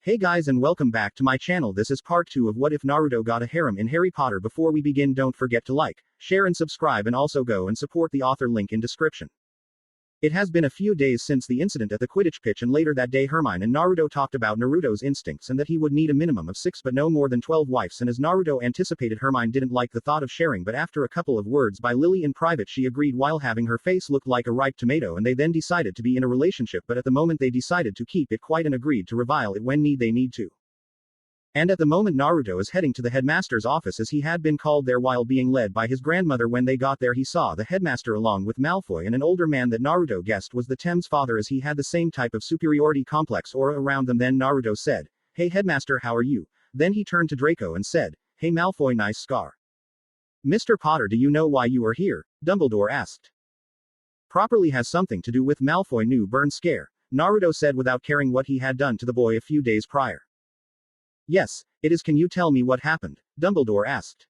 Hey guys and welcome back to my channel. This is part 2 of What If Naruto Got a Harem in Harry Potter. Before we begin, don't forget to like, share and subscribe, and also go and support the author, link in description. It has been a few days since the incident at the Quidditch pitch, and later that day Hermione and Naruto talked about Naruto's instincts and that he would need a minimum of 6 but no more than 12 wives, and as Naruto anticipated, Hermione didn't like the thought of sharing, but after a couple of words by Lily in private she agreed while having her face look like a ripe tomato, and they then decided to be in a relationship, but at the moment they decided to keep it quiet and agreed to revile it when they need to. And at the moment Naruto is heading to the headmaster's office as he had been called there while being led by his grandmother. When they got there he saw the headmaster along with Malfoy and an older man that Naruto guessed was the Thames father, as he had the same type of superiority complex aura around them. Then Naruto said, "Hey headmaster, how are you?" Then he turned to Draco and said, "Hey Malfoy, nice scar." "Mr. Potter, do you know why you are here?" Dumbledore asked. "Properly has something to do with Malfoy new burn scare," Naruto said without caring what he had done to the boy a few days prior. "Yes, it is. Can you tell me what happened?" Dumbledore asked.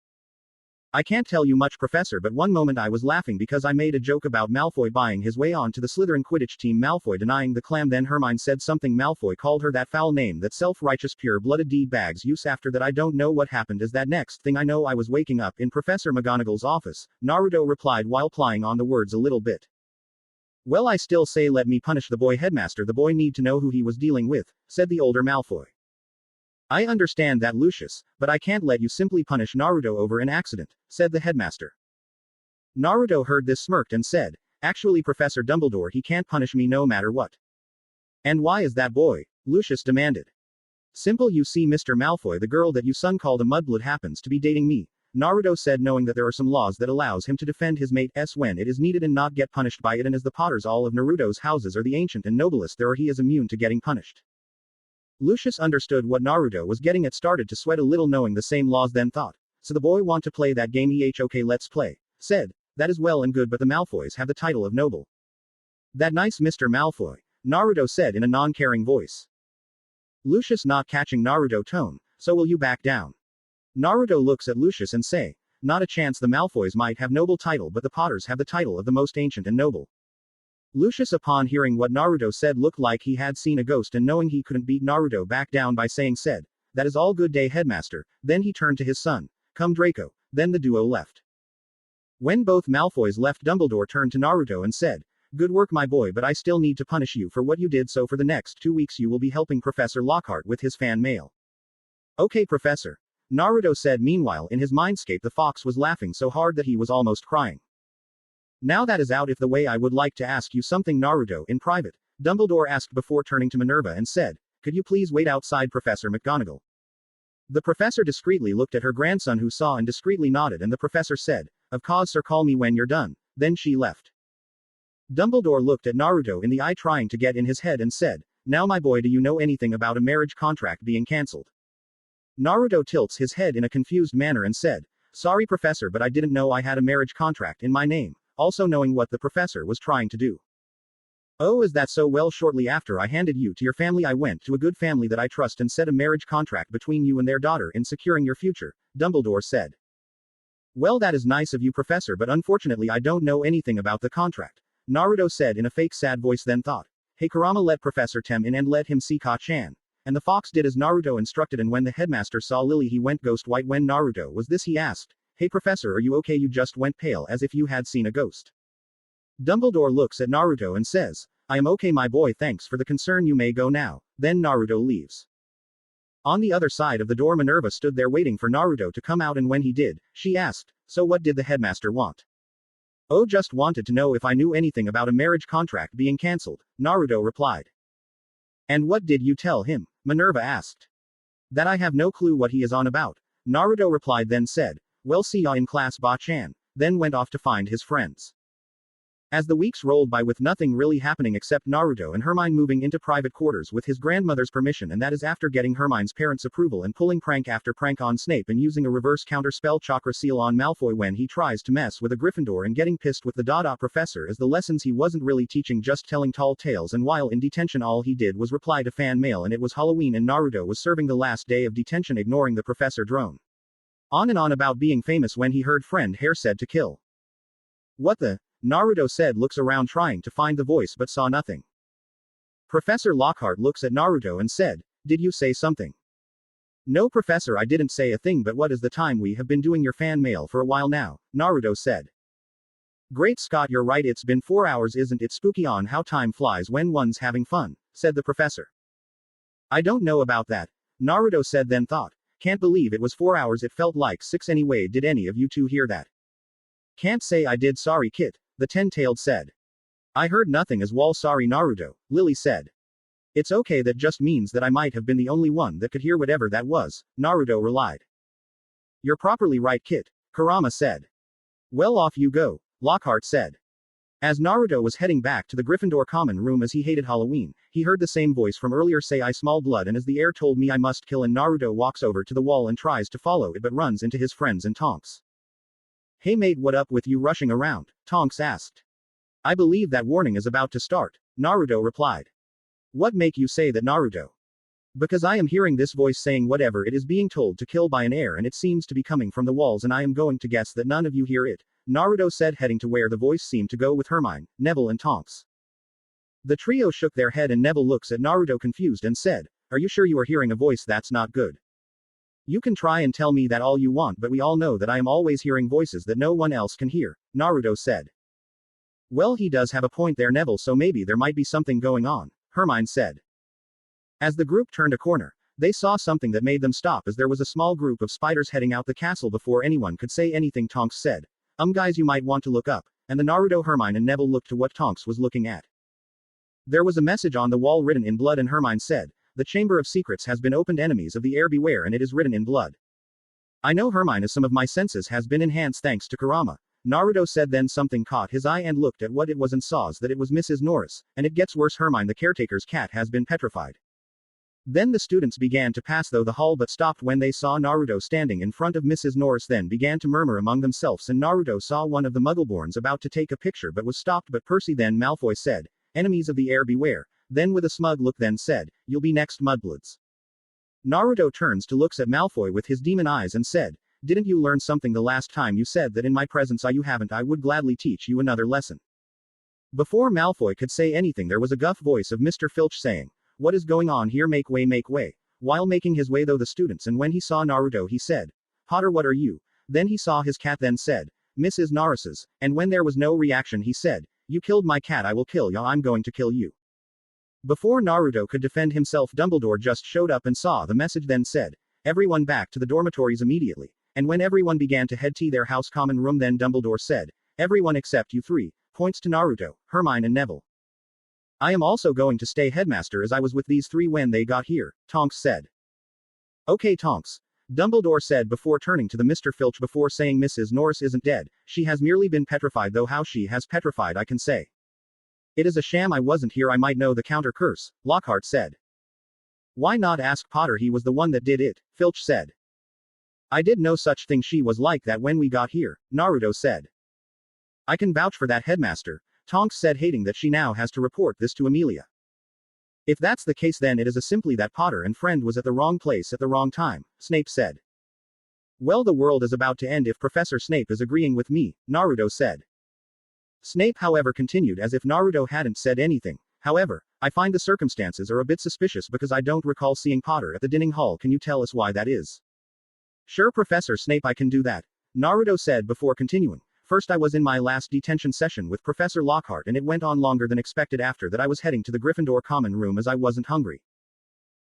"I can't tell you much, Professor, but one moment I was laughing because I made a joke about Malfoy buying his way on to the Slytherin Quidditch team, Malfoy denying the clam. Then Hermione said something. Malfoy called her that foul name, that self-righteous pure-blooded d-bag's use. After that I don't know what happened. Is that next thing I know I was waking up in Professor McGonagall's office," Naruto replied while plying on the words a little bit. "Well, I still say let me punish the boy, headmaster. The boy need to know who he was dealing with," said the older Malfoy. "I understand that, Lucius, but I can't let you simply punish Naruto over an accident," said the headmaster. Naruto heard this, smirked and said, "Actually, Professor Dumbledore, he can't punish me no matter what." "And why is that, boy?" Lucius demanded. "Simple, you see, Mr. Malfoy, the girl that you son called a mudblood happens to be dating me," Naruto said, knowing that there are some laws that allows him to defend his mate's when it is needed and not get punished by it, and as the Potters all of Naruto's houses are the ancient and noblest there are, he is immune to getting punished. Lucius understood what Naruto was getting at, started to sweat a little knowing the same laws, then thought, "So the boy want to play that game? Okay, let's play," said. "That is well and good, but the Malfoys have the title of noble." "That nice, Mr. Malfoy," Naruto said in a non-caring voice. Lucius not catching Naruto tone, "So will you back down?" Naruto looks at Lucius and say, "Not a chance. The Malfoys might have noble title, but the Potters have the title of the most ancient and noble." Lucius, upon hearing what Naruto said, looked like he had seen a ghost, and knowing he couldn't beat Naruto back down by saying said, "That is all good day, headmaster." Then he turned to his son, "Come Draco." Then the duo left. When both Malfoys left, Dumbledore turned to Naruto and said, "Good work, my boy, but I still need to punish you for what you did, so for the next 2 weeks you will be helping Professor Lockhart with his fan mail." "Okay, Professor," Naruto said. Meanwhile, in his Mindscape, the fox was laughing so hard that he was almost crying. "Now that is out if the way, I would like to ask you something, Naruto, in private," Dumbledore asked before turning to Minerva and said, "Could you please wait outside, Professor McGonagall?" The professor discreetly looked at her grandson, who saw and discreetly nodded, and the professor said, "Of course sir, call me when you're done." Then she left. Dumbledore looked at Naruto in the eye, trying to get in his head, and said, "Now my boy, do you know anything about a marriage contract being cancelled?" Naruto tilts his head in a confused manner and said, "Sorry Professor, but I didn't know I had a marriage contract in my name," also knowing what the professor was trying to do. "Oh, is that so? Well, shortly after I handed you to your family, I went to a good family that I trust and set a marriage contract between you and their daughter in securing your future," Dumbledore said. "Well, that is nice of you, Professor, but unfortunately I don't know anything about the contract," Naruto said in a fake sad voice, then thought, "Hey Kurama, let Professor Tem in and let him see Ka-chan." And the fox did as Naruto instructed, and when the headmaster saw Lily he went ghost white. When Naruto was this, he asked, "Hey Professor, are you okay? You just went pale as if you had seen a ghost." Dumbledore looks at Naruto and says, "I am okay, my boy, thanks for the concern, you may go now." Then Naruto leaves. On the other side of the door, Minerva stood there waiting for Naruto to come out, and when he did, she asked, "So what did the headmaster want?" "Oh, just wanted to know if I knew anything about a marriage contract being cancelled," Naruto replied. "And what did you tell him?" Minerva asked. "That I have no clue what he is on about," Naruto replied, then said, "Well, see ya in class, Ba-chan," then went off to find his friends. As the weeks rolled by with nothing really happening except Naruto and Hermione moving into private quarters with his grandmother's permission, and that is after getting Hermione's parents' approval and pulling prank after prank on Snape and using a reverse counter spell chakra seal on Malfoy when he tries to mess with a Gryffindor, and getting pissed with the Dada professor as the lessons he wasn't really teaching, just telling tall tales, and while in detention all he did was reply to fan mail, and it was Halloween and Naruto was serving the last day of detention, ignoring the professor drone on and on about being famous when he heard friend Hair said to kill. "What the?" Naruto said, looks around trying to find the voice but saw nothing. Professor Lockhart looks at Naruto and said, Did you say something? No, Professor, I didn't say a thing, but what is the time? We have been doing your fan mail for a while now, Naruto said. Great Scott, you're right, it's been 4 hours, isn't it spooky on how time flies when one's having fun, said the professor. I don't know about that, Naruto said, then thought. Can't believe it was 4 hours, it felt like 6 anyway. Did any of you two hear that? Can't say I did, sorry Kit, the ten-tailed said. I heard nothing as well, sorry Naruto, Lily said. It's okay, that just means that I might have been the only one that could hear whatever that was, Naruto relied. You're properly right Kit, Kurama said. Well, off you go, Lockhart said. As Naruto was heading back to the Gryffindor common room as he hated Halloween, he heard the same voice from earlier say, I smell blood, and as the air told me I must kill, and Naruto walks over to the wall and tries to follow it but runs into his friends and Tonks. Hey mate, what up with you rushing around? Tonks asked. I believe that warning is about to start, Naruto replied. What make you say that, Naruto? Because I am hearing this voice saying whatever it is being told to kill by an air, and it seems to be coming from the walls, and I am going to guess that none of you hear it, Naruto said, heading to where the voice seemed to go with Hermione, Neville and Tonks. The trio shook their head and Neville looks at Naruto confused and said, Are you sure you are hearing a voice? That's not good. You can try and tell me that all you want, but we all know that I am always hearing voices that no one else can hear, Naruto said. Well, he does have a point there, Neville, so maybe there might be something going on, Hermione said. As the group turned a corner, they saw something that made them stop, as there was a small group of spiders heading out the castle. Before anyone could say anything, Tonks said, guys, you might want to look up, and the Naruto, Hermione and Neville looked to what Tonks was looking at. There was a message on the wall written in blood, and Hermione said, The Chamber of Secrets has been opened, enemies of the air beware, and it is written in blood. I know, Hermione, as some of my senses has been enhanced thanks to Kurama, Naruto said. Then something caught his eye and looked at what it was and saw that it was Mrs. Norris, and it gets worse, Hermione, the caretaker's cat has been petrified. Then the students began to pass through the hall but stopped when they saw Naruto standing in front of Mrs. Norris, then began to murmur among themselves, and Naruto saw one of the Muggleborns about to take a picture but was stopped but Percy. Then Malfoy said, Enemies of the air beware, then with a smug look then said, You'll be next, Mudbloods. Naruto turns to looks at Malfoy with his demon eyes and said, Didn't you learn something the last time you said that in my presence? You haven't. I would gladly teach you another lesson. Before Malfoy could say anything, there was a gruff voice of Mr. Filch saying, What is going on here? Make way, make way. While making his way through the students, and when he saw Naruto he said, Potter, what are you? Then he saw his cat then said, Mrs. Norris's, and when there was no reaction he said, You killed my cat, I will kill ya, I'm going to kill you. Before Naruto could defend himself, Dumbledore just showed up and saw the message then said, Everyone back to the dormitories immediately. And when everyone began to head to their house common room, then Dumbledore said, Everyone except you three, points to Naruto, Hermione and Neville. I am also going to stay headmaster as I was with these three when they got here, Tonks said. Okay Tonks, Dumbledore said before turning to the Mr. Filch before saying, Mrs. Norris isn't dead, she has merely been petrified, though how she has petrified I can say. It is a sham, I wasn't here, I might know the counter curse, Lockhart said. Why not ask Potter, he was the one that did it, Filch said. I did no such thing, she was like that when we got here, Naruto said. I can vouch for that, headmaster, Tonks said, hating that she now has to report this to Amelia. If that's the case, then it is simply that Potter and friend was at the wrong place at the wrong time, Snape said. Well, the world is about to end if Professor Snape is agreeing with me, Naruto said. Snape, however, continued as if Naruto hadn't said anything. However, I find the circumstances are a bit suspicious because I don't recall seeing Potter at the dining hall. Can you tell us why that is? Sure, Professor Snape, I can do that, Naruto said before continuing. First, I was in my last detention session with Professor Lockhart, and it went on longer than expected. After that, I was heading to the Gryffindor common room as I wasn't hungry.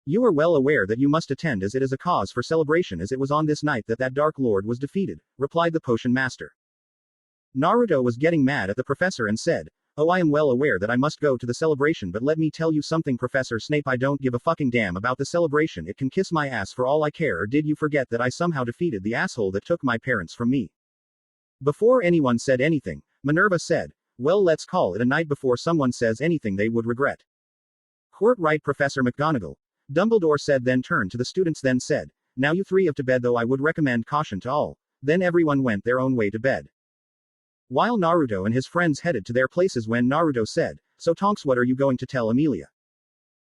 You are well aware that you must attend, as it is a cause for celebration, as it was on this night that that Dark Lord was defeated, replied the potion master. Naruto was getting mad at the professor and said, Oh, I am well aware that I must go to the celebration, but let me tell you something, Professor Snape, I don't give a fucking damn about the celebration, it can kiss my ass for all I care. Or did you forget that I somehow defeated the asshole that took my parents from me? Before anyone said anything, Minerva said, Well, let's call it a night before someone says anything they would regret. Quite right, Professor McGonagall, Dumbledore said, then turned to the students then said, Now you three up to bed, though I would recommend caution to all. Then everyone went their own way to bed. While Naruto and his friends headed to their places, when Naruto said, So Tonks, what are you going to tell Amelia?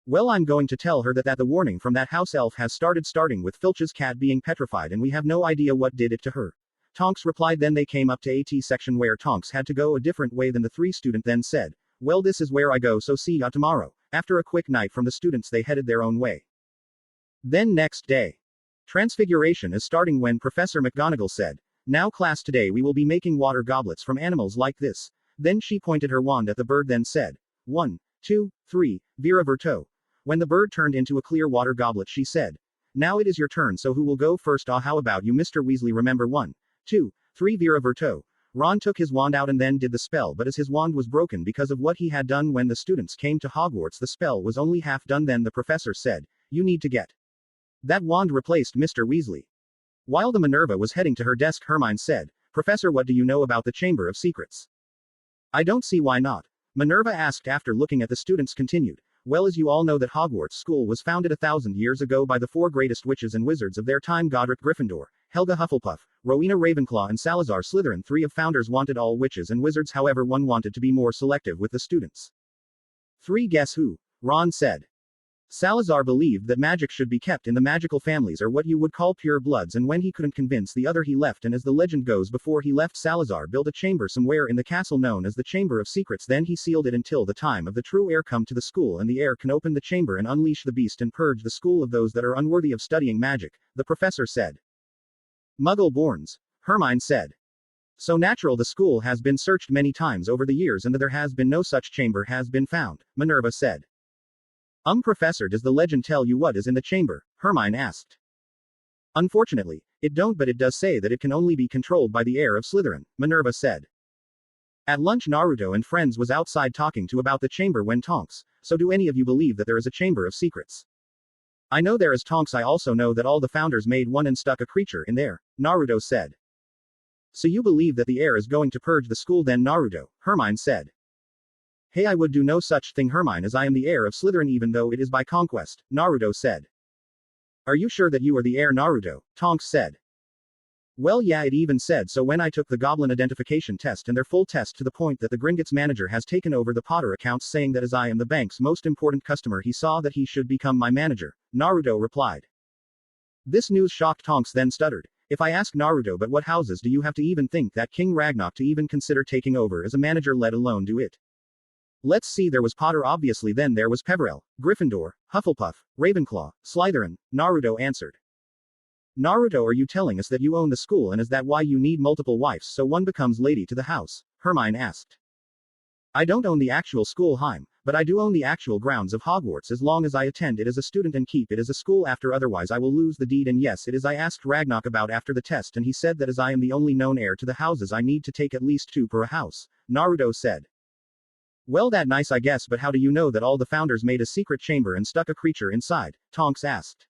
Well, I'm going to tell her that the warning from that house elf has starting with Filch's cat being petrified, and we have no idea what did it to her. Tonks replied. Then they came up to AT section where Tonks had to go a different way than the three student then said, Well, this is where I go, so see ya tomorrow. After a quick night from the students, they headed their own way. Then next day. Transfiguration is starting when Professor McGonagall said, "Now class, today we will be making water goblets from animals like this." Then she pointed her wand at the bird, then said, 1, 2, 3, Vera Verto. When the bird turned into a clear water goblet, she said, "Now it is your turn, so who will go first? Ah, how about you, Mr. Weasley? Remember 1, 2, 3, Vera Verto." Ron took his wand out and then did the spell, but as his wand was broken because of what he had done when the students came to Hogwarts, the spell was only half done. Then the professor said, "You need to get that wand replaced, Mr. Weasley." While the Minerva was heading to her desk, Hermione said, "Professor, what do you know about the Chamber of Secrets?" "I don't see why not," Minerva asked after looking at the students. Continued, "Well, as you all know that Hogwarts School was founded 1,000 years ago by the 4 greatest witches and wizards of their time: Godric Gryffindor, Helga Hufflepuff, Rowena Ravenclaw and Salazar Slytherin. 3 of founders wanted all witches and wizards, however one wanted to be more selective with the students. 3 Guess who? Ron said. Salazar believed that magic should be kept in the magical families, or what you would call pure bloods, and when he couldn't convince the other he left, and as the legend goes, before he left Salazar built a chamber somewhere in the castle known as the Chamber of Secrets. Then he sealed it until the time of the true heir come to the school, and the heir can open the chamber and unleash the beast and purge the school of those that are unworthy of studying magic," the professor said. "Muggle-borns," Hermione said. "So natural. The school has been searched many times over the years and there has been no such chamber has been found," Minerva said. Professor, does the legend tell you what is in the chamber?" Hermione asked. "Unfortunately, it don't, but it does say that it can only be controlled by the heir of Slytherin," Minerva said. At lunch, Naruto and friends was outside talking to about the chamber when Tonks, "So do any of you believe that there is a Chamber of Secrets?" "I know there is, Tonks. I also know that all the founders made one and stuck a creature in there," Naruto said. "So you believe that the heir is going to purge the school then, Naruto?" Hermione said. "Hey, I would do no such thing, Hermione, as I am the heir of Slytherin even though it is by conquest," Naruto said. "Are you sure that you are the heir, Naruto?" Tonks said. "Well, yeah, it even said so when I took the goblin identification test and their full test, to the point that the Gringotts manager has taken over the Potter accounts, saying that as I am the bank's most important customer he saw that he should become my manager," Naruto replied. This news shocked Tonks, then stuttered, "If I ask Naruto, but what houses do you have to even think that King Ragnarok to even consider taking over as a manager, let alone do it?" "Let's see, there was Potter obviously, then there was Peverell, Gryffindor, Hufflepuff, Ravenclaw, Slytherin," Naruto answered. "Naruto, are you telling us that you own the school and is that why you need multiple wives so one becomes lady to the house?" Hermione asked. "I don't own the actual school, Heim, but I do own the actual grounds of Hogwarts as long as I attend it as a student and keep it as a school after, otherwise I will lose the deed, and yes, it is I asked Ragnarok about after the test and he said that as I am the only known heir to the houses I need to take at least 2 per a house," Naruto said. "Well, that nice I guess, but how do you know that all the founders made a secret chamber and stuck a creature inside?" Tonks asked.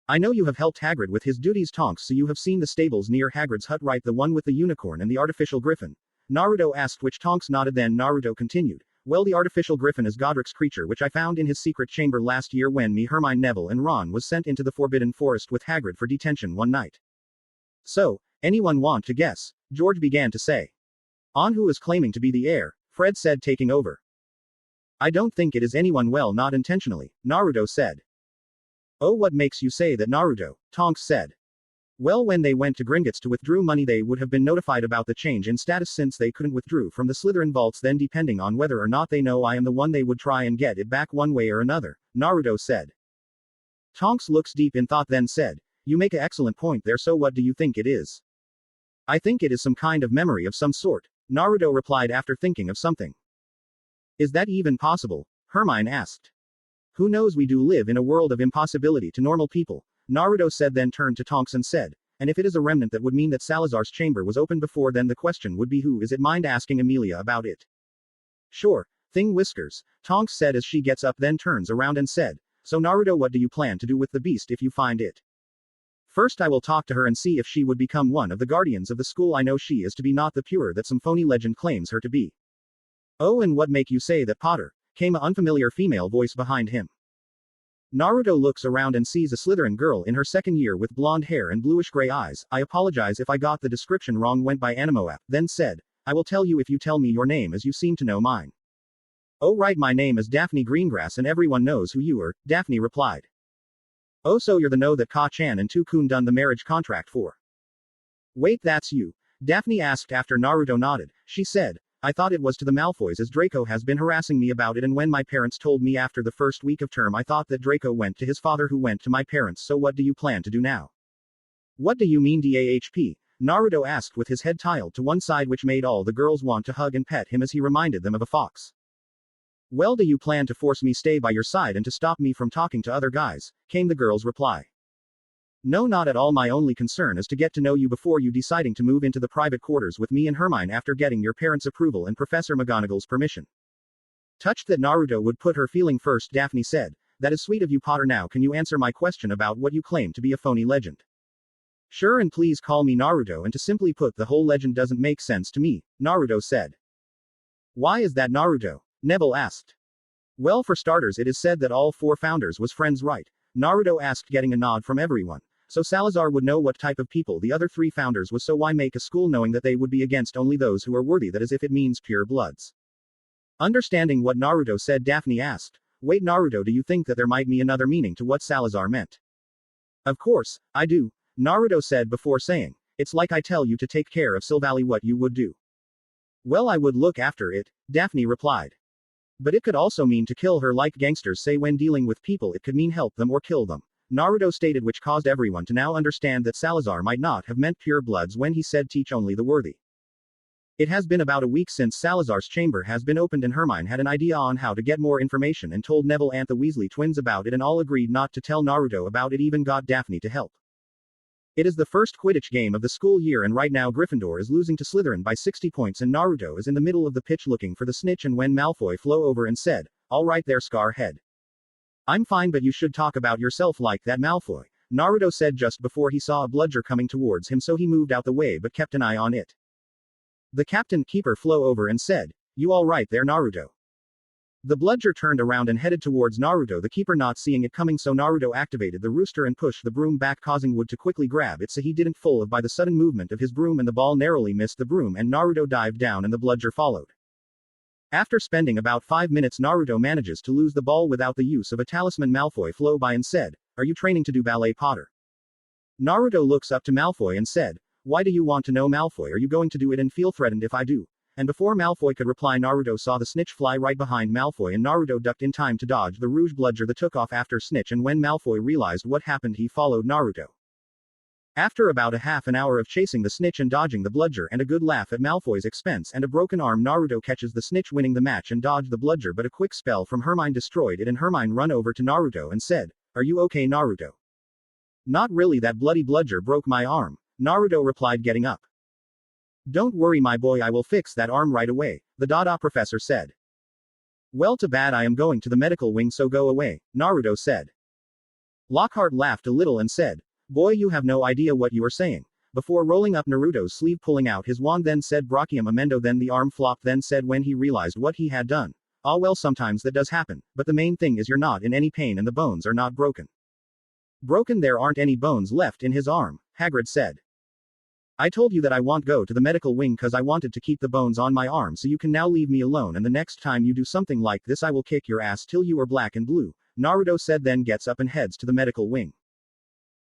"I know you have helped Hagrid with his duties, Tonks, so you have seen the stables near Hagrid's hut, right? The one with the unicorn and the artificial griffin?" Naruto asked, which Tonks nodded. Then Naruto continued, "Well, the artificial griffin is Godric's creature which I found in his secret chamber last year when me, Hermione, Neville and Ron was sent into the Forbidden Forest with Hagrid for detention one night." "So, anyone want to guess?" George began to say. "On who is claiming to be the heir?" Fred said, taking over. "I don't think it is anyone, well, not intentionally," Naruto said. "Oh, what makes you say that, Naruto?" Tonks said. "Well, when they went to Gringotts to withdraw money they would have been notified about the change in status since they couldn't withdraw from the Slytherin vaults, then depending on whether or not they know I am the one they would try and get it back one way or another," Naruto said. Tonks looks deep in thought, then said, "You make an excellent point there, so what do you think it is?" "I think it is some kind of memory of some sort," Naruto replied after thinking of something. "Is that even possible?" Hermione asked. "Who knows, we do live in a world of impossibility to normal people," Naruto said, then turned to Tonks and said, "And if it is a remnant, that would mean that Salazar's chamber was open before then. The question would be who is it? Mind asking Amelia about it?" "Sure thing, Whiskers," Tonks said as she gets up, then turns around and said, "So Naruto, what do you plan to do with the beast if you find it?" "First I will talk to her and see if she would become one of the guardians of the school. I know she is to be, not the pure that some phony legend claims her to be." "Oh, and what make you say that, Potter?" came an unfamiliar female voice behind him. Naruto looks around and sees a Slytherin girl in her second year with blonde hair and bluish-gray eyes. "I apologize if I got the description wrong," went by Animoap, then said, "I will tell you if you tell me your name, as you seem to know mine." "Oh right, my name is Daphne Greengrass and everyone knows who you are," Daphne replied. "Oh, so you're the know that Ka-chan and Tu-kun done the marriage contract for?" "Wait, that's you?" Daphne asked after Naruto nodded. She said, I thought it was to the Malfoys as Draco has been harassing me about it, and when my parents told me after the first week of term I thought that Draco went to his father who went to my parents, so what do you plan to do now? What do you mean DAHP? Naruto asked with his head tilted to one side, which made all the girls want to hug and pet him as he reminded them of a fox. Well, do you plan to force me stay by your side and to stop me from talking to other guys? Came the girl's reply. No, not at all. My only concern is to get to know you before you deciding to move into the private quarters with me and Hermione after getting your parents' approval and Professor McGonagall's permission. Touched that Naruto would put her feeling first, Daphne said, that is sweet of you, Potter. Now can you answer my question about what you claim to be a phony legend? Sure, and please call me Naruto, and to simply put, the whole legend doesn't make sense to me, Naruto said. Why is that, Naruto? Neville asked. Well, for starters, it is said that all 4 founders was friends, right? Naruto asked, getting a nod from everyone. So Salazar would know what type of people the other 3 founders was, so why make a school knowing that they would be against only those who are worthy? That is if it means pure bloods. Understanding what Naruto said, Daphne asked, wait, Naruto, do you think that there might be another meaning to what Salazar meant? Of course, I do, Naruto said before saying, it's like I tell you to take care of Sylvally, what you would do. Well, I would look after it, Daphne replied. But it could also mean to kill her, like gangsters say when dealing with people. It could mean help them or kill them, Naruto stated, which caused everyone to now understand that Salazar might not have meant pure bloods when he said teach only the worthy. It has been about a week since Salazar's chamber has been opened, and Hermione had an idea on how to get more information and told Neville and the Weasley twins about it, and all agreed not to tell Naruto about it, even got Daphne to help. It is the first Quidditch game of the school year, and right now Gryffindor is losing to Slytherin by 60 points, and Naruto is in the middle of the pitch looking for the snitch, and when Malfoy flew over and said, all right there, Scarhead. I'm fine, but you should talk about yourself like that, Malfoy, Naruto said just before he saw a bludger coming towards him, so he moved out the way but kept an eye on it. The Captain Keeper flew over and said, you all right there, Naruto? The bludger turned around and headed towards Naruto, the keeper not seeing it coming, so Naruto activated the rooster and pushed the broom back, causing Wood to quickly grab it so he didn't fall by the sudden movement of his broom, and the ball narrowly missed the broom and Naruto dived down and the bludger followed. After spending about 5 minutes, Naruto manages to lose the ball without the use of a talisman. Malfoy flew by and said, are you training to do ballet, Potter? Naruto looks up to Malfoy and said, why do you want to know, Malfoy? Are you going to do it and feel threatened if I do? And before Malfoy could reply, Naruto saw the snitch fly right behind Malfoy, and Naruto ducked in time to dodge the rouge bludger that took off after snitch, and when Malfoy realized what happened, he followed Naruto. After about a half an hour of chasing the snitch and dodging the bludger and a good laugh at Malfoy's expense and a broken arm, Naruto catches the snitch, winning the match, and dodged the bludger, but a quick spell from Hermione destroyed it, and Hermione run over to Naruto and said, are you okay, Naruto? Not really, that bloody bludger broke my arm, Naruto replied, getting up. Don't worry, my boy, I will fix that arm right away, the Dada professor said. Well, too bad, I am going to the medical wing, so go away, Naruto said. Lockhart laughed a little and said, boy, you have no idea what you are saying, before rolling up Naruto's sleeve, pulling out his wand, then said Brachium Amendo, then the arm flopped, then said when he realized what he had done, ah well, sometimes that does happen, but the main thing is you're not in any pain and the bones are not broken. Broken? There aren't any bones left in his arm, Hagrid said. I told you that I won't go to the medical wing cause I wanted to keep the bones on my arm, so you can now leave me alone, and the next time you do something like this I will kick your ass till you are black and blue, Naruto said, then gets up and heads to the medical wing.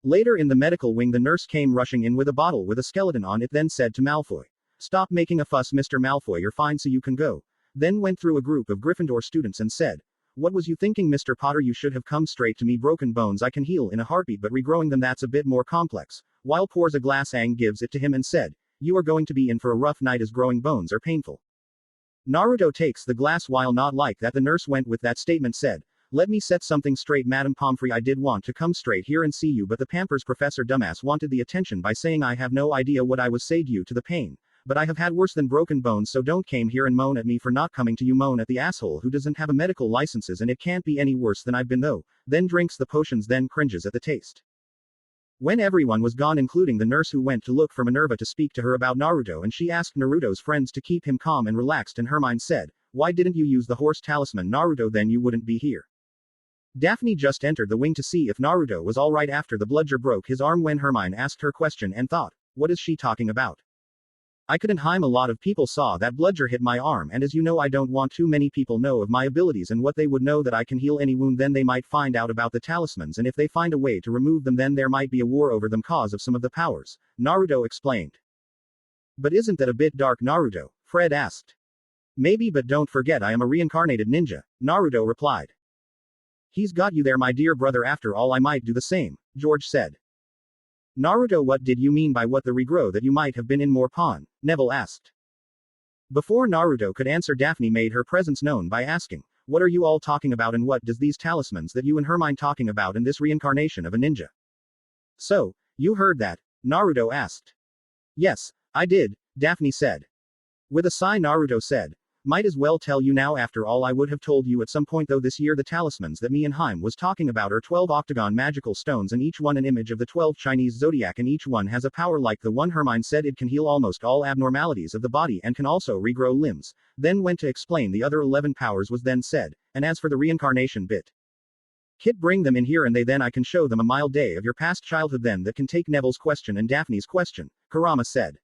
Later in the medical wing, the nurse came rushing in with a bottle with a skeleton on it, then said to Malfoy, stop making a fuss, Mr. Malfoy, you're fine, so you can go. Then went through a group of Gryffindor students and said, what was you thinking, Mr. Potter? You should have come straight to me. Broken bones I can heal in a heartbeat, but regrowing them, that's a bit more complex. While pours a glass, Aang gives it to him and said, you are going to be in for a rough night as growing bones are painful. Naruto takes the glass. While not like that, the nurse went with that statement, said, let me set something straight, Madame Pomfrey, I did want to come straight here and see you, but the Pampers Professor Dumbass wanted the attention by saying I have no idea what I was say due to the pain, but I have had worse than broken bones, so don't came here and moan at me for not coming to you. Moan at the asshole who doesn't have a medical licenses, and it can't be any worse than I've been though. Then drinks the potions, then cringes at the taste. When everyone was gone, including the nurse who went to look for Minerva to speak to her about Naruto, and she asked Naruto's friends to keep him calm and relaxed, and Hermione said, why didn't you use the horse talisman, Naruto? Then you wouldn't be here. Daphne just entered the wing to see if Naruto was alright after the bludger broke his arm when Hermione asked her question and thought, what is she talking about? I couldn't. A lot of people saw that bludger hit my arm, and as you know, I don't want too many people know of my abilities, and what they would know that I can heal any wound, then they might find out about the talismans, and if they find a way to remove them, then there might be a war over them cause of some of the powers, Naruto explained. But isn't that a bit dark, Naruto? Fred asked. Maybe, but don't forget I am a reincarnated ninja, Naruto replied. He's got you there, my dear brother. After all, I might do the same, George said. Naruto, what did you mean by what the regrow that you might have been in more pawn? Neville asked. Before Naruto could answer, Daphne made her presence known by asking, what are you all talking about, and what does these talismans that you and Hermione talking about in this reincarnation of a ninja? So, you heard that? Naruto asked. Yes, I did, Daphne said. With a sigh, Naruto said, might as well tell you now. After all, I would have told you at some point though this year. The talismans that me and Heim was talking about are 12 octagon magical stones, and each one an image of the 12 Chinese zodiac, and each one has a power like the one Hermione said. It can heal almost all abnormalities of the body and can also regrow limbs. Then went to explain the other 11 powers, was then said, and as for the reincarnation bit, Kit, bring them in here and then I can show them a mild day of your past childhood then that can take Neville's question and Daphne's question, Kurama said.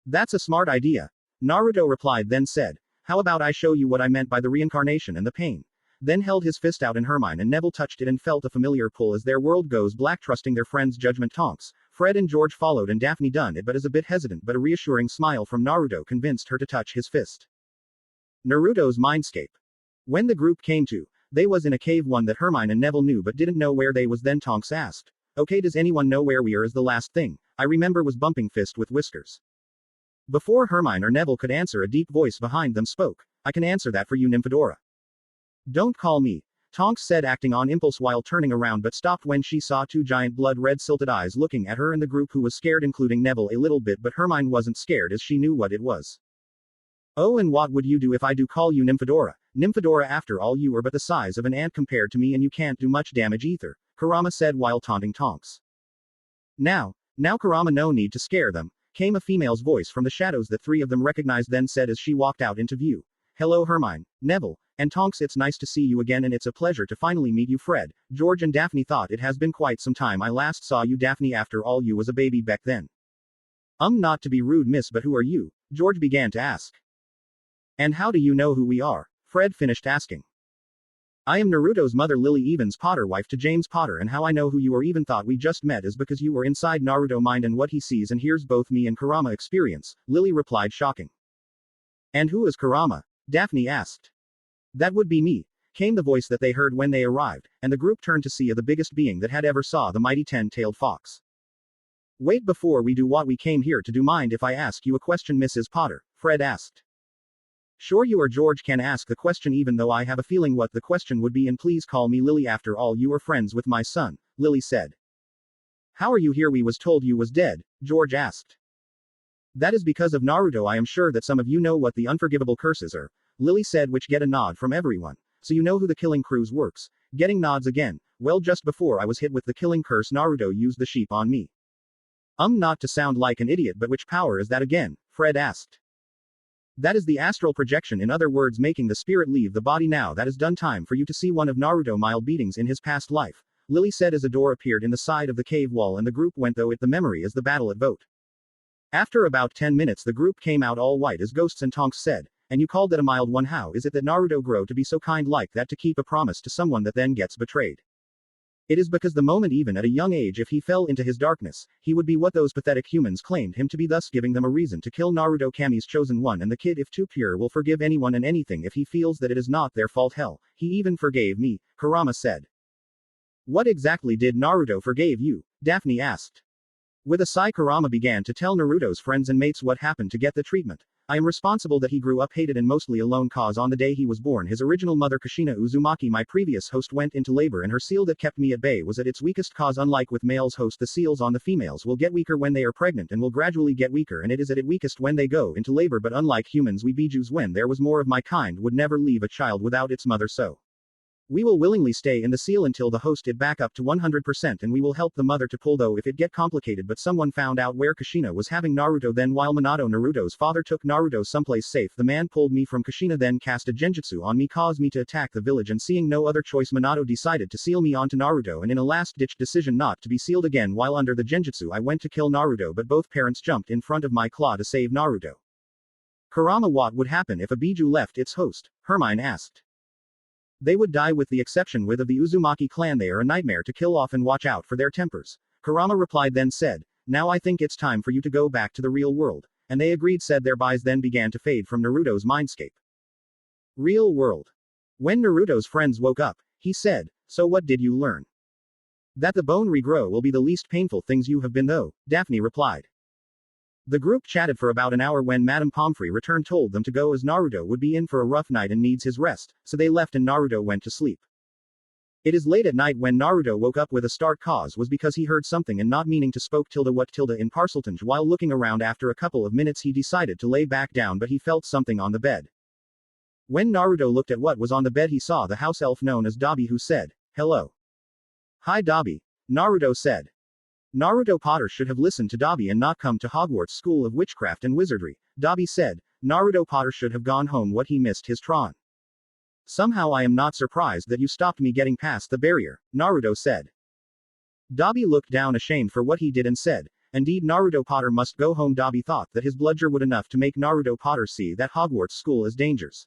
That's a smart idea, Naruto replied, then said, how about I show you what I meant by the reincarnation and the pain? Then held his fist out, and Hermione and Neville touched it and felt a familiar pull as their world goes black, trusting their friend's judgment. Tonks, Fred and George followed, and Daphne done it, but is a bit hesitant, but a reassuring smile from Naruto convinced her to touch his fist. Naruto's Mindscape. When the group came to, they was in a cave, one that Hermione and Neville knew but didn't know where they was. Then Tonks asked, okay, does anyone know where we are? Is the last thing I remember was bumping fist with whiskers. Before Hermione or Neville could answer, a deep voice behind them spoke. I can answer that for you, Nymphadora. Don't call me, Tonks said, acting on impulse while turning around, but stopped when she saw two giant blood-red silted eyes looking at her in the group, who was scared, including Neville a little bit, but Hermione wasn't scared as she knew what it was. Oh, and what would you do if I do call you Nymphadora? Nymphadora, after all, you are but the size of an ant compared to me, and you can't do much damage either, Kurama said while taunting Tonks. Now, Kurama, no need to scare them, came a female's voice from the shadows that three of them recognized, then said as she walked out into view. Hello Hermione, Neville, and Tonks, it's nice to see you again, and it's a pleasure to finally meet you. Fred, George and Daphne thought it has been quite some time I last saw you. Daphne, after all, you was a baby back then. Not to be rude, miss, but who are you? George began to ask. And how do you know who we are? Fred finished asking. I am Naruto's mother, Lily Evans Potter, wife to James Potter, and how I know who you are, even thought we just met, is because you were inside Naruto mind and what he sees and hears both me and Kurama experience, Lily replied, shocking. And who is Kurama? Daphne asked. That would be me, came the voice that they heard when they arrived, and the group turned to see the biggest being that had ever saw the mighty 10-tailed fox. Wait, before we do what we came here to do, mind if I ask you a question, Mrs. Potter? Fred asked. Sure you are. George can ask the question, even though I have a feeling what the question would be, and please call me Lily, after all you are friends with my son, Lily said. How are you here? We was told you was dead, George asked. That is because of Naruto. I am sure that some of you know what the unforgivable curses are, Lily said, which get a nod from everyone. So you know who the killing cruise works? Getting nods again. Well, just before I was hit with the killing curse, Naruto used the sheep on me. Not to sound like an idiot, but which power is that again? Fred asked. That is the astral projection, in other words, making the spirit leave the body. Now that is done, time for you to see one of Naruto mild beatings in his past life, Lily said as a door appeared in the side of the cave wall, and the group went though it the memory as the battle at vote. After about 10 minutes the group came out all white as ghosts, and Tonks said, and you called that a mild one? How is it that Naruto grow to be so kind like that, to keep a promise to someone that then gets betrayed? It is because the moment, even at a young age, if he fell into his darkness, he would be what those pathetic humans claimed him to be, thus giving them a reason to kill Naruto, Kami's chosen one, and the kid, if too pure, will forgive anyone and anything if he feels that it is not their fault. Hell, he even forgave me, Kurama said. What exactly did Naruto forgave you? Daphne asked. With a sigh, Kurama began to tell Naruto's friends and mates what happened to get the treatment. I am responsible that he grew up hated and mostly alone, cause on the day he was born his original mother Kushina Uzumaki, my previous host, went into labor, and her seal that kept me at bay was at its weakest, cause unlike with males host, the seals on the females will get weaker when they are pregnant and will gradually get weaker, and it is at its weakest when they go into labor, but unlike humans, we bijus, when there was more of my kind, would never leave a child without its mother, so we will willingly stay in the seal until the host it back up to 100%, and we will help the mother to pull though if it get complicated. But someone found out where Kushina was having Naruto, then while Minato, Naruto's father, took Naruto someplace safe, the man pulled me from Kushina, then cast a genjutsu on me, caused me to attack the village, and seeing no other choice, Minato decided to seal me onto Naruto, and in a last-ditch decision not to be sealed again while under the genjutsu, I went to kill Naruto, but both parents jumped in front of my claw to save Naruto. Kurama, what would happen if a biju left its host? Hermione asked. They would die, with the exception of the Uzumaki clan. They are a nightmare to kill off, and watch out for their tempers, Kurama replied, then said, now I think it's time for you to go back to the real world. and they agreed. Said their eyes then began to fade from Naruto's mindscape. Real world. When Naruto's friends woke up, he said, "So what did you learn?" "That the bone regrow will be the least painful things you have been though," Daphne replied. The group chatted for about an hour when Madame Pomfrey returned told them to go as Naruto would be in for a rough night and needs his rest, so they left and Naruto went to sleep. It is late at night when Naruto woke up with a start. Cause was because he heard something and not meaning to spoke what in Parseltonge. While looking around after a couple of minutes he decided to lay back down but he felt something on the bed. When Naruto looked at what was on the bed he saw the house elf known as Dobby who said, "Hello." "Hi Dobby," Naruto said. Naruto Potter should have listened to Dobby and not come to Hogwarts School of Witchcraft and Wizardry, Dobby said. Naruto Potter should have gone home what he missed his Tron. "Somehow I am not surprised that you stopped me getting past the barrier," Naruto said. Dobby looked down ashamed for what he did and said, "Indeed Naruto Potter must go home." Dobby thought that his bludger would enough to make Naruto Potter see that Hogwarts School is dangerous.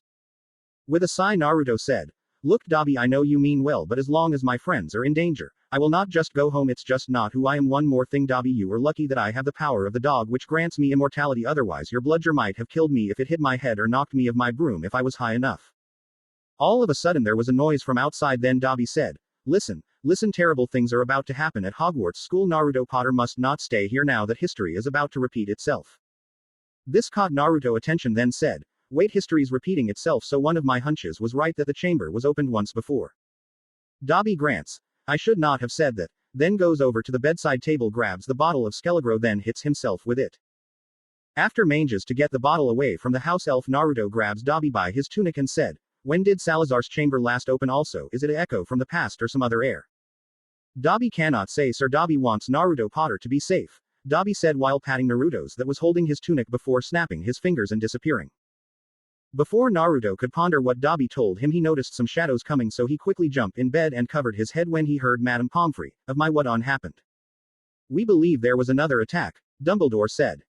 With a sigh Naruto said, "Look Dobby, I know you mean well but as long as my friends are in danger, I will not just go home. It's just not who I am. One more thing Dobby, you are lucky that I have the power of the dog which grants me immortality, otherwise your bludger might have killed me if it hit my head or knocked me of my broom if I was high enough." All of a sudden there was a noise from outside. Then Dobby said, Listen, terrible things are about to happen at Hogwarts School. Naruto Potter must not stay here now that history is about to repeat itself." This caught Naruto attention. Then said, "Wait, history's repeating itself, so one of my hunches was right that the chamber was opened once before." Dobby grants, "I should not have said that," then goes over to the bedside table, grabs the bottle of Skelegro, then hits himself with it. After manages to get the bottle away from the house elf, Naruto grabs Dobby by his tunic and said, "When did Salazar's chamber last open? Also, is it an echo from the past or some other air?" Dobby cannot say, sir. Dobby wants Naruto Potter to be safe, Dobby said while patting Naruto's that was holding his tunic before snapping his fingers and disappearing. Before Naruto could ponder what Dobby told him, he noticed some shadows coming, so he quickly jumped in bed and covered his head when he heard Madame Pomfrey, "Of my what on happened?" "We believe there was another attack," Dumbledore said.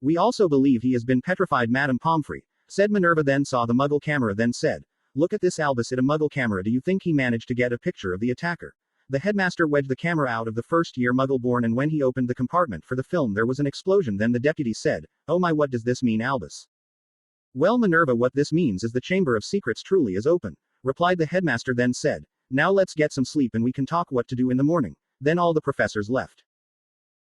"We also believe he has been petrified," Madame Pomfrey said. Minerva then saw the Muggle camera, then said, "Look at this, Albus, it a Muggle camera. Do you think he managed to get a picture of the attacker?" The headmaster wedged the camera out of the first-year Muggle born, and when he opened the compartment for the film there was an explosion. Then the deputy said, "Oh my, what does this mean, Albus?" "Well, Minerva, what this means is the Chamber of Secrets truly is open," replied the headmaster, then said, "Now let's get some sleep and we can talk what to do in the morning." Then all the professors left.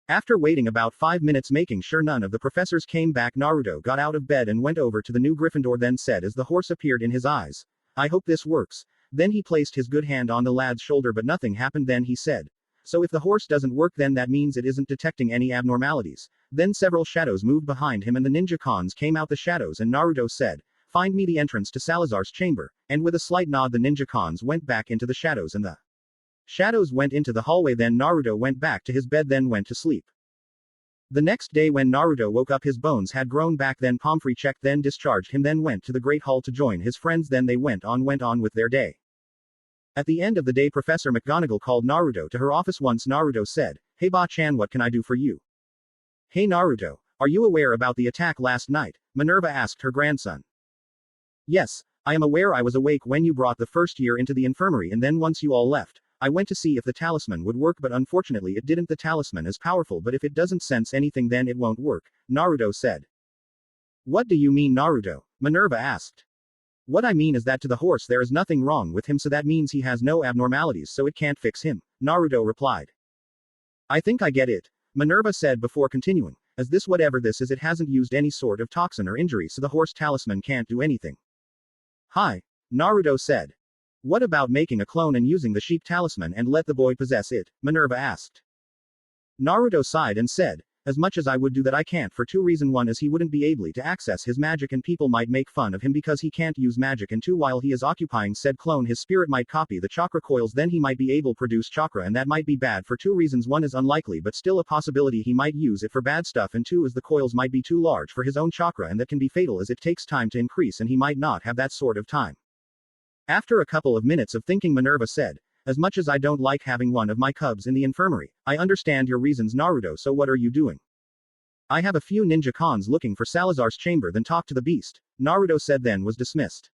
After waiting about 5 minutes making sure none of the professors came back, Naruto got out of bed and went over to the new Gryffindor, then said as the horse appeared in his eyes, "I hope this works." Then he placed his good hand on the lad's shoulder but nothing happened. Then he said, "So if the horse doesn't work then that means it isn't detecting any abnormalities." Then several shadows moved behind him and the ninja cons came out the shadows and Naruto said, "Find me the entrance to Salazar's chamber," and with a slight nod the ninja cons went back into the shadows and the shadows went into the hallway. Then Naruto went back to his bed then went to sleep. The next day when Naruto woke up his bones had grown back. Then Pomfrey checked then discharged him then went to the Great Hall to join his friends. Then they went on with their day. At the end of the day Professor McGonagall called Naruto to her office once. Naruto said, "Hey Ba-chan, what can I do for you?" "Hey Naruto, are you aware about the attack last night?" Minerva asked her grandson. "Yes, I am aware. I was awake when you brought the first year into the infirmary and then once you all left, I went to see if the talisman would work but unfortunately it didn't. The talisman is powerful but if it doesn't sense anything then it won't work," Naruto said. "What do you mean, Naruto?" Minerva asked. "What I mean is that to the horse there is nothing wrong with him, so that means he has no abnormalities, so it can't fix him," Naruto replied. "I think I get it," Minerva said before continuing, "as this whatever this is it hasn't used any sort of toxin or injury, so the horse talisman can't do anything." "Hi," Naruto said. "What about making a clone and using the sheep talisman and let the boy possess it?" Minerva asked. Naruto sighed and said, "As much as I would do that I can't for two reasons. One is he wouldn't be able to access his magic and people might make fun of him because he can't use magic, and two, while he is occupying said clone his spirit might copy the chakra coils, then he might be able to produce chakra, and that might be bad for two reasons. One is unlikely but still a possibility he might use it for bad stuff, and two is the coils might be too large for his own chakra and that can be fatal as it takes time to increase and he might not have that sort of time." After a couple of minutes of thinking Minerva said, "As much as I don't like having one of my cubs in the infirmary, I understand your reasons, Naruto, so what are you doing?" "I have a few ninja cons looking for Salazar's chamber, then talk to the beast," Naruto said then was dismissed.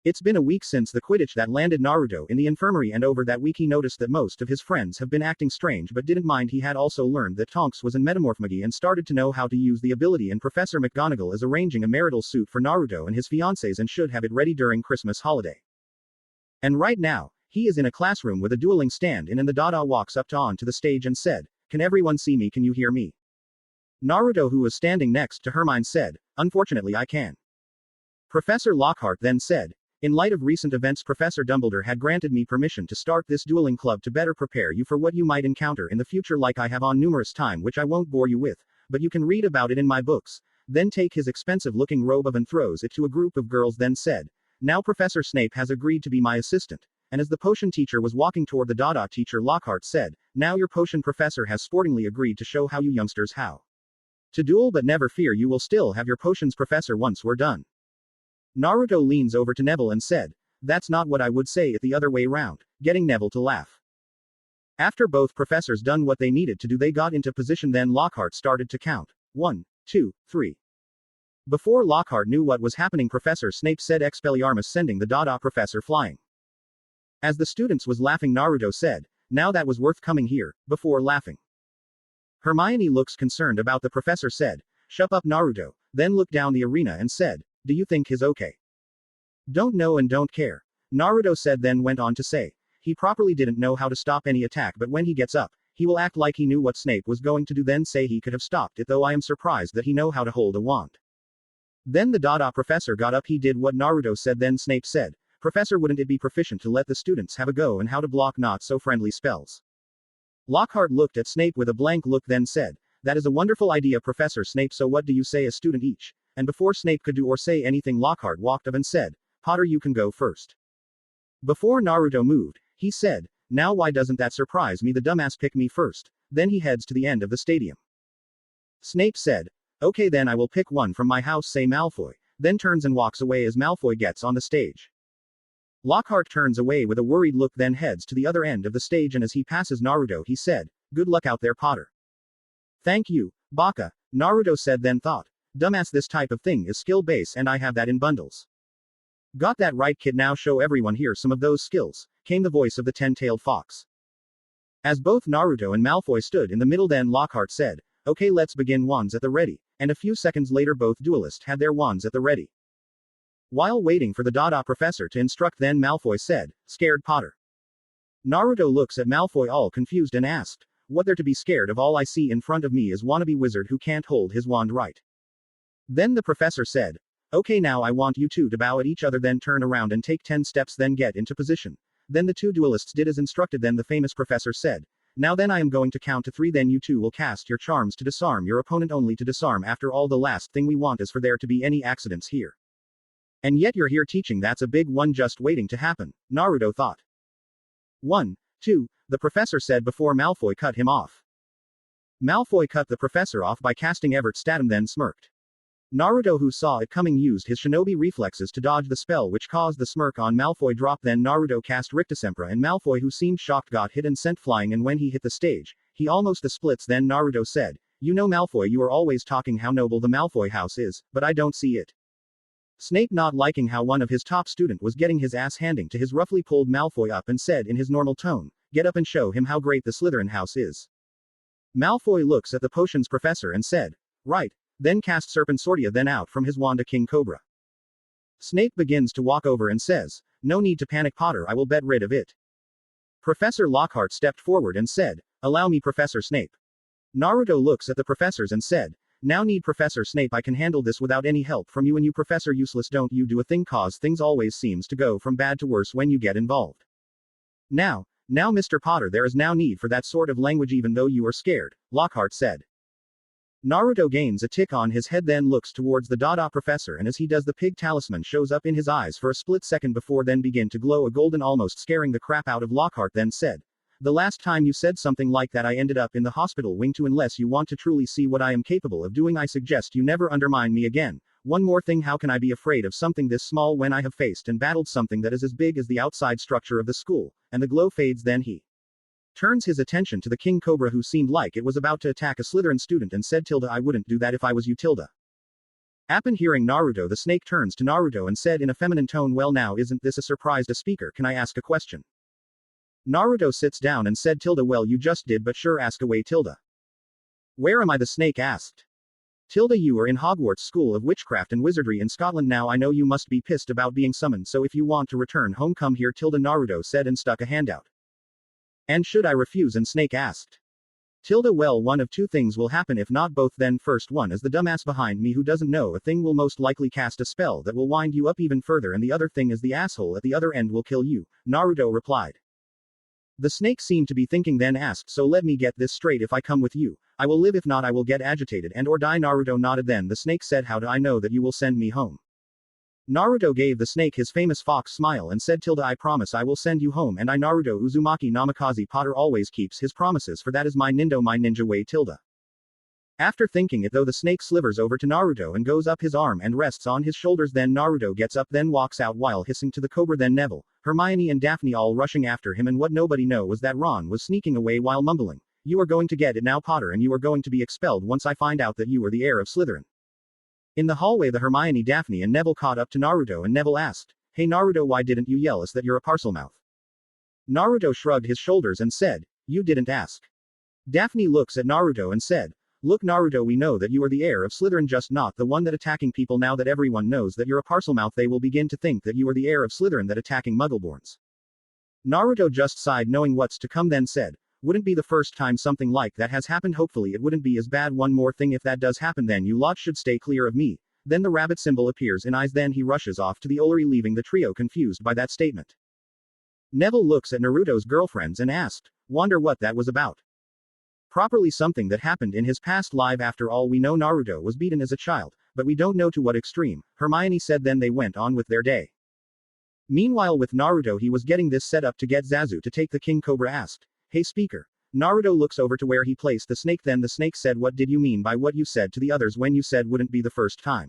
It's been a week since the Quidditch that landed Naruto in the infirmary, and over that week he noticed that most of his friends have been acting strange but didn't mind. He had also learned that Tonks was in metamorphmagy and started to know how to use the ability, and Professor McGonagall is arranging a marital suit for Naruto and his fiancés and should have it ready during Christmas holiday. And right now, he is in a classroom with a dueling stand-in, and the Dada walks up onto the stage and said, "Can everyone see me? Can you hear me?" Naruto, who was standing next to Hermione, said, "Unfortunately I can." Professor Lockhart then said, "In light of recent events, Professor Dumbledore had granted me permission to start this dueling club to better prepare you for what you might encounter in the future, like I have on numerous time, which I won't bore you with, but you can read about it in my books." Then take his expensive-looking robe off and throws it to a group of girls, then said, "Now Professor Snape has agreed to be my assistant." And as the potion teacher was walking toward the Dada teacher, Lockhart said, "Now your potion professor has sportingly agreed to show how you youngsters how to duel, but never fear, you will still have your potions professor once we're done." Naruto leans over to Neville and said, "That's not what I would say, it the other way round," getting Neville to laugh. After both professors done what they needed to do, they got into position, then Lockhart started to count. 1, 2, 3. Before Lockhart knew what was happening, Professor Snape said Expelliarmus, sending the Dada professor flying. As the students was laughing, Naruto said, "Now that was worth coming here," before laughing. Hermione looks concerned about the professor, said, "Shut up, Naruto," then looked down the arena and said, "Do you think he's okay?" "Don't know and don't care," Naruto said, then went on to say, "He properly didn't know how to stop any attack, but when he gets up, he will act like he knew what Snape was going to do, then say he could have stopped it, though I am surprised that he know how to hold a wand." Then the Dada professor got up, he did what Naruto said, then Snape said, "Professor, wouldn't it be proficient to let the students have a go and how to block not so friendly spells?" Lockhart looked at Snape with a blank look, then said, "That is a wonderful idea, Professor Snape, so what do you say, a student each?" And before Snape could do or say anything, Lockhart walked up and said, "Potter, you can go first." Before Naruto moved, he said, "Now why doesn't that surprise me, the dumbass pick me first." Then he heads to the end of the stadium. Snape said, "Okay, then I will pick one from my house, say Malfoy," then turns and walks away as Malfoy gets on the stage. Lockhart turns away with a worried look, then heads to the other end of the stage, and as he passes Naruto, he said, "Good luck out there, Potter." "Thank you, Baka," Naruto said, then thought, "Dumbass, this type of thing is skill base and I have that in bundles." "Got that right, kid, now show everyone here some of those skills," came the voice of the 10-tailed fox. As both Naruto and Malfoy stood in the middle, then Lockhart said, "Okay, let's begin, wands at the ready," and a few seconds later both duelists had their wands at the ready. While waiting for the Dada professor to instruct, then Malfoy said, "Scared, Potter?" Naruto looks at Malfoy all confused and asked, "What there to be scared of? All I see in front of me is wannabe wizard who can't hold his wand right." Then the professor said, "Okay, now I want you two to bow at each other, then turn around and take 10 steps, then get into position." Then the two duelists did as instructed. Then the famous professor said, "Now then I am going to count to 3, then you two will cast your charms to disarm your opponent, only to disarm. After all, the last thing we want is for there to be any accidents here. And yet you're here teaching, that's a big one just waiting to happen," Naruto thought. 1, 2, the professor said before Malfoy cut him off. Malfoy cut the professor off by casting Everett Statum, then smirked. Naruto, who saw it coming, used his shinobi reflexes to dodge the spell, which caused the smirk on Malfoy drop. Then Naruto cast Rictusempra, and Malfoy, who seemed shocked, got hit and sent flying, and when he hit the stage, he almost the splits. Then Naruto said, "You know, Malfoy, you are always talking how noble the Malfoy house is, but I don't see it." Snape, not liking how one of his top student was getting his ass handing to his, roughly pulled Malfoy up and said in his normal tone, "Get up and show him how great the Slytherin house is." Malfoy looks at the potions professor and said, "Right," then cast Serpensortia, then out from his wand a king cobra. Snape begins to walk over and says, "No need to panic, Potter, I will get rid of it." Professor Lockhart stepped forward and said, "Allow me, Professor Snape." Naruto looks at the professors and said, "Now need Professor Snape, I can handle this without any help from you, and you Professor Useless, don't you do a thing, cause things always seems to go from bad to worse when you get involved. Now, Mr. Potter, there is now need for that sort of language even though you are scared," Lockhart said. Naruto gains a tick on his head, then looks towards the Dada professor, and as he does, the pig talisman shows up in his eyes for a split second before then begin to glow a golden, almost scaring the crap out of Lockhart, then said, "The last time you said something like that I ended up in the hospital wing too. Unless you want to truly see what I am capable of doing, I suggest you never undermine me again. One more thing, how can I be afraid of something this small when I have faced and battled something that is as big as the outside structure of the school?" And the glow fades, then he turns his attention to the king cobra, who seemed like it was about to attack a Slytherin student, and said, "Tilda, I wouldn't do that if I was you, Tilda." Upon hearing Naruto, the snake turns to Naruto and said in a feminine tone, well now isn't this a surprise to speaker, can I ask a question? Naruto sits down and said tilde well you just did but sure ask away tilde. Where am I, the snake asked. Tilde you are in Hogwarts School of Witchcraft and Wizardry in Scotland now. I know you must be pissed about being summoned, so if you want to return home come here tilde, Naruto said and stuck a hand out. And should I refuse, and snake asked. Tilde well one of two things will happen, if not both then first one is the dumbass behind me who doesn't know a thing will most likely cast a spell that will wind you up even further, and the other thing is the asshole at the other end will kill you, Naruto replied. The snake seemed to be thinking then asked, so let me get this straight, if I come with you, I will live, if not I will get agitated and or die. Naruto nodded. Then the snake said, how do I know that you will send me home? Naruto gave the snake his famous fox smile and said tilde I promise I will send you home, and I Naruto Uzumaki Namikaze Potter always keeps his promises, for that is my ninja way tilde. After thinking it though, the snake slivers over to Naruto and goes up his arm and rests on his shoulders. Then Naruto gets up then walks out while hissing to the cobra. Then Neville, Hermione and Daphne all rushing after him, and what nobody know was that Ron was sneaking away while mumbling, you are going to get it now Potter, and you are going to be expelled once I find out that you are the heir of Slytherin. In the hallway the Hermione, Daphne and Neville caught up to Naruto, and Neville asked, hey Naruto, why didn't you yell us that you're a parcelmouth? Naruto shrugged his shoulders and said, you didn't ask. Daphne looks at Naruto and said, look Naruto, we know that you are the heir of Slytherin, just not the one that attacking people. Now that everyone knows that you're a parcelmouth, they will begin to think that you are the heir of Slytherin that attacking muggleborns. Naruto just sighed knowing what's to come, then said, wouldn't be the first time something like that has happened, hopefully it wouldn't be as bad. One more thing, if that does happen then you lot should stay clear of me. Then the rabbit symbol appears in eyes, then he rushes off to the Ollery, leaving the trio confused by that statement. Neville looks at Naruto's girlfriends and asked, wonder what that was about. Properly something that happened in his past life. After all, we know Naruto was beaten as a child, but we don't know to what extreme, Hermione said. Then they went on with their day. Meanwhile with Naruto, he was getting this set up to get Zazu to take the king. Cobra asked, hey speaker. Naruto looks over to where he placed the snake. Then the snake said, what did you mean by what you said to the others when you said wouldn't be the first time?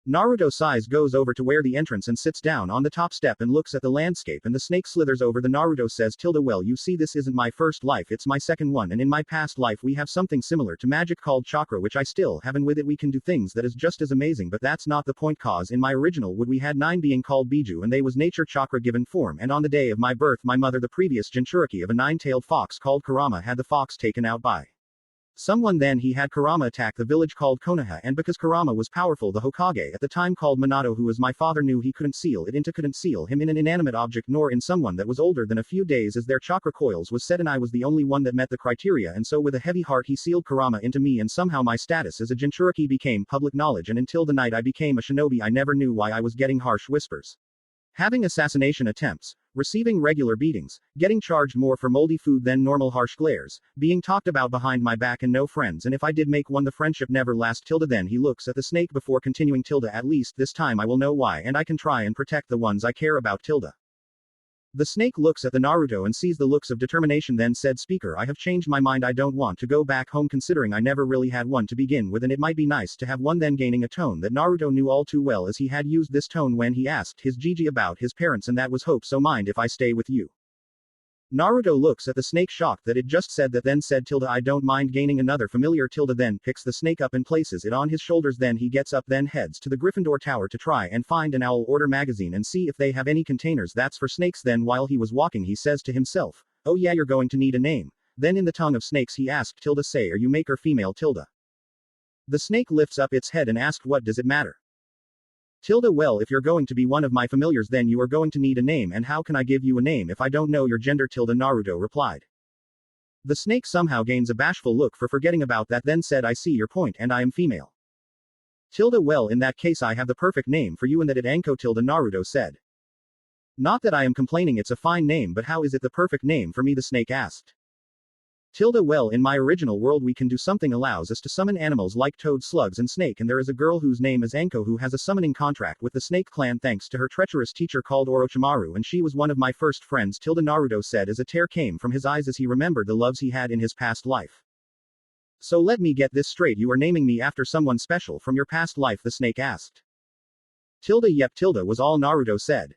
Naruto sighs, goes over to where the entrance and sits down on the top step and looks at the landscape, and the snake slithers over. The Naruto says tilde well you see, this isn't my first life, it's my second one, and in my past life we have something similar to magic called chakra which I still have, and with it we can do things that is just as amazing, but that's not the point, cause in my original wood we had 9 being called Biju, and they was nature chakra given form, and on the day of my birth my mother, the previous Jinchuriki of a 9-tailed fox called Kurama, had the fox taken out by someone. Then he had Kurama attack the village called Konoha, and because Kurama was powerful, the Hokage at the time called Minato, who was my father, knew he couldn't seal him in an inanimate object nor in someone that was older than a few days, as their chakra coils was set, and I was the only one that met the criteria, and so with a heavy heart he sealed Kurama into me, and somehow my status as a Jinchuriki became public knowledge, and until the night I became a shinobi I never knew why I was getting harsh whispers, having assassination attempts, receiving regular beatings, getting charged more for moldy food than normal, harsh glares, being talked about behind my back, and no friends, and if I did make one the friendship never last tilde. Then he looks at the snake before continuing tilde, at least this time I will know why, and I can try and protect the ones I care about tilde. The snake looks at the Naruto and sees the looks of determination, then said, speaker, I have changed my mind, I don't want to go back home considering I never really had one to begin with, and it might be nice to have one. Then gaining a tone that Naruto knew all too well, as he had used this tone when he asked his Gigi about his parents, and that was hope, so mind if I stay with you? Naruto looks at the snake shocked that it just said that, then said tilde I don't mind. Gaining another familiar tilde, then picks the snake up and places it on his shoulders. Then he gets up, then heads to the Gryffindor Tower to try and find an owl order magazine and see if they have any containers that's for snakes. Then while he was walking he says to himself, oh yeah, you're going to need a name. Then in the tongue of snakes he asked tilde, say, are you male or female tilde? The snake lifts up its head and asked, what does it matter? Tilde well, if you're going to be one of my familiars then you are going to need a name, and how can I give you a name if I don't know your gender tilde, Naruto replied. The snake somehow gains a bashful look for forgetting about that, then said, I see your point, and I am female. Tilde well, in that case I have the perfect name for you, and that it Anko tilde, Naruto said. Not that I am complaining, it's a fine name, but how is it the perfect name for me, the snake asked. Tilde well, in my original world we can do something allows us to summon animals like toad, slugs and snake, and there is a girl whose name is Anko who has a summoning contract with the snake clan thanks to her treacherous teacher called Orochimaru, and she was one of my first friends, tilde, Naruto said as a tear came from his eyes as he remembered the loves he had in his past life. So let me get this straight, you are naming me after someone special from your past life, the snake asked. Tilde yep tilde was all Naruto said.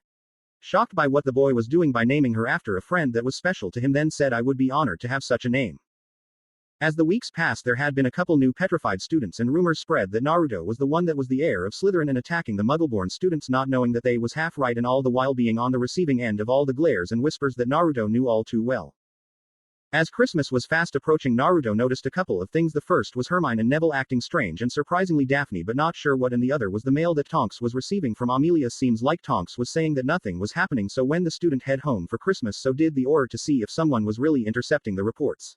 Shocked by what the boy was doing by naming her after a friend that was special to him, then said, I would be honored to have such a name. As the weeks passed, there had been a couple new petrified students, and rumors spread that Naruto was the one that was the heir of Slytherin and attacking the Muggleborn students, not knowing that they was half right, and all the while being on the receiving end of all the glares and whispers that Naruto knew all too well. As Christmas was fast approaching, Naruto noticed a couple of things. The first was Hermione and Neville acting strange, and surprisingly Daphne but not sure what, and the other was the mail that Tonks was receiving from Amelia. Seems like Tonks was saying that nothing was happening, so when the student head home for Christmas, so did the Auror, to see if someone was really intercepting the reports.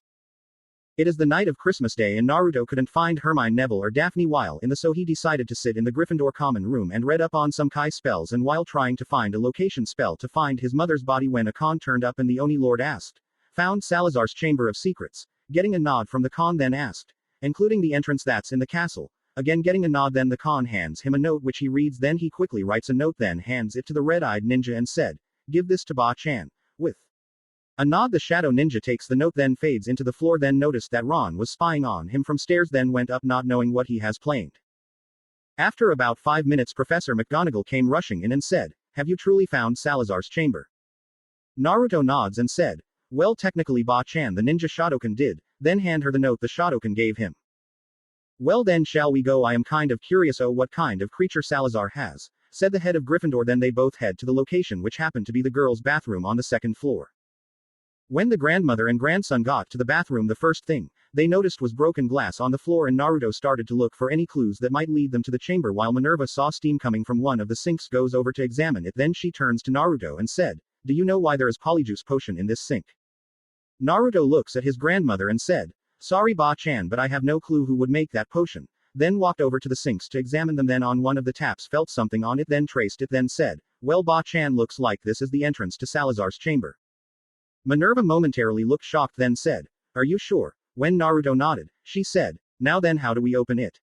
It is the night of Christmas Day, and Naruto couldn't find Hermione, Neville, or Daphne while in the, so he decided to sit in the Gryffindor common room and read up on some Kai spells, and while trying to find a location spell to find his mother's body, when a con turned up and the Oni Lord asked, "Found Salazar's Chamber of Secrets?" Getting a nod from the con, then asked, "Including the entrance that's in the castle?" Again getting a nod, then the con hands him a note which he reads, then he quickly writes a note, then hands it to the red-eyed ninja and said, "Give this to Ba-chan." With a nod the shadow ninja takes the note, then fades into the floor, then noticed that Ron was spying on him from stairs, then went up not knowing what he has planned. After about 5 minutes Professor McGonagall came rushing in and said, "Have you truly found Salazar's chamber?" Naruto nods and said, "Well, technically Ba-chan, the ninja Shotokan did," then hand her the note the Shotokan gave him. "Well then, shall we go? I am kind of curious what kind of creature Salazar has," said the head of Gryffindor. Then they both head to the location, which happened to be the girls' bathroom on the second floor. When the grandmother and grandson got to the bathroom, the first thing they noticed was broken glass on the floor, and Naruto started to look for any clues that might lead them to the chamber, while Minerva saw steam coming from one of the sinks, goes over to examine it, then she turns to Naruto and said, "Do you know why there is polyjuice potion in this sink?" Naruto looks at his grandmother and said, "Sorry Ba-chan, but I have no clue who would make that potion," then walked over to the sinks to examine them, then on one of the taps felt something on it, then traced it, then said, "Well Ba-chan, looks like this is the entrance to Salazar's chamber." Minerva momentarily looked shocked, then said, "Are you sure?" When Naruto nodded, she said, "Now then, how do we open it?"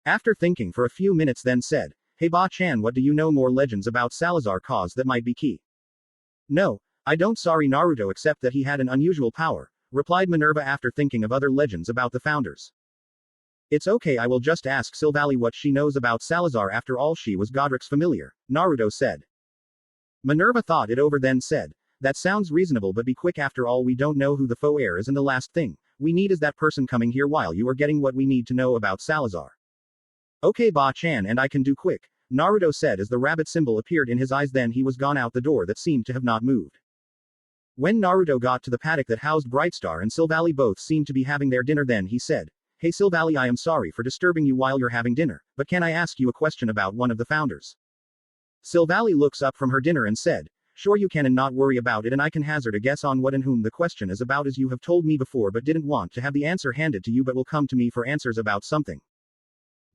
After thinking for a few minutes, then said, "Hey Ba-chan, what do you know more legends about Salazar cause that might be key?" "No, I don't, sorry Naruto, except that he had an unusual power," replied Minerva after thinking of other legends about the founders. "It's okay, I will just ask Sylvally what she knows about Salazar, after all she was Godric's familiar," Naruto said. Minerva thought it over, then said, "That sounds reasonable, but be quick, after all we don't know who the faux heir is, and the last thing we need is that person coming here while you are getting what we need to know about Salazar." "Okay Ba-chan, and I can do quick," Naruto said as the rabbit symbol appeared in his eyes, then he was gone out the door that seemed to have not moved. When Naruto got to the paddock that housed Brightstar and Sylvally, both seemed to be having their dinner, then he said, "Hey Sylvally, I am sorry for disturbing you while you're having dinner, but can I ask you a question about one of the founders?" Sylvally looks up from her dinner and said, "Sure you can, and not worry about it, and I can hazard a guess on what and whom the question is about, as you have told me before but didn't want to have the answer handed to you, but will come to me for answers about something."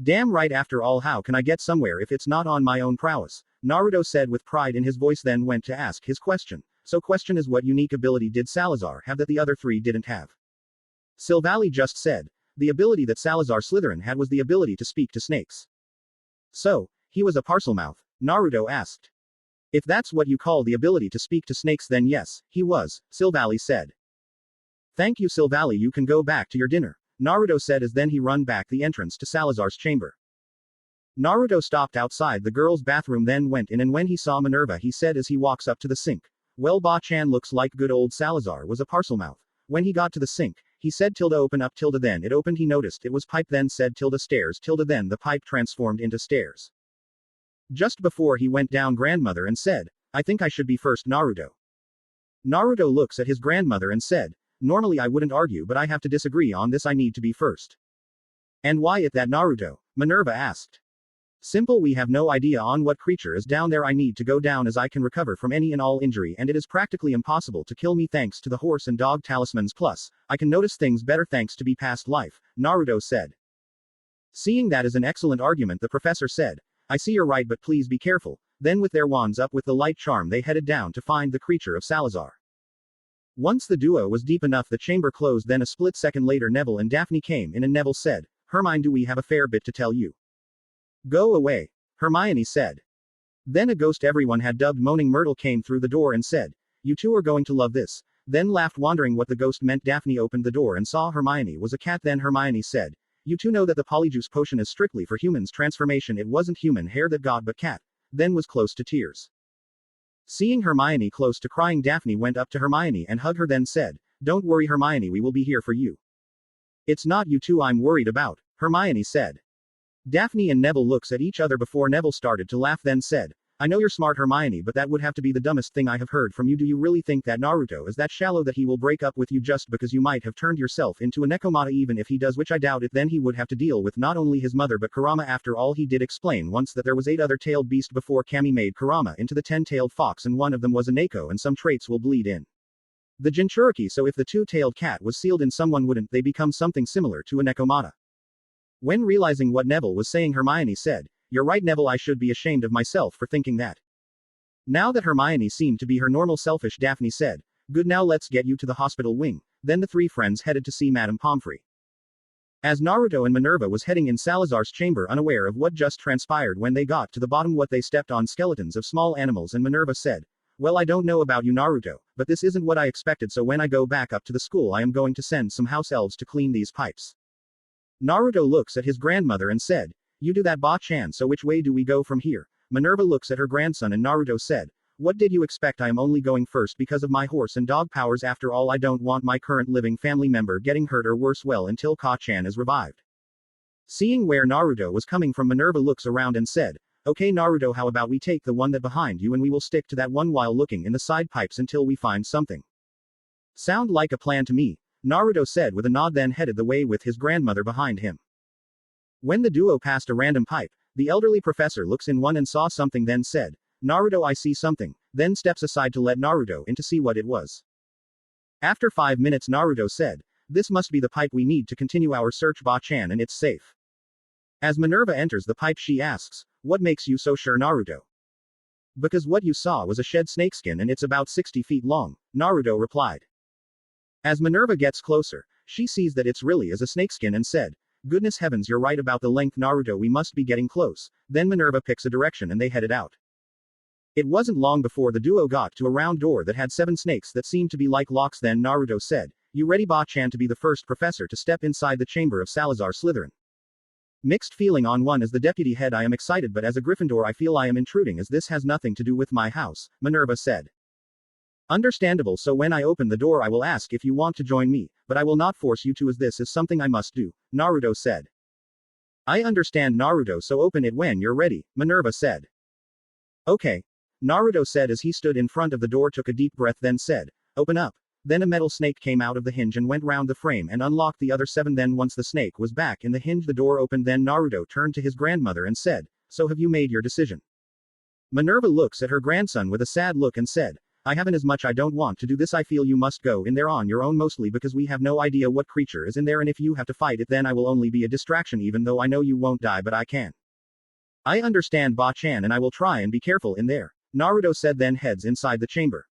"Damn right, after all how can I get somewhere if it's not on my own prowess?" Naruto said with pride in his voice, then went to ask his question. "So question is, what unique ability did Salazar have that the other three didn't have?" Sylvally just said, "The ability that Salazar Slytherin had was the ability to speak to snakes." "So, he was a parselmouth?" Naruto asked. "If that's what you call the ability to speak to snakes, then yes, he was," Sylvally said. "Thank you Sylvally, you can go back to your dinner," Naruto said as then he run back the entrance to Salazar's chamber. Naruto stopped outside the girls' bathroom, then went in, and when he saw Minerva he said as he walks up to the sink, "Well Ba-chan, looks like good old Salazar was a parselmouth." When he got to the sink, he said "Open up," then it opened, he noticed it was pipe, then said "Stairs," then the pipe transformed into stairs. Just before he went down, grandmother and said, "I think I should be first Naruto." Naruto looks at his grandmother and said, "Normally I wouldn't argue, but I have to disagree on this, I need to be first." "And why it that Naruto?" Minerva asked. "Simple, we have no idea on what creature is down there. I need to go down as I can recover from any and all injury, and it is practically impossible to kill me thanks to the horse and dog talismans, plus, I can notice things better thanks to be past life," Naruto said. Seeing that as an excellent argument, the professor said, "I see you're right, but please be careful." Then with their wands up with the light charm they headed down to find the creature of Salazar. Once the duo was deep enough the chamber closed, then a split second later Neville and Daphne came in and Neville said, "Hermione, do we have a fair bit to tell you?" "Go away," Hermione said. Then a ghost everyone had dubbed Moaning Myrtle came through the door and said, "You two are going to love this," then laughed, wondering what the ghost meant. Daphne opened the door and saw Hermione was a cat, then Hermione said, "You two know that the polyjuice potion is strictly for humans transformation, it wasn't human hair that got but cat," then was close to tears. Seeing Hermione close to crying, Daphne went up to Hermione and hugged her, then said, "Don't worry Hermione, we will be here for you." It's not you two I'm worried about, Hermione said. Daphne and Neville looks at each other before Neville started to laugh then said, I know you're smart Hermione but that would have to be the dumbest thing I have heard from you. Do you really think that Naruto is that shallow that he will break up with you just because you might have turned yourself into a nekomata? Even if he does, which I doubt it, then he would have to deal with not only his mother but Kurama. After all, he did explain once that there was 8 other tailed beasts before Kami made Kurama into the 10-tailed fox and one of them was a Neko and some traits will bleed in the Jinchuriki, so if the 2-tailed cat was sealed in someone, wouldn't they become something similar to a nekomata? When realizing what Neville was saying, Hermione said, You're right Neville, I should be ashamed of myself for thinking that. Now that Hermione seemed to be her normal selfish, Daphne said, Good, now let's get you to the hospital wing. Then the 3 friends headed to see Madame Pomfrey. As Naruto and Minerva was heading in Salazar's chamber unaware of what just transpired, when they got to the bottom what they stepped on skeletons of small animals and Minerva said, Well, I don't know about you Naruto, but this isn't what I expected, so when I go back up to the school I am going to send some house elves to clean these pipes. Naruto looks at his grandmother and said, You do that Ba-chan, so which way do we go from here? Minerva looks at her grandson and Naruto said, What did you expect? I am only going first because of my horse and dog powers. After all, I don't want my current living family member getting hurt or worse well until Ka-chan is revived. Seeing where Naruto was coming from, Minerva looks around and said, Okay Naruto, how about we take the one that behind you and we will stick to that one while looking in the side pipes until we find something. Sound like a plan to me, Naruto said with a nod, then headed the way with his grandmother behind him. When the duo passed a random pipe, the elderly professor looks in one and saw something, then said, Naruto, I see something, then steps aside to let Naruto in to see what it was. After 5 minutes, Naruto said, This must be the pipe we need to continue our search, Ba-chan, and it's safe. As Minerva enters the pipe, she asks, What makes you so sure, Naruto? Because what you saw was a shed snakeskin and it's about 60 feet long, Naruto replied. As Minerva gets closer, she sees that it's really is a snakeskin and said, Goodness heavens, you're right about the length Naruto, we must be getting close. Then Minerva picks a direction and they headed out. It wasn't long before the duo got to a round door that had 7 snakes that seemed to be like locks. Then Naruto said, You ready Ba-chan to be the first professor to step inside the chamber of Salazar Slytherin? Mixed feeling. On one, as the deputy head I am excited, but as a Gryffindor I feel I am intruding as this has nothing to do with my house, Minerva said. Understandable, so when I open the door I will ask if you want to join me, but I will not force you to as this is something I must do, Naruto said. I understand Naruto, so open it when you're ready, Minerva said. Okay. Naruto said as he stood in front of the door, took a deep breath, then said, Open up. Then a metal snake came out of the hinge and went round the frame and unlocked the other 7. Then once the snake was back in the hinge the door opened. Then Naruto turned to his grandmother and said, So have you made your decision? Minerva looks at her grandson with a sad look and said, I haven't, as much I don't want to do this, I feel you must go in there on your own, mostly because we have no idea what creature is in there, and if you have to fight it then I will only be a distraction, even though I know you won't die, but I can. I understand Ba-chan, and I will try and be careful in there, Naruto said, then heads inside the chamber.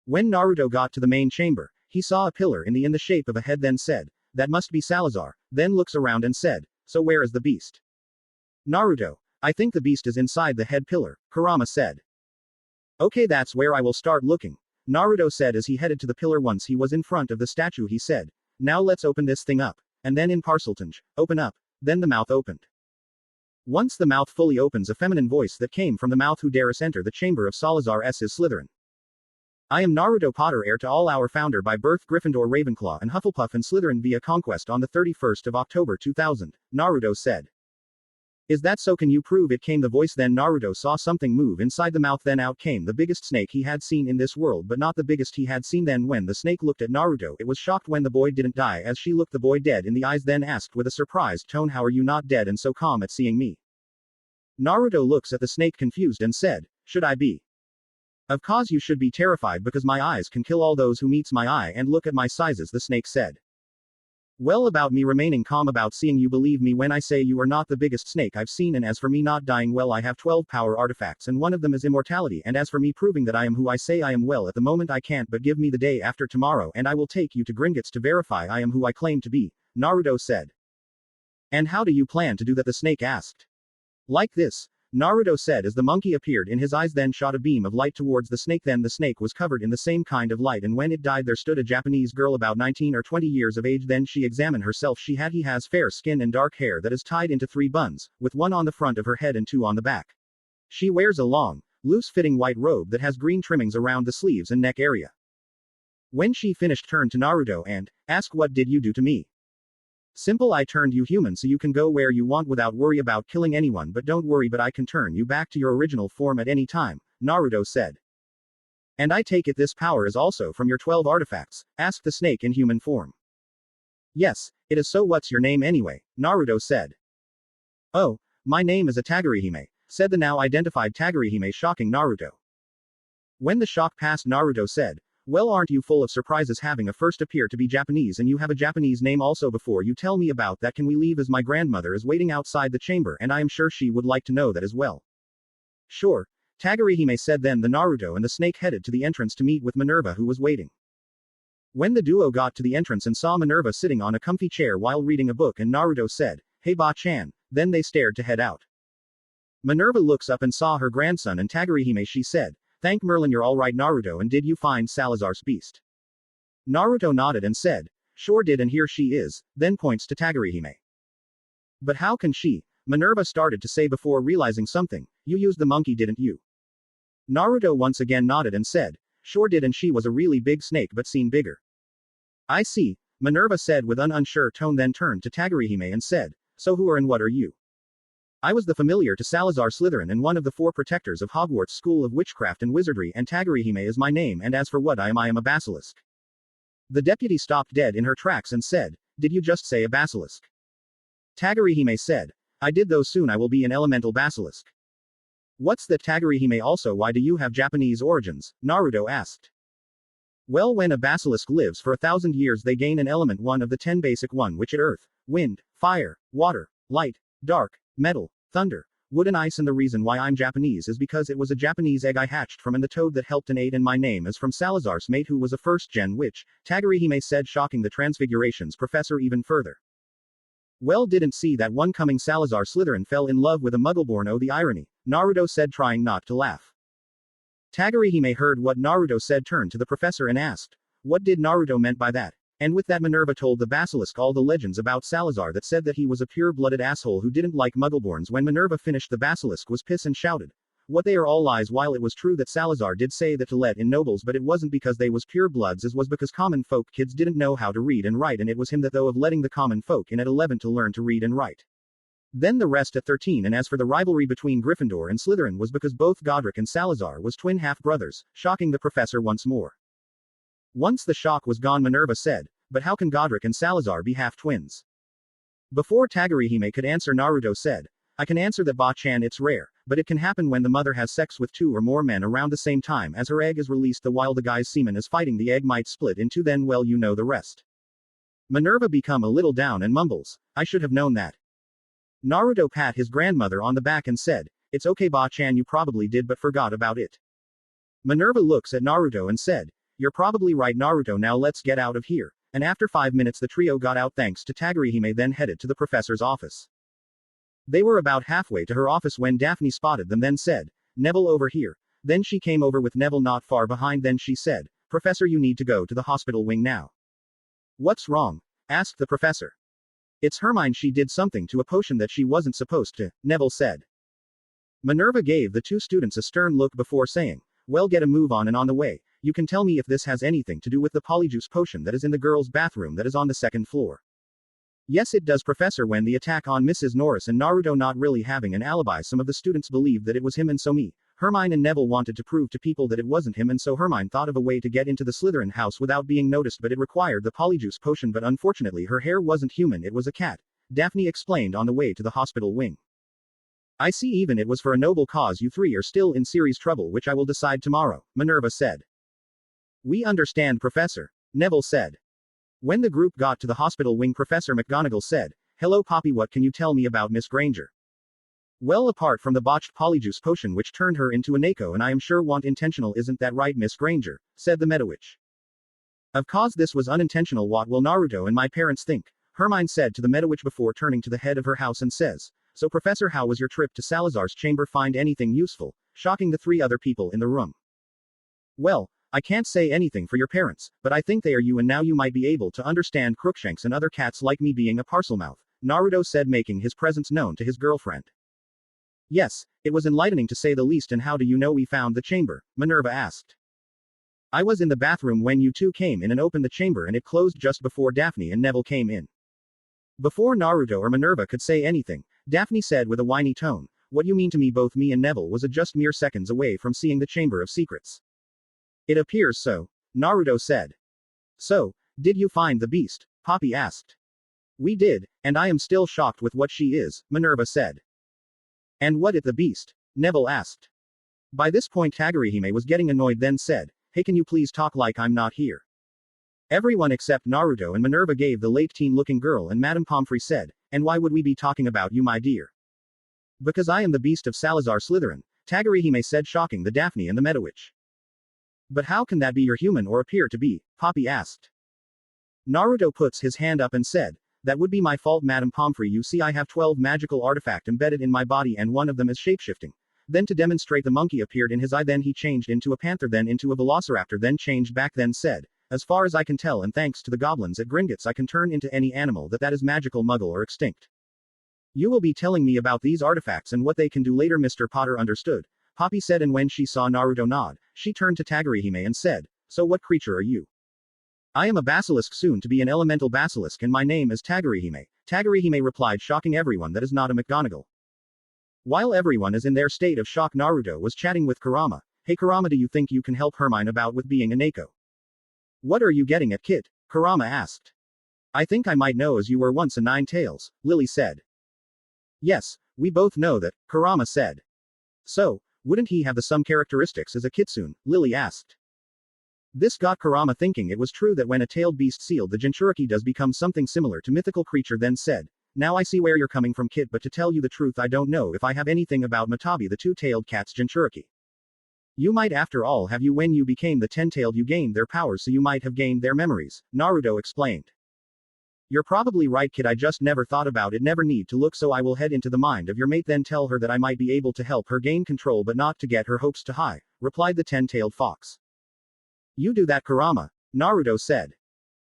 When Naruto got to the main chamber, he saw a pillar in the shape of a head, then said, That must be Salazar, then looks around and said, So where is the beast? Naruto, I think the beast is inside the head pillar, Kurama said. Okay, that's where I will start looking, Naruto said as he headed to the pillar. Once he was in front of the statue he said, Now let's open this thing up, and then in Parseltonge, open up, then the mouth opened. Once the mouth fully opens, a feminine voice that came from the mouth, Who dares enter the chamber of Salazar Slytherin? I am Naruto Potter, heir to all, our founder by birth, Gryffindor, Ravenclaw and Hufflepuff, and Slytherin via conquest on the 31st of October 2000, Naruto said. Is that so? Can you prove it? Came the voice. Then Naruto saw something move inside the mouth, then out came the biggest snake he had seen in this world, but not the biggest he had seen. Then when the snake looked at Naruto, it was shocked when the boy didn't die, as she looked the boy dead in the eyes, then asked with a surprised tone, How are you not dead and so calm at seeing me? Naruto looks at the snake confused and said, Should I be? Of course you should be terrified, because my eyes can kill all those who meets my eye, and look at my sizes, the snake said. Well, about me remaining calm about seeing you, believe me when I say you are not the biggest snake I've seen, and as for me not dying, well, I have 12 power artifacts and one of them is immortality, and as for me proving that I am who I say I am, well, at the moment I can't, but give me the day after tomorrow and I will take you to Gringotts to verify I am who I claim to be, Naruto said. And how do you plan to do that? The snake asked. Like this, Naruto said as the monkey appeared in his eyes, then shot a beam of light towards the snake. Then the snake was covered in the same kind of light, and when it died there stood a Japanese girl about 19 or 20 years of age. Then she examined herself. He has fair skin and dark hair that is tied into 3 buns, with 1 on the front of her head and 2 on the back. She wears a long, loose-fitting white robe that has green trimmings around the sleeves and neck area. When she finished, turned to Naruto and asked, What did you do to me? Simple, I turned you human so you can go where you want without worry about killing anyone, but don't worry, but I can turn you back to your original form at any time, Naruto said. And I take it this power is also from your 12 artifacts? Asked the snake in human form. Yes, it is. So what's your name anyway? Naruto said. Oh, my name is Tagurihime, said the now identified Tagurihime, shocking Naruto. When the shock passed, Naruto said, well, aren't you full of surprises having a first appear to be Japanese and you have a Japanese name also? Before you tell me about that, can we leave, as my grandmother is waiting outside the chamber and I am sure she would like to know that as well. Sure, Tagurihime said. Then the Naruto and the snake headed to the entrance to meet with Minerva, who was waiting. When the duo got to the entrance and saw Minerva sitting on a comfy chair while reading a book, and Naruto said, hey Ba-chan, then they stared to head out. Minerva looks up and saw her grandson and Tagurihime. She said, thank Merlin, you're all right Naruto, and did you find Salazar's beast? Naruto nodded and said, sure did, and here she is, then points to Tagurihime. But how can she? Minerva started to say before realizing something, you used the monkey didn't you? Naruto once again nodded and said, sure did, and she was a really big snake but seen bigger. I see, Minerva said with an unsure tone, then turned to Tagurihime and said, so who are and what are you? I was the familiar to Salazar Slytherin and one of the 4 protectors of Hogwarts School of Witchcraft and Wizardry, and Tagurihime is my name, and as for what I am a basilisk. The deputy stopped dead in her tracks and said, did you just say a basilisk? Tagurihime said, I did, though soon I will be an elemental basilisk. What's that? Tagurihime also, why do you have Japanese origins? Naruto asked. Well, when a basilisk lives for 1,000 years they gain an element, one of the 10 basic one, which is earth, wind, fire, water, light, dark, metal, thunder, wood and ice, and the reason why I'm Japanese is because it was a Japanese egg I hatched from, and the toad that helped and ate, and my name is from Salazar's mate who was a first-gen witch, Tagurihime said, shocking the Transfigurations professor even further. Well, didn't see that one coming. Salazar Slytherin fell in love with a muggleborn. Oh, the irony, Naruto said, trying not to laugh. Tagurihime heard what Naruto said, turned to the professor and asked, what did Naruto meant by that? And with that Minerva told the basilisk all the legends about Salazar that said that he was a pure-blooded asshole who didn't like muggleborns. When Minerva finished, the basilisk was pissed and shouted, what, they are all lies. While it was true that Salazar did say that to let in nobles, but it wasn't because they was pure bloods, as was because common folk kids didn't know how to read and write, and it was him that though of letting the common folk in at 11 to learn to read and write. Then the rest at 13, and as for the rivalry between Gryffindor and Slytherin was because both Godric and Salazar was twin half-brothers, shocking the professor once more. Once the shock was gone, Minerva said, but how can Godric and Salazar be half-twins? Before Tagurihime could answer, Naruto said, I can answer that, Ba-chan, it's rare, but it can happen when the mother has sex with 2 or more men around the same time as her egg is released. While the guy's semen is fighting, the egg might split in 2, then well you know the rest. Minerva become a little down and mumbles, I should have known that. Naruto pat his grandmother on the back and said, it's okay Ba-chan, you probably did but forgot about it. Minerva looks at Naruto and said, you're probably right Naruto, now let's get out of here. And after 5 minutes the trio got out thanks to Tagurihime, then headed to the professor's office. They were about halfway to her office when Daphne spotted them, then said, Neville, over here. Then she came over with Neville not far behind. Then she said, Professor, you need to go to the hospital wing now. What's wrong? Asked the professor. It's Hermione, she did something to a potion that she wasn't supposed to, Neville said. Minerva gave the 2 students a stern look before saying, well, get a move on, and on the way, you can tell me if this has anything to do with the polyjuice potion that is in the girls' bathroom that is on the 2nd floor. Yes, it does, Professor. When the attack on Mrs. Norris and Naruto not really having an alibi, some of the students believed that it was him, and so me, Hermione and Neville wanted to prove to people that it wasn't him, and so Hermione thought of a way to get into the Slytherin house without being noticed, but it required the polyjuice potion, but unfortunately her hair wasn't human, it was a cat, Daphne explained on the way to the hospital wing. I see, even it was for a noble cause. You 3 are still in serious trouble, which I will decide tomorrow, Minerva said. We understand, Professor, Neville said. When the group got to the hospital wing, Professor McGonagall said, hello Poppy, what can you tell me about Miss Granger? Well, apart from the botched polyjuice potion which turned her into a Nako, and I am sure want intentional, isn't that right, Miss Granger? Said the Medawitch. Of course this was unintentional. What will Naruto and my parents think? Hermione said to the Medawitch before turning to the head of her house and says, so Professor, how was your trip to Salazar's chamber? Find anything useful? Shocking the 3 other people in the room. Well, I can't say anything for your parents, but I think they are you, and now you might be able to understand Crookshanks and other cats like me being a parcelmouth, Naruto said, making his presence known to his girlfriend. Yes, it was enlightening to say the least. And how do you know we found the chamber? Minerva asked. I was in the bathroom when you 2 came in and opened the chamber, and it closed just before Daphne and Neville came in. Before Naruto or Minerva could say anything, Daphne said with a whiny tone, "What you mean to me, both me and Neville was just mere seconds away from seeing the Chamber of Secrets." "It appears so," Naruto said. "So, did you find the beast?" Poppy asked. "We did, and I am still shocked with what she is," Minerva said. "And what is the beast?" Neville asked. By this point Tagurihime was getting annoyed, then said, "Hey, can you please talk like I'm not here?" Everyone except Naruto and Minerva gave the late teen-looking girl, and Madame Pomfrey said, "And why would we be talking about you, my dear?" "Because I am the beast of Salazar Slytherin," Tagurihime said, shocking the Daphne and the Medawitch. "But how can that be your human or appear to be?" Poppy asked. Naruto puts his hand up and said, "That would be my fault, Madame Pomfrey. You see, I have 12 magical artifact embedded in my body, and one of them is shapeshifting." Then to demonstrate, the monkey appeared in his eye, then he changed into a panther, then into a velociraptor, then changed back, then said, "As far as I can tell, and thanks to the goblins at Gringotts, I can turn into any animal that is magical, muggle, or extinct. You will be telling me about these artifacts and what they can do later." Mr. Potter understood, Poppy said, and when she saw Naruto nod, she turned to Tagurihime and said, "So what creature are you?" "I am a basilisk, soon to be an elemental basilisk, and my name is Tagurihime," Tagurihime replied, shocking everyone that is not a McGonagall. While everyone is in their state of shock, Naruto was chatting with Kurama. "Hey Kurama, do you think you can help Hermione about with being a Neko?" "What are you getting at, kid?" Kurama asked. "I think I might know, as you were once a Nine-Tails," Lily said. "Yes, we both know that," Kurama said. "So, wouldn't he have the some characteristics as a kitsune?" Lily asked. This got Kurama thinking. It was true that when a tailed beast sealed the Jinchuriki does become something similar to mythical creature, then said, "Now I see where you're coming from, kid, but to tell you the truth, I don't know if I have anything about Matabi, the two-tailed cat's Jinchuriki. You might after all have. You when you became the 10-tailed you gained their powers, so you might have gained their memories," Naruto explained. "You're probably right, kid, I just never thought about it, never need to look, so I will head into the mind of your mate, then tell her that I might be able to help her gain control but not to get her hopes too high," replied the 10-tailed fox. "You do that, Kurama," Naruto said.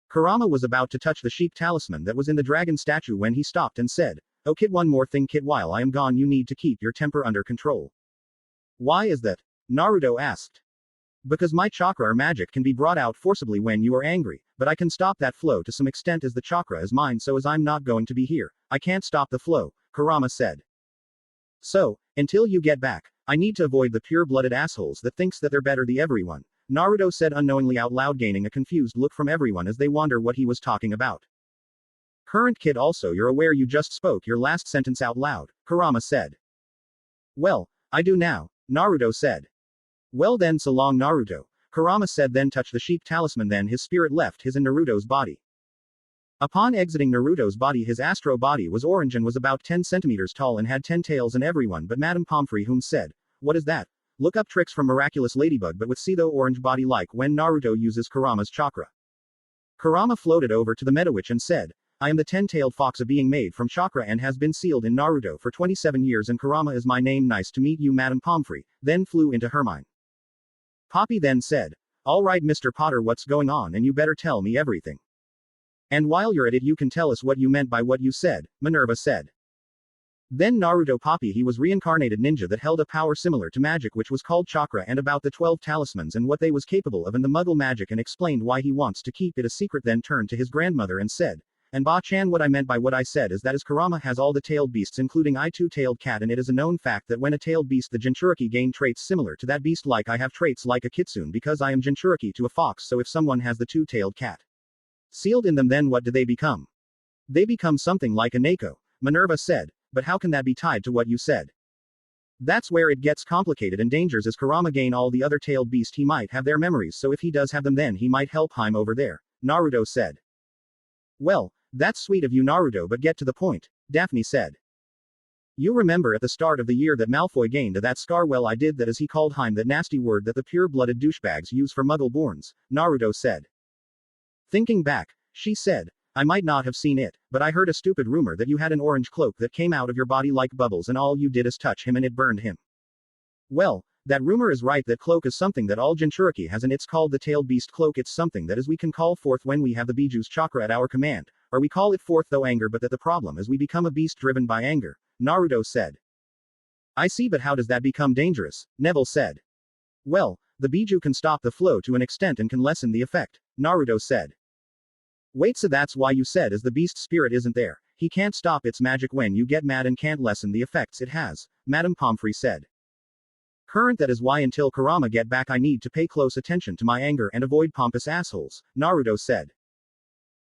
Kurama was about to touch the sheep talisman that was in the dragon statue when he stopped and said, "Oh kid, one more thing, kid, while I am gone you need to keep your temper under control." "Why is that?" Naruto asked. "Because my chakra or magic can be brought out forcibly when you are angry, but I can stop that flow to some extent, as the chakra is mine, so as I'm not going to be here, I can't stop the flow," Kurama said. "So, until you get back, I need to avoid the pure-blooded assholes that thinks that they're better than everyone," Naruto said unknowingly out loud, gaining a confused look from everyone as they wonder what he was talking about. "Current kid, also you're aware you just spoke your last sentence out loud," Kurama said. "Well, I do now," Naruto said. "Well then, so long, Naruto," Kurama said, then touched the sheep talisman, then his spirit left his and Naruto's body. Upon exiting Naruto's body, his astro body was orange and was about 10 centimeters tall and had 10 tails, and everyone but Madame Pomfrey whom said, "What is that? Look up tricks from Miraculous Ladybug, but with Pseudo orange body like when Naruto uses Kurama's chakra." Kurama floated over to the Medawitch and said, "I am the 10-tailed fox, a being made from chakra and has been sealed in Naruto for 27 years, and Kurama is my name. Nice to meet you, Madame Pomfrey," then flew into Hermione. Poppy then said, "All right, Mr. Potter, what's going on, and you better tell me everything. And while you're at it, you can tell us what you meant by what you said," Minerva said. Then Naruto Poppy, he was reincarnated ninja that held a power similar to magic which was called chakra, and about the 12 talismans and what they was capable of and the muggle magic, and explained why he wants to keep it a secret, then turned to his grandmother and said, "And Ba-chan, what I meant by what I said is that as Kurama has all the tailed beasts including I two-tailed cat, and it is a known fact that when a tailed beast the Jinchuriki gain traits similar to that beast, like I have traits like a kitsune because I am Jinchuriki to a fox, so if someone has the two-tailed cat sealed in them, then what do they become?" "They become something like a Neko," Minerva said. "But how can that be tied to what you said?" "That's where it gets complicated and dangerous. As Kurama gain all the other tailed beast, he might have their memories, so if he does have them, then he might help him over there," Naruto said. "Well, that's sweet of you, Naruto, but get to the point," Daphne said. "You remember at the start of the year that Malfoy gained that scar? Well, I did that, as he called him that nasty word that the pure-blooded douchebags use for muggle-borns," Naruto said. Thinking back, she said, "I might not have seen it, but I heard a stupid rumor that you had an orange cloak that came out of your body like bubbles, and all you did is touch him and it burned him. Well, that rumor is right. That cloak is something that all Jinchuriki has, and it's called the tailed beast cloak. It's something that is we can call forth when we have the Biju's chakra at our command, or we call it forth though anger, but that the problem is we become a beast driven by anger," Naruto said. "I see, but how does that become dangerous?" Neville said. "Well, the Biju can stop the flow to an extent and can lessen the effect," Naruto said. "Wait, so that's why you said as the beast spirit isn't there, He can't stop its magic when you get mad and can't lessen the effects it has, Madame Pomfrey said. Current, that is why until Kurama get back I need to pay close attention to my anger and avoid pompous assholes, Naruto said.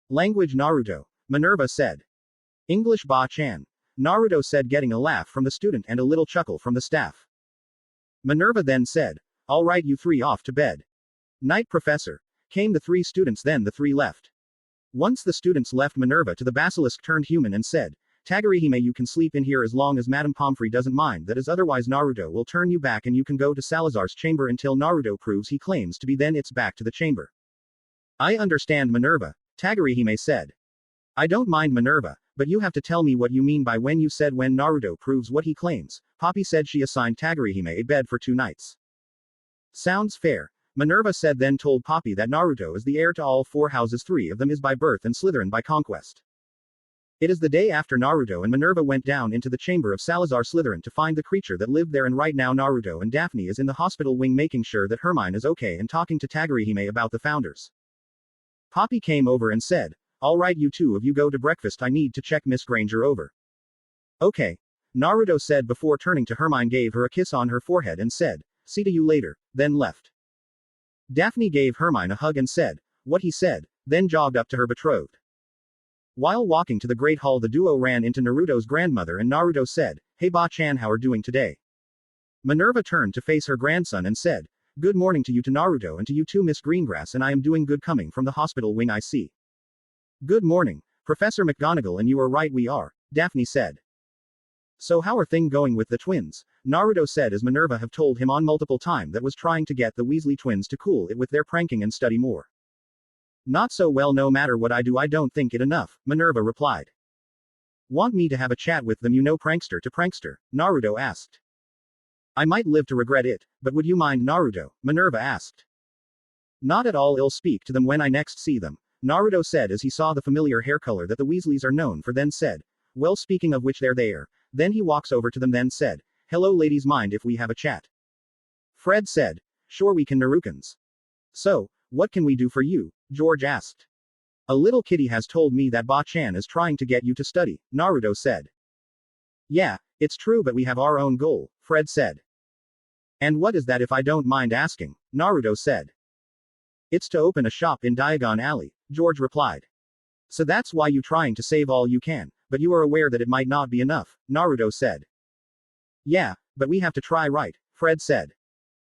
Language Naruto, Minerva said. English Ba-chan, Naruto said, getting a laugh from the student and a little chuckle from the staff. Minerva then said, all right, you three off to bed. Night, Professor. Came the three students, then the three left. Once the students left, Minerva to the basilisk turned human and said, Tagurihime, you can sleep in here as long as Madame Pomfrey doesn't mind that, as otherwise Naruto will turn you back and you can go to Salazar's chamber until Naruto proves he claims to be, then it's back to the chamber. I understand, Minerva, Tagurihime said. I don't mind, Minerva, but you have to tell me what you mean by when you said when Naruto proves what he claims. Poppy said she assigned Tagurihime a bed for 2 nights. Sounds fair, Minerva said, then told Poppy that Naruto is the heir to all 4 houses, 3 of them is by birth and Slytherin by conquest. It is the day after Naruto and Minerva went down into the chamber of Salazar Slytherin to find the creature that lived there, and right now Naruto and Daphne is in the hospital wing making sure that Hermione is okay and talking to Tagurihime about the founders. Poppy came over and said, all right, you two of you go to breakfast, I need to check Miss Granger over. Okay, Naruto said before turning to Hermione, gave her a kiss on her forehead and said, see to you later, then left. Daphne gave Hermione a hug and said what he said, then jogged up to her betrothed. While walking to the Great Hall, the duo ran into Naruto's grandmother and Naruto said, hey Ba-chan, how are doing today? Minerva turned to face her grandson and said, good morning to you, to Naruto, and to you too, Miss Greengrass, and I am doing good, coming from the hospital wing I see. Good morning, Professor McGonagall, and you are right, we are, Daphne said. So how are things going with the twins? Naruto said, as Minerva have told him on multiple time that was trying to get the Weasley twins to cool it with their pranking and study more. Not so well, no matter what I do I don't think it enough, Minerva replied. Want me to have a chat with them, you know, prankster to prankster? Naruto asked. I might live to regret it, but would you mind, Naruto? Minerva asked. Not at all, I'll speak to them when I next see them, Naruto said as he saw the familiar hair color that the Weasleys are known for, then said, well, speaking of which, they're there. Then he walks over to them, then said, hello ladies, mind if we have a chat? Fred said, sure we can, Narukans. So, what can we do for you? George asked. A little kitty has told me that Ba-chan is trying to get you to study, Naruto said. Yeah, it's true, but we have our own goal, Fred said. And what is that, if I don't mind asking? Naruto said. It's to open a shop in Diagon Alley, George replied. So that's why you trying to save all you can, but you are aware that it might not be enough, Naruto said. Yeah, but we have to try, right? Fred said.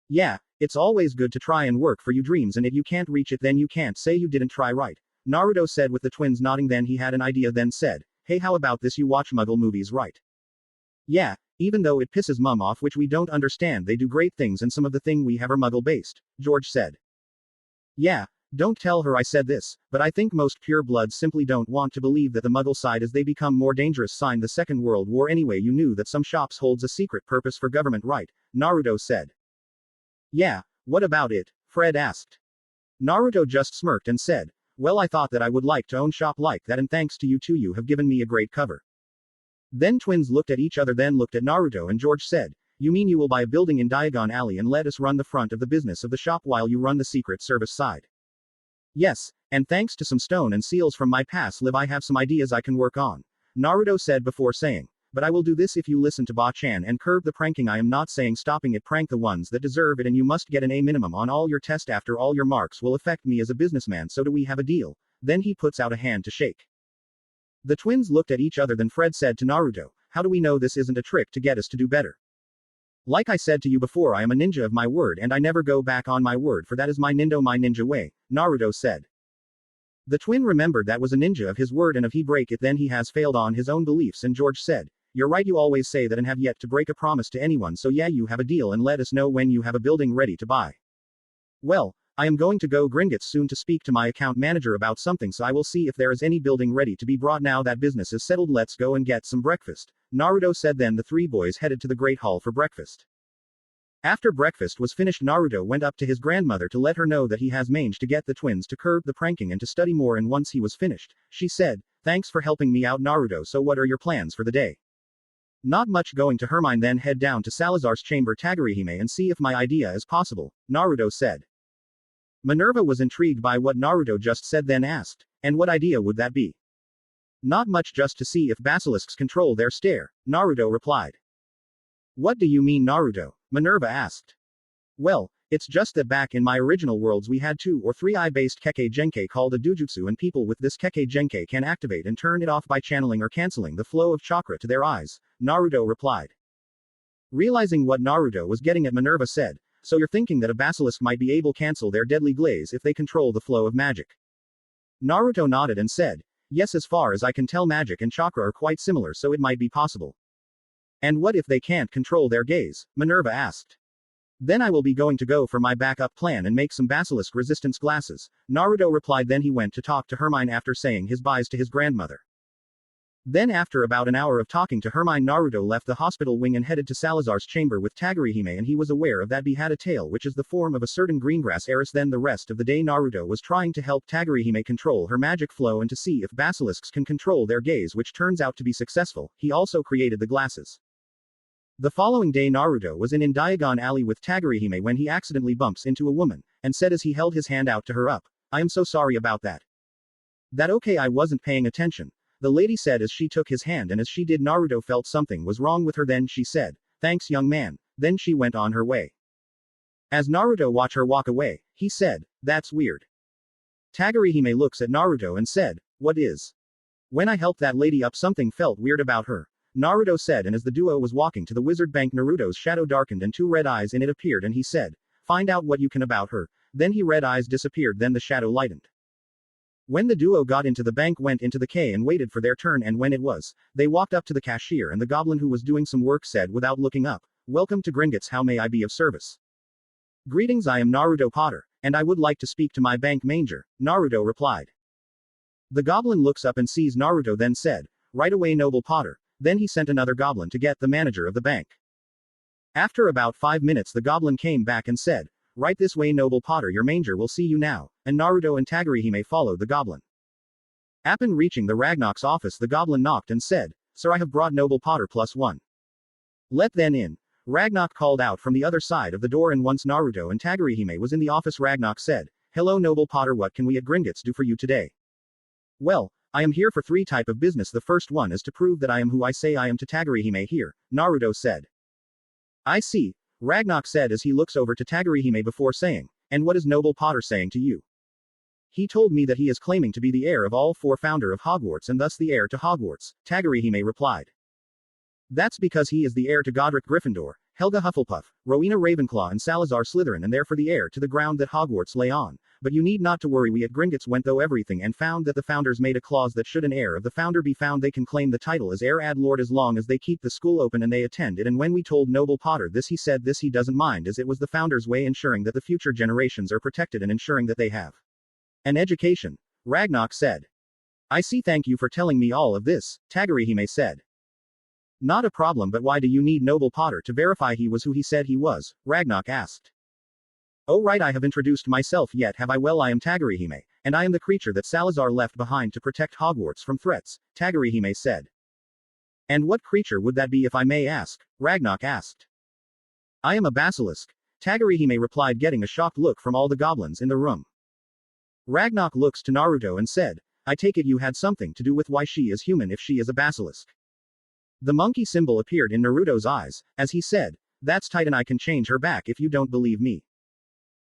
Yeah, it's always good to try and work for your dreams, and if you can't reach it then you can't say you didn't try, right? Naruto said with the twins nodding. Then he had an idea, then said, hey, how about this, you watch Muggle movies, right? Yeah, even though it pisses Mum off, which we don't understand, they do great things, and some of the thing we have are Muggle based, George said. Yeah, don't tell her I said this, but I think most purebloods simply don't want to believe that the Muggle side as they become more dangerous signed the Second World War anyway. You knew that some shops holds a secret purpose for government, right? Naruto said. Yeah, what about it? Fred asked. Naruto just smirked and said, well, I thought that I would like to own shop like that, and thanks to you two you have given me a great cover. Then twins looked at each other, then looked at Naruto, and George said, you mean you will buy a building in Diagon Alley and let us run the front of the business of the shop while you run the secret service side? Yes, and thanks to some stone and seals from my past live I have some ideas I can work on, Naruto said before saying, but I will do this if you listen to Ba-chan and curb the pranking. I am not saying stopping it, prank the ones that deserve it, and you must get an A minimum on all your tests. After all, your marks will affect me as a businessman, so do we have a deal? Then he puts out a hand to shake. The twins looked at each other, then Fred said to Naruto, how do we know this isn't a trick to get us to do better? Like I said to you before, I am a ninja of my word and I never go back on my word, for that is my ninja way, Naruto said. The twin remembered that was a ninja of his word, and if he break it then he has failed on his own beliefs, and George said, you're right, you always say that and have yet to break a promise to anyone, so yeah, you have a deal, and let us know when you have a building ready to buy. Well, I am going to go Gringotts soon to speak to my account manager about something, so I will see if there is any building ready to be brought. Now that business is settled, let's go and get some breakfast, Naruto said. Then the three boys headed to the Great Hall for breakfast. After breakfast was finished, Naruto went up to his grandmother to let her know that he has managed to get the twins to curb the pranking and to study more, and once he was finished, she said, thanks for helping me out, Naruto. So what are your plans for the day? Not much, going to Hermione, then head down to Salazar's chamber Tagurihime and see if my idea is possible, Naruto said. Minerva was intrigued by what Naruto just said, then asked, and what idea would that be? Not much, just to see if basilisks control their stare, Naruto replied. What do you mean, Naruto? Minerva asked. Well, it's just that back in my original worlds we had 2 or 3 eye-based Kekkei Genkai called a Dujutsu, and people with this Kekkei Genkai can activate and turn it off by channeling or canceling the flow of chakra to their eyes, Naruto replied. Realizing what Naruto was getting at, Minerva said, so you're thinking that a basilisk might be able to cancel their deadly glaze if they control the flow of magic? Naruto nodded and said, yes, as far as I can tell magic and chakra are quite similar, so it might be possible. And what if they can't control their gaze? Minerva asked. Then I will be going to go for my backup plan and make some basilisk resistance glasses, Naruto replied. Then he went to talk to Hermione after saying his byes to his grandmother. Then after about an hour of talking to Hermione, Naruto left the hospital wing and headed to Salazar's chamber with Tagurihime, and he was aware of that bee had a tail which is the form of a certain greengrass heiress. Then the rest of the day Naruto was trying to help Tagurihime control her magic flow and to see if basilisks can control their gaze, which turns out to be successful. He also created the glasses. The following day Naruto was in Diagon Alley with Tagurihime when he accidentally bumps into a woman, and said as he held his hand out to her, "Up. I am so sorry about that." "That okay, I wasn't paying attention," the lady said as she took his hand, and as she did Naruto felt something was wrong with her. Then she said, "Thanks, young man." Then she went on her way. As Naruto watched her walk away, he said, "That's weird." Tagurihime looks at Naruto and said, "What is?" "When I helped that lady up, something felt weird about her," Naruto said, and as the duo was walking to the wizard bank, Naruto's shadow darkened and 2 red eyes in it appeared, and he said, "Find out what you can about her." Then he red eyes disappeared, then the shadow lightened. When the duo got into the bank, went into the quay and waited for their turn, and when it was, they walked up to the cashier, and the goblin who was doing some work said without looking up, "Welcome to Gringotts, how may I be of service?" "Greetings, I am Naruto Potter, and I would like to speak to my bank manager," Naruto replied. The goblin looks up and sees Naruto, then said, "Right away, noble Potter." Then he sent another goblin to get the manager of the bank. After about 5 minutes the goblin came back and said, "Right this way, noble Potter, your manager will see you now," and Naruto and Tagurihime followed the goblin. Upon reaching the Ragnarok's office, the goblin knocked and said, "Sir, I have brought noble Potter +1. Let then in." Ragnarok called out from the other side of the door, and once Naruto and Tagurihime was in the office, Ragnarok said, "Hello noble Potter, what can we at Gringotts do for you today?" "Well, I am here for 3 type of business. The first one is to prove that I am who I say I am to Tagurihime here," Naruto said. "I see," Ragnarok said as he looks over to Tagurihime before saying, "And what is noble Potter saying to you?" "He told me that he is claiming to be the heir of all 4 founder of Hogwarts and thus the heir to Hogwarts," Tagurihime replied. "That's because he is the heir to Godric Gryffindor, Helga Hufflepuff, Rowena Ravenclaw and Salazar Slytherin, and therefore the heir to the ground that Hogwarts lay on. But you need not to worry, we at Gringotts went through everything and found that the founders made a clause that should an heir of the founder be found, they can claim the title as heir ad lord as long as they keep the school open and they attend it. And when we told noble Potter this, he said this he doesn't mind, as it was the founders' way, ensuring that the future generations are protected and ensuring that they have an education," Ragnarok said. "I see, thank you for telling me all of this," Tagurihime said. "Not a problem, but why do you need noble Potter to verify he was who he said he was?" Ragnarok asked. "Oh right, I have introduced myself yet, have I? Well, I am Tagurihime, and I am the creature that Salazar left behind to protect Hogwarts from threats," Tagurihime said. "And what creature would that be, if I may ask?" Ragnarok asked. "I am a basilisk," Tagurihime replied, getting a shocked look from all the goblins in the room. Ragnarok looks to Naruto and said, "I take it you had something to do with why she is human if she is a basilisk." The monkey symbol appeared in Naruto's eyes, as he said, "That's tight, and I can change her back if you don't believe me."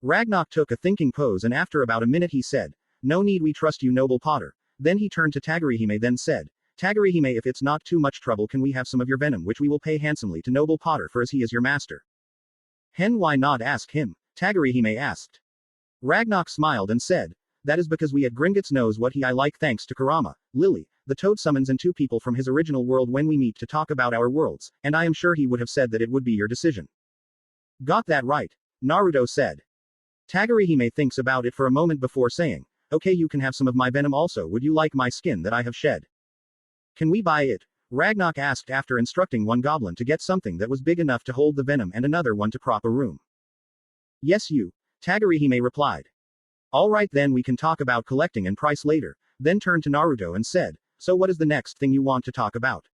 Ragnarok took a thinking pose, and after about a minute he said, "No need, we trust you noble Potter." Then he turned to Tagurihime then said, "Tagurihime, if it's not too much trouble, can we have some of your venom, which we will pay handsomely to noble Potter for, as he is your master?" "Hen, why not ask him?" Tagurihime asked. Ragnarok smiled and said, "That is because we at Gringotts knows what I like, thanks to Kurama, Lily, the toad summons, and 2 people from his original world when we meet to talk about our worlds, and I am sure he would have said that it would be your decision." "Got that right," Naruto said. Tagurihime thinks about it for a moment before saying, "Okay, you can have some of my venom also. Would you like my skin that I have shed?" "Can we buy it?" Ragnarok asked after instructing one goblin to get something that was big enough to hold the venom and another one to prop a room. "Yes, you," Tagurihime replied. "All right, then we can talk about collecting and price later," then turned to Naruto and said, "So what is the next thing you want to talk about?"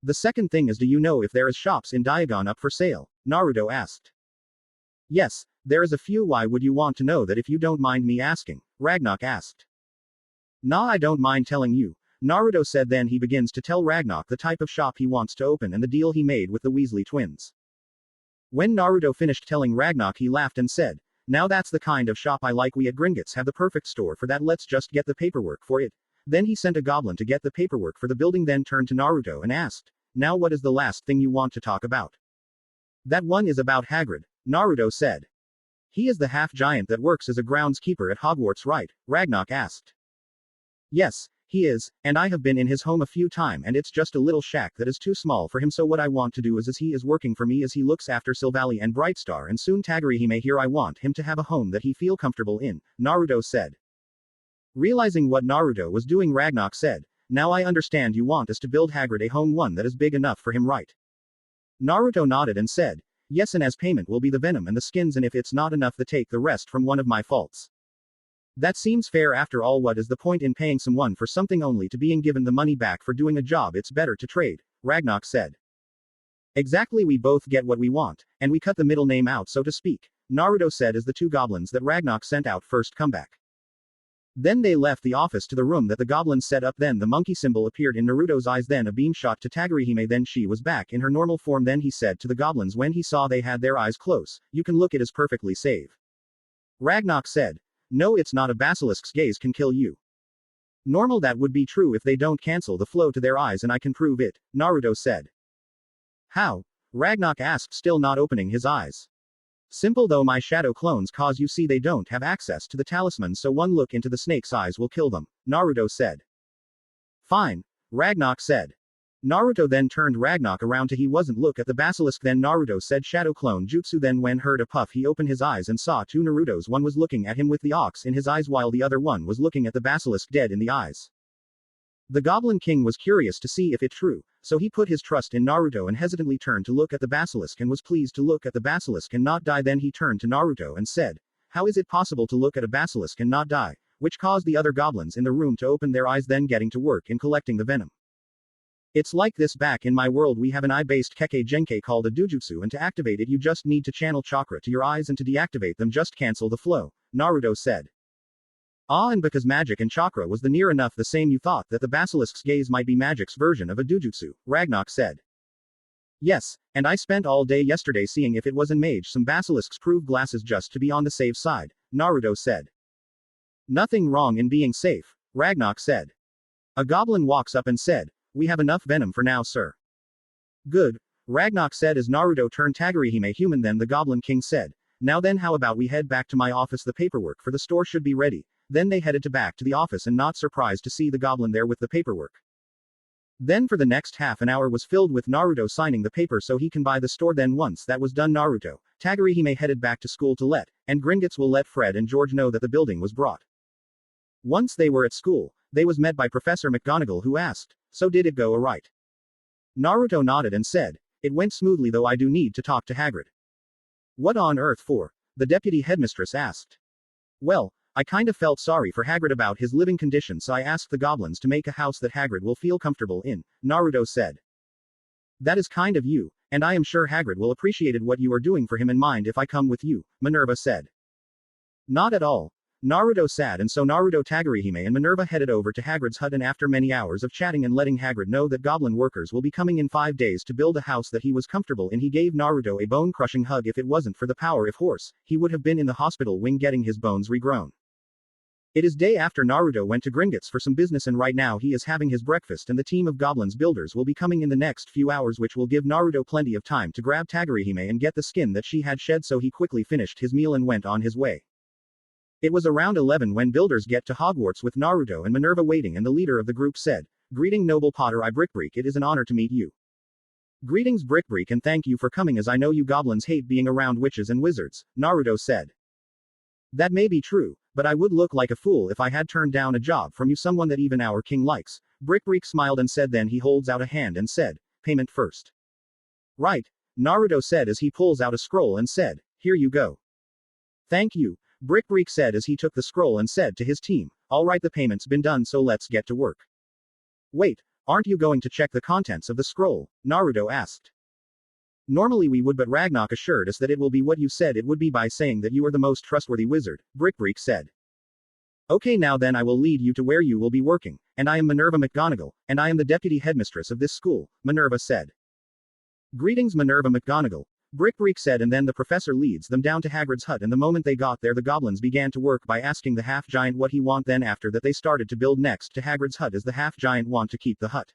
"The second thing is, do you know if there is shops in Diagon up for sale?" Naruto asked. "Yes, there is a few. Why would you want to know that, if you don't mind me asking?" Ragnarok asked. "Nah, I don't mind telling you," Naruto said. Then he begins to tell Ragnarok the type of shop he wants to open and the deal he made with the Weasley twins. When Naruto finished telling Ragnarok, he laughed and said, "Now that's the kind of shop I like. We at Gringotts have the perfect store for that. Let's just get the paperwork for it." Then he sent a goblin to get the paperwork for the building, then turned to Naruto and asked, "Now what is the last thing you want to talk about?" "That one is about Hagrid," Naruto said. "He is the half-giant that works as a groundskeeper at Hogwarts, right?" Ragnarok asked. "Yes, he is, and I have been in his home a few times and it's just a little shack that is too small for him, so what I want to do is as he is working for me as he looks after Sylvally and Brightstar and soon Tagurihime here, I want him to have a home that he feel comfortable in," Naruto said. Realizing what Naruto was doing, Ragnarok said, "Now I understand. You want us to build Hagrid a home, one that is big enough for him, right?" Naruto nodded and said, "Yes, and as payment will be the venom and the skins, and if it's not enough, then take the rest from one of my faults." "That seems fair. After all, what is the point in paying someone for something only to being given the money back for doing a job? It's better to trade," Ragnarok said. "Exactly, we both get what we want, and we cut the middle name out, so to speak," Naruto said as the two goblins that Ragnarok sent out first come back. Then they left the office to the room that the goblins set up. Then the monkey symbol appeared in Naruto's eyes, then a beam shot to Tagurihime, then she was back in her normal form. Then he said to the goblins when he saw they had their eyes closed, "You can look, it is perfectly safe." Ragnarok said, "No, it's not. A basilisk's gaze can kill you." "Normal, that would be true if they don't cancel the flow to their eyes, and I can prove it," Naruto said. "How?" Ragnarok asked, still not opening his eyes. "Simple, though. My shadow clones cause you see they don't have access to the talisman, so one look into the snake's eyes will kill them," Naruto said. "Fine," Ragnarok said. Naruto then turned Ragnarok around to he wasn't look at the basilisk. Then Naruto said shadow clone jutsu. Then when heard a puff, he opened his eyes and saw two Narutos. One was looking at him with the ox in his eyes while the other one was looking at the basilisk dead in the eyes. The Goblin King was curious to see if it true, so he put his trust in Naruto and hesitantly turned to look at the basilisk and was pleased to look at the basilisk and not die. Then he turned to Naruto and said, "How is it possible to look at a basilisk and not die?" Which caused the other goblins in the room to open their eyes, then getting to work in collecting the venom. "It's like this. Back in my world we have an eye-based Kekkei Genkai called a Dujutsu, and to activate it you just need to channel chakra to your eyes, and to deactivate them just cancel the flow," Naruto said. "Ah, and because magic and chakra was the near enough the same, you thought that the basilisk's gaze might be magic's version of a Dujutsu," Ragnarok said. "Yes, and I spent all day yesterday seeing if it was in mage some basilisks prove glasses just to be on the safe side," Naruto said. "Nothing wrong in being safe," Ragnarok said. A goblin walks up and said, "We have enough venom for now, sir." "Good," Ragnarok said as Naruto turned Tagurihime human. Then the Goblin King said, "Now then, how about we head back to my office? The paperwork for the store should be ready." Then they headed back to the office and not surprised to see the goblin there with the paperwork. Then for the next half an hour was filled with Naruto signing the paper so he can buy the store. Then once that was done, Tagurihime headed back to school to let, and Gringotts will let Fred and George know that the building was brought. Once they were at school, they was met by Professor McGonagall, who asked, "So did it go alright?" Naruto nodded and said, "It went smoothly, though I do need to talk to Hagrid." "What on earth for?" the deputy headmistress asked. "Well, I kind of felt sorry for Hagrid about his living conditions, so I asked the goblins to make a house that Hagrid will feel comfortable in," Naruto said. "That is kind of you, and I am sure Hagrid will appreciate what you are doing for him and mind if I come with you," Minerva said. "Not at all," Naruto said, and so Naruto, Tagurihime, and Minerva headed over to Hagrid's hut, and after many hours of chatting and letting Hagrid know that goblin workers will be coming in 5 days to build a house that he was comfortable in, he gave Naruto a bone-crushing hug. If it wasn't for the power of horse, he would have been in the hospital wing getting his bones regrown. It is day after Naruto went to Gringotts for some business, and right now he is having his breakfast, and the team of goblins builders will be coming in the next few hours, which will give Naruto plenty of time to grab Tagurihime and get the skin that she had shed, so he quickly finished his meal and went on his way. It was around 11 when builders get to Hogwarts with Naruto and Minerva waiting, and the leader of the group said, "Greeting, noble Potter, I Brickbreak, it is an honor to meet you." "Greetings, Brickbreak, and thank you for coming, as I know you goblins hate being around witches and wizards," Naruto said. "That may be true, but I would look like a fool if I had turned down a job from you, someone that even our king likes." Brickbreak smiled and said, then he holds out a hand and said, "Payment first." "Right," Naruto said as he pulls out a scroll and said, "Here you go." "Thank you," Brickbreak said as he took the scroll and said to his team, "Alright, the payment's been done, so let's get to work." "Wait, aren't you going to check the contents of the scroll?" Naruto asked. "Normally we would, but Ragnarok assured us that it will be what you said it would be by saying that you are the most trustworthy wizard," Brickbreak said. Okay, now then I will lead you to where you will be working, and I am Minerva McGonagall, and I am the deputy headmistress of this school, Minerva said. Greetings, Minerva McGonagall, Brick said, and then the professor leads them down to Hagrid's hut, and the moment they got there the goblins began to work by asking the half-giant what he want. Then after that they started to build next to Hagrid's hut as the half-giant want to keep the hut.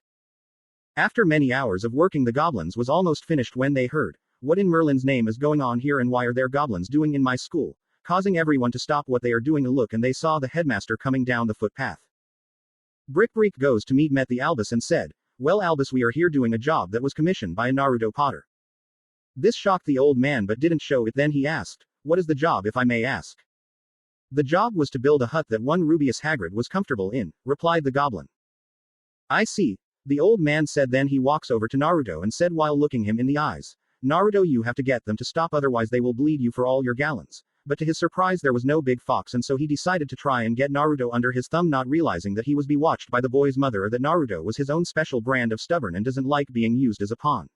After many hours of working the goblins was almost finished when they heard, "What in Merlin's name is going on here, and why are there goblins doing in my school?" causing everyone to stop what they are doing a look, and they saw the headmaster coming down the footpath. Brick goes to meet the Albus and said, "Well Albus, we are here doing a job that was commissioned by a Naruto Potter." This shocked the old man but didn't show it. Then he asked, "What is the job, if I may ask?" "The job was to build a hut that one Rubius Hagrid was comfortable in," replied the goblin. "I see," the old man said. Then he walks over to Naruto and said while looking him in the eyes, "Naruto, you have to get them to stop, otherwise they will bleed you for all your gallons." But to his surprise there was no big fox, and so he decided to try and get Naruto under his thumb, not realizing that he was bewatched by the boy's mother, or that Naruto was his own special brand of stubborn and doesn't like being used as a pawn.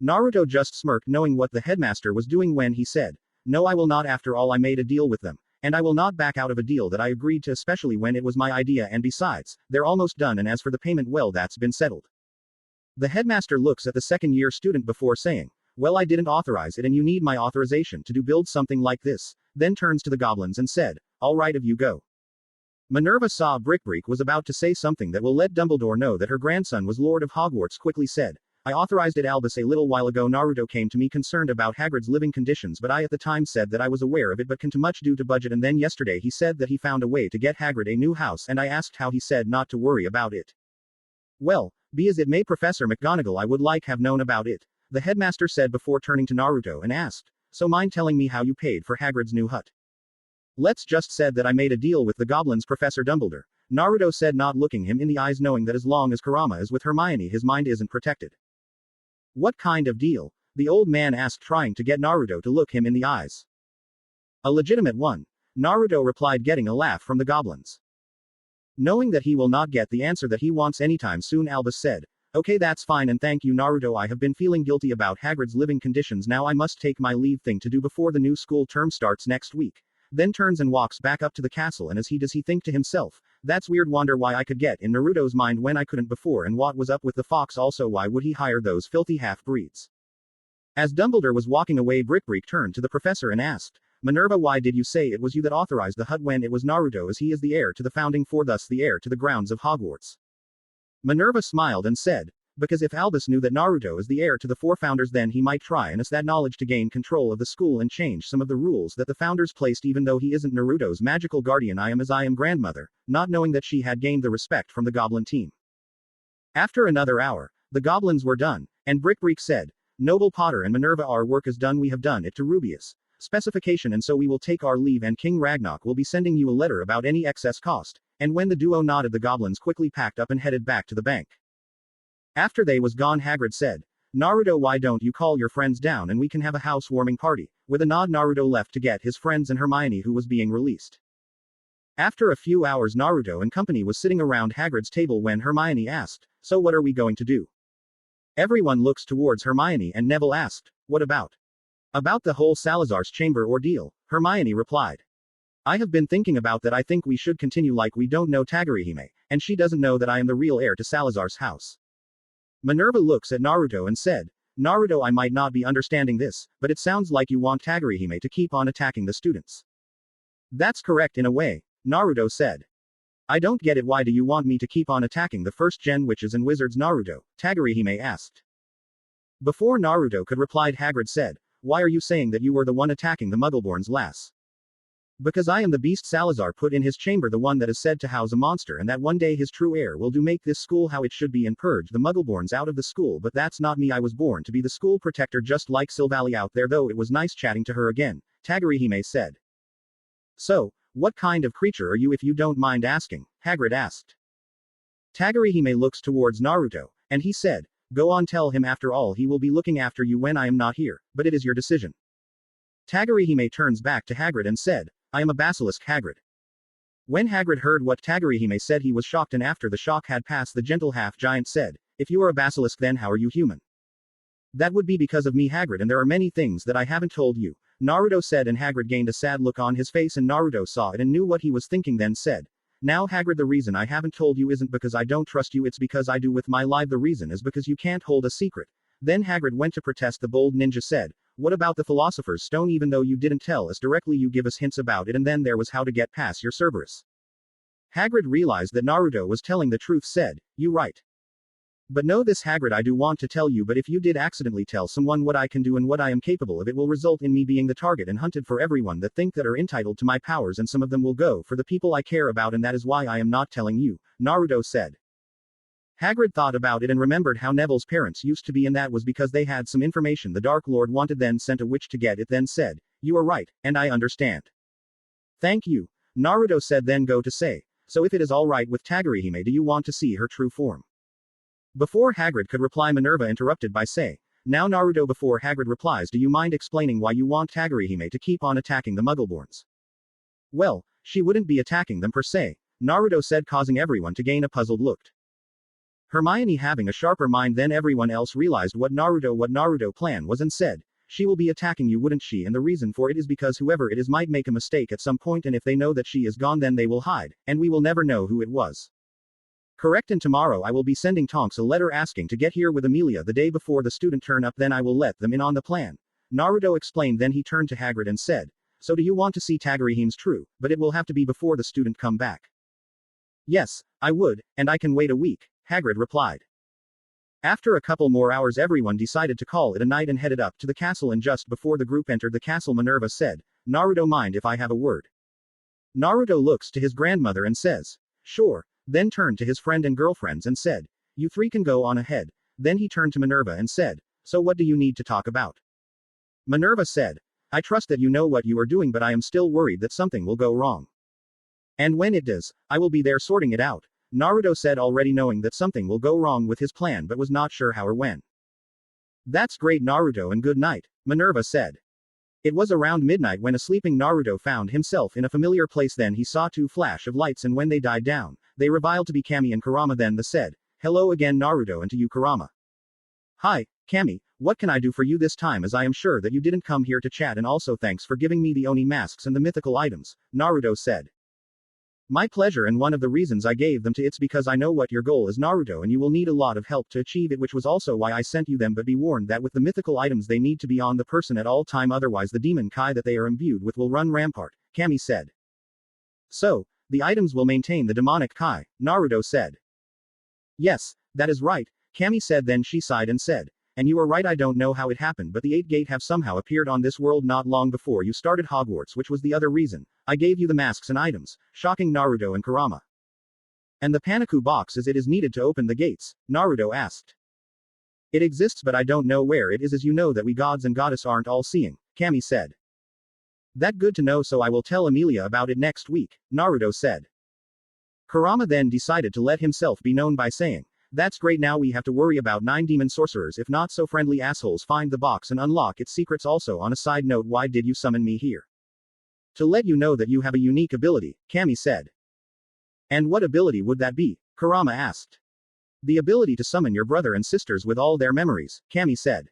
Naruto just smirked, knowing what the headmaster was doing, when he said, "No, I will not. After all, I made a deal with them, and I will not back out of a deal that I agreed to, especially when it was my idea, and besides, they're almost done, and as for the payment, well, that's been settled." The headmaster looks at the second-year student before saying, "Well, I didn't authorize it, and you need my authorization to build something like this," then turns to the goblins and said, "All right, of you go." Minerva saw Brick was about to say something that will let Dumbledore know that her grandson was Lord of Hogwarts, quickly said, "I authorized it, Albus. A little while ago Naruto came to me concerned about Hagrid's living conditions, but I at the time said that I was aware of it but can too much due to budget, and then yesterday he said that he found a way to get Hagrid a new house, and I asked how, he said not to worry about it." "Well, be as it may, Professor McGonagall, I would like have known about it," the headmaster said before turning to Naruto and asked, "So mind telling me how you paid for Hagrid's new hut?" "Let's just said that I made a deal with the goblins, Professor Dumbledore," Naruto said, not looking him in the eyes, knowing that as long as Kurama is with Hermione his mind isn't protected. "What kind of deal?" the old man asked, trying to get Naruto to look him in the eyes. "A legitimate one," Naruto replied, getting a laugh from the goblins. Knowing that he will not get the answer that he wants anytime soon, Albus said, "Okay, that's fine, and thank you, Naruto. I have been feeling guilty about Hagrid's living conditions. Now I must take my leave, thing to do before the new school term starts next week." Then turns and walks back up to the castle, and as he does he think to himself, "That's weird, wonder why I could get in Naruto's mind when I couldn't before, and what was up with the fox also, why would he hire those filthy half-breeds?" As Dumbledore was walking away, Brick turned to the professor and asked, "Minerva, why did you say it was you that authorized the hut when it was Naruto, as he is the heir to the founding, for thus the heir to the grounds of Hogwarts?" Minerva smiled and said, "Because if Albus knew that Naruto is the heir to the four founders, then he might try and use that knowledge to gain control of the school and change some of the rules that the founders placed, even though he isn't Naruto's magical guardian. I am grandmother," not knowing that she had gained the respect from the goblin team. After another hour, the goblins were done, and Brick said, "Noble Potter and Minerva, our work is done. We have done it to Rubius specification, and so we will take our leave, and King Ragnarok will be sending you a letter about any excess cost." And when the duo nodded, the goblins quickly packed up and headed back to the bank. After they was gone, Hagrid said, "Naruto, why don't you call your friends down and we can have a housewarming party?" With a nod, Naruto left to get his friends and Hermione, who was being released. After a few hours, Naruto and company was sitting around Hagrid's table when Hermione asked, "So what are we going to do?" Everyone looks towards Hermione, and Neville asked, "What about?" "About the whole Salazar's chamber ordeal," Hermione replied. "I have been thinking about that. I think we should continue like we don't know Tagurihime, and she doesn't know that I am the real heir to Salazar's house." Minerva looks at Naruto and said, "Naruto, I might not be understanding this, but it sounds like you want Tagurihime to keep on attacking the students." "That's correct in a way," Naruto said. "I don't get it. Why do you want me to keep on attacking the first-gen witches and wizards, Naruto?" Tagurihime asked. Before Naruto could reply, Hagrid said, "Why are you saying that you were the one attacking the Muggleborns, lass?" "Because I am the beast Salazar put in his chamber, the one that is said to house a monster, and that one day his true heir will make this school how it should be and purge the Muggleborns out of the school. But that's not me. I was born to be the school protector, just like Sylvali out there, though." It was nice chatting to her again, Tagurihime said. "So, what kind of creature are you, if you don't mind asking?" Hagrid asked. Tagurihime looks towards Naruto, and he said, "Go on, tell him. After all, he will be looking after you when I am not here, but it is your decision." Tagurihime turns back to Hagrid and said, "I am a basilisk, Hagrid." When Hagrid heard what Tagurihime said, he was shocked, and after the shock had passed, the gentle half-giant said, "If you are a basilisk, then how are you human?" "That would be because of me, Hagrid, and there are many things that I haven't told you." Naruto said, and Hagrid gained a sad look on his face, and Naruto saw it and knew what he was thinking, then said, "Now Hagrid, the reason I haven't told you isn't because I don't trust you, it's because I do with my life. The reason is because you can't hold a secret." Then Hagrid went to protest. The bold ninja said, "What about the Philosopher's Stone? Even though you didn't tell us directly, you give us hints about it, and then there was how to get past your Cerberus." Hagrid realized that Naruto was telling the truth, said, "You right. But know this, Hagrid, I do want to tell you, but if you did accidentally tell someone what I can do and what I am capable of, it will result in me being the target and hunted for everyone that think that are entitled to my powers, and some of them will go for the people I care about, and that is why I am not telling you," Naruto said. Hagrid thought about it and remembered how Neville's parents used to be, and that was because they had some information the Dark Lord wanted, then sent a witch to get it, then said, "You are right, and I understand." "Thank you," Naruto said, then go to say, "So if it is all right with Tagurihime, do you want to see her true form?" Before Hagrid could reply, Minerva interrupted by saying, "Now Naruto," before Hagrid replies, "do you mind explaining why you want Tagurihime to keep on attacking the Muggleborns?" "Well, she wouldn't be attacking them per se," Naruto said, causing everyone to gain a puzzled look. Hermione having a sharper mind than everyone else realized what Naruto plan was and said, "She will be attacking you, wouldn't she? And the reason for it is because whoever it is might make a mistake at some point, and if they know that she is gone, then they will hide, and we will never know who it was. Correct, and tomorrow I will be sending Tonks a letter asking to get here with Amelia the day before the student turn up, then I will let them in on the plan," Naruto explained. Then he turned to Hagrid and said, "So do you want to see Tagurihime's true, but it will have to be before the student come back?" "Yes, I would, and I can wait a week," Hagrid replied. After a couple more hours, everyone decided to call it a night and headed up to the castle, and just before the group entered the castle, Minerva said, "Naruto, mind if I have a word?" Naruto looks to his grandmother and says, "Sure," then turned to his friend and girlfriends and said, "You three can go on ahead." Then he turned to Minerva and said, "So what do you need to talk about?" Minerva said, "I trust that you know what you are doing, but I am still worried that something will go wrong. And when it does, I will be there sorting it out," Naruto said, already knowing that something will go wrong with his plan but was not sure how or when. "That's great, Naruto, and good night," Minerva said. It was around midnight when a sleeping Naruto found himself in a familiar place. Then he saw two flash of lights, and when they died down, they revealed to be Kami and Kurama. Then the said, "Hello again, Naruto, and to you, Kurama." "Hi, Kami, what can I do for you this time, as I am sure that you didn't come here to chat, and also thanks for giving me the Oni masks and the mythical items," Naruto said. "My pleasure, and one of the reasons I gave them to it's because I know what your goal is, Naruto, and you will need a lot of help to achieve it, which was also why I sent you them, but be warned that with the mythical items they need to be on the person at all time, otherwise the demon Kai that they are imbued with will run rampart," Kami said. "So, the items will maintain the demonic Kai," Naruto said. "Yes, that is right," Kami said. Then she sighed and said, "And you are right, I don't know how it happened, but the 8 Gate have somehow appeared on this world not long before you started Hogwarts, which was the other reason I gave you the masks and items," shocking Naruto and Kurama. "And the Paniku box, as it is needed to open the gates?" Naruto asked. "It exists, but I don't know where it is, as you know that we gods and goddess aren't all seeing," Kami said. "That good to know, so I will tell Amelia about it next week," Naruto said. Kurama then decided to let himself be known by saying, "That's great, now we have to worry about 9 demon sorcerers if not so friendly assholes find the box and unlock its secrets. Also, on a side note, why did you summon me here?" "To let you know that you have a unique ability," Kami said. "And what ability would that be?" Kurama asked. "The ability to summon your brother and sisters with all their memories," Kami said.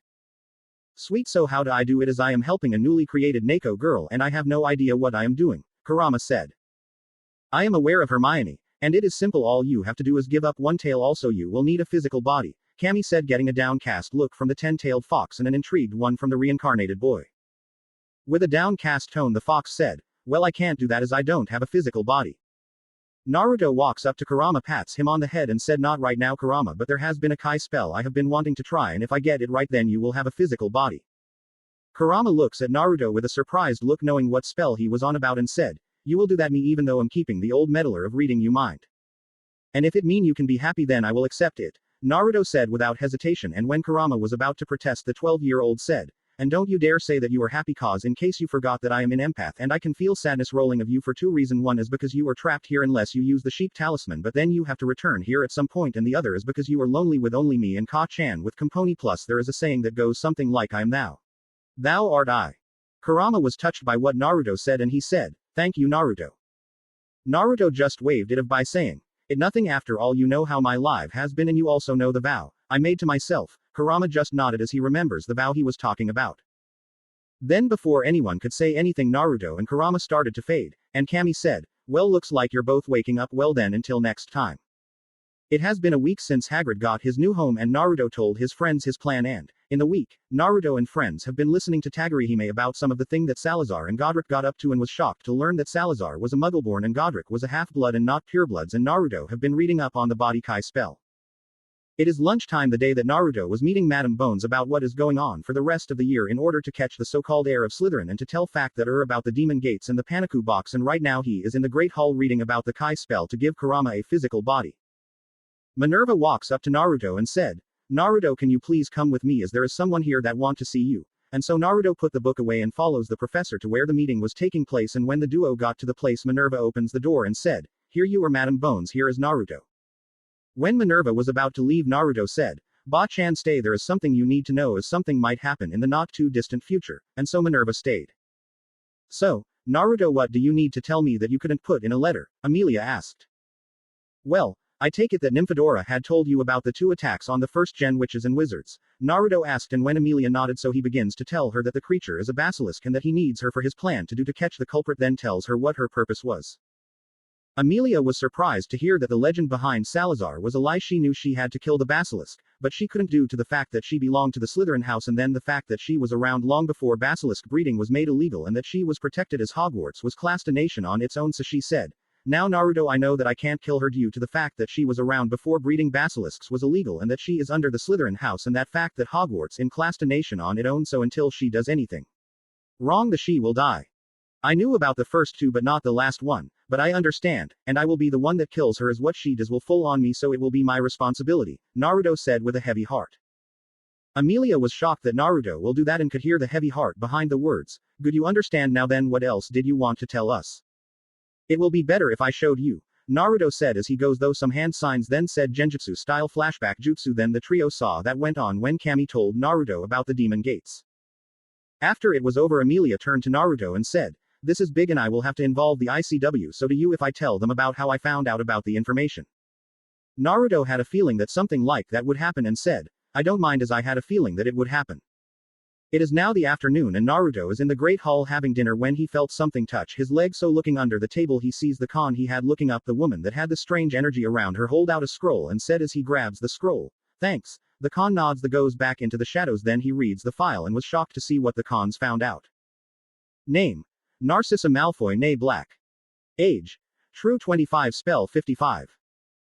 "Sweet, so how do I do it, as I am helping a newly created Neko girl and I have no idea what I am doing," Kurama said. "I am aware of Hermione, and it is simple, all you have to do is give up one tail. Also you will need a physical body," Kami said, getting a downcast look from the 10-tailed fox and an intrigued one from the reincarnated boy. With a downcast tone the fox said, "Well, I can't do that as I don't have a physical body." Naruto walks up to Kurama, pats him on the head and said, "Not right now, Kurama, but there has been a Kai spell I have been wanting to try, and if I get it right then you will have a physical body." Kurama looks at Naruto with a surprised look, knowing what spell he was on about, and said, "You will do that me even though I'm keeping the old meddler of reading you mind. And if it mean you can be happy, then I will accept it," Naruto said without hesitation. And when Kurama was about to protest, the 12-year-old said, "And don't you dare say that you are happy, cause in case you forgot that I am an empath and I can feel sadness rolling of you for 2 reasons. One is because you are trapped here unless you use the sheep talisman, but then you have to return here at some point, and the other is because you are lonely with only me and Ka-chan with Komponi, plus there is a saying that goes something like I am thou. Thou art I." Kurama was touched by what Naruto said and he said, "Thank you, Naruto." Naruto just waved it off by saying, "It nothing, after all you know how my life has been and you also know the vow I made to myself." Kurama just nodded as he remembers the vow he was talking about. Then before anyone could say anything, Naruto and Kurama started to fade, and Kami said, "Well, looks like you're both waking up. Well then, until next time." It has been a week since Hagrid got his new home and Naruto told his friends his plan, and, in the week, Naruto and friends have been listening to Tagurihime about some of the thing that Salazar and Godric got up to and was shocked to learn that Salazar was a Muggleborn and Godric was a half-blood and not purebloods, and Naruto have been reading up on the body Kai spell. It is lunchtime the day that Naruto was meeting Madame Bones about what is going on for the rest of the year in order to catch the so-called Heir of Slytherin and to tell fact that about the demon gates and the Panicu box, and right now he is in the Great Hall reading about the Kai spell to give Kurama a physical body. Minerva walks up to Naruto and said, "Naruto, can you please come with me as there is someone here that want to see you?" And so Naruto put the book away and follows the professor to where the meeting was taking place, and when the duo got to the place, Minerva opens the door and said, "Here you are, Madame Bones, here is Naruto." When Minerva was about to leave, Naruto said, "Ba-chan, stay, there is something you need to know as something might happen in the not too distant future," and so Minerva stayed. "So, Naruto, what do you need to tell me that you couldn't put in a letter?" Amelia asked. "Well, I take it that Nymphadora had told you about the 2 attacks on the first-gen witches and wizards," Naruto asked, and when Amelia nodded, so he begins to tell her that the creature is a basilisk and that he needs her for his plan to catch the culprit, then tells her what her purpose was. Amelia was surprised to hear that the legend behind Salazar was a lie. She knew she had to kill the basilisk, but she couldn't due to the fact that she belonged to the Slytherin house, and then the fact that she was around long before basilisk breeding was made illegal and that she was protected as Hogwarts was classed a nation on its own. So she said, "Now Naruto, I know that I can't kill her due to the fact that she was around before breeding basilisks was illegal and that she is under the Slytherin house, and that fact that Hogwarts in classed a nation on its own, so until she does anything wrong, she will die. I knew about the first 2 but not the last one, but I understand, and I will be the one that kills her, as what she does will fall on me, so it will be my responsibility," Naruto said with a heavy heart. Amelia was shocked that Naruto will do that and could hear the heavy heart behind the words. "Good, you understand now, then what else did you want to tell us?" "It will be better if I showed you," Naruto said as he goes through some hand signs, then said genjutsu style flashback jutsu. Then the trio saw that went on when Kami told Naruto about the demon gates. After it was over, Amelia turned to Naruto and said, "This is big and I will have to involve the ICW, so do you if I tell them about how I found out about the information?" Naruto had a feeling that something like that would happen and said, "I don't mind, as I had a feeling that it would happen." It is now the afternoon and Naruto is in the Great Hall having dinner when he felt something touch his leg, so looking under the table he sees the con he had. Looking up, the woman that had the strange energy around her hold out a scroll and said as he grabs the scroll, "Thanks." The con nods, the goes back into the shadows, then he reads the file and was shocked to see what the cons found out. Name: Narcissa Malfoy née Black. Age: True 25, Spell 55.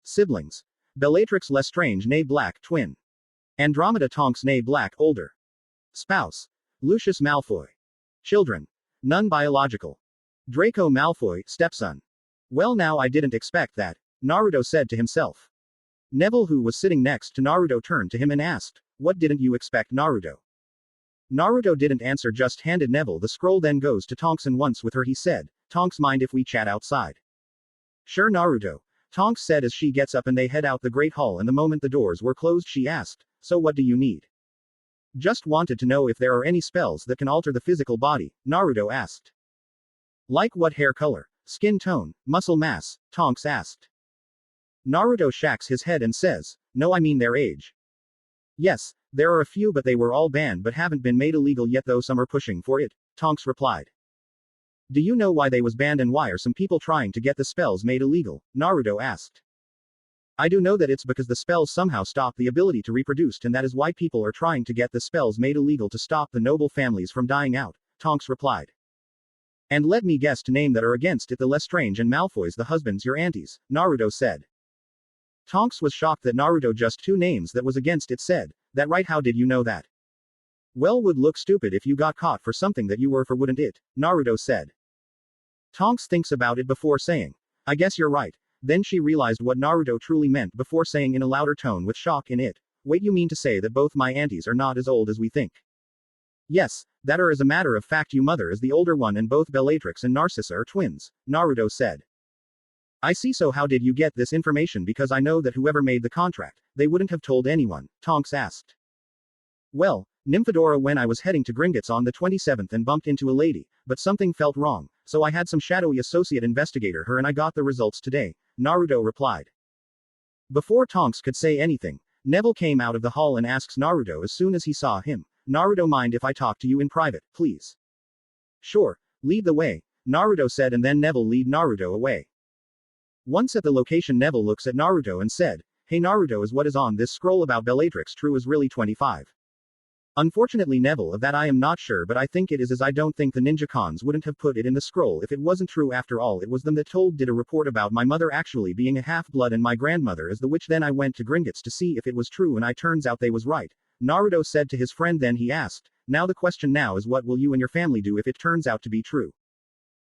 Siblings: Bellatrix Lestrange née Black, twin. Andromeda Tonks née Black, older. Spouse: Lucius Malfoy. Children: none biological. Draco Malfoy, stepson. "Well, now I didn't expect that," Naruto said to himself. Neville, who was sitting next to Naruto, turned to him and asked, "What didn't you expect, Naruto?" Naruto didn't answer, just handed Neville the scroll, then goes to Tonks, and once with her he said, "Tonks, mind if we chat outside?" "Sure, Naruto," Tonks said as she gets up and they head out the Great Hall, and the moment the doors were closed she asked, "So what do you need?" "Just wanted to know if there are any spells that can alter the physical body," Naruto asked. "Like what hair color, skin tone, muscle mass?" Tonks asked. Naruto shakes his head and says, "No, I mean their age." "Yes, there are a few, but they were all banned but haven't been made illegal yet, though some are pushing for it," Tonks replied. "Do you know why they was banned and why are some people trying to get the spells made illegal?" Naruto asked. "I do know that it's because the spells somehow stop the ability to reproduce, and that is why people are trying to get the spells made illegal to stop the noble families from dying out," Tonks replied. "And let me guess to name that are against it: the Lestrange and Malfoys, the husbands, your aunties," Naruto said. Tonks was shocked that Naruto just 2 names that was against it said, "That right, how did you know that?" "Well, would look stupid if you got caught for something that you were for, wouldn't it?" Naruto said. Tonks thinks about it before saying, "I guess you're right." Then she realized what Naruto truly meant before saying in a louder tone with shock in it, "Wait, you mean to say that both my aunties are not as old as we think?" "Yes, that are as a matter of fact, your mother is the older one and both Bellatrix and Narcissa are twins," Naruto said. "I see, so how did you get this information? Because I know that whoever made the contract, they wouldn't have told anyone," Tonks asked. "Well, Nymphadora, when I was heading to Gringotts on the 27th and bumped into a lady, but something felt wrong, so I had some shadowy associate investigate her and I got the results today," Naruto replied. Before Tonks could say anything, Neville came out of the hall and asks Naruto as soon as he saw him, "Naruto, mind if I talk to you in private, please?" Sure, lead the way, Naruto said, and then Neville lead Naruto away. Once at the location, Neville looks at Naruto and said, "Hey Naruto, is what is on this scroll about Bellatrix true is really 25? Unfortunately Neville, of that I am not sure, but I think it is, as I don't think the ninja cons wouldn't have put it in the scroll if it wasn't true. After all, it was them that did a report about my mother actually being a half-blood and my grandmother as the witch. Then I went to Gringotts to see if it was true and I turns out they was right," Naruto said to his friend. Then he asked, "Now the question now is, what will you and your family do if it turns out to be true?"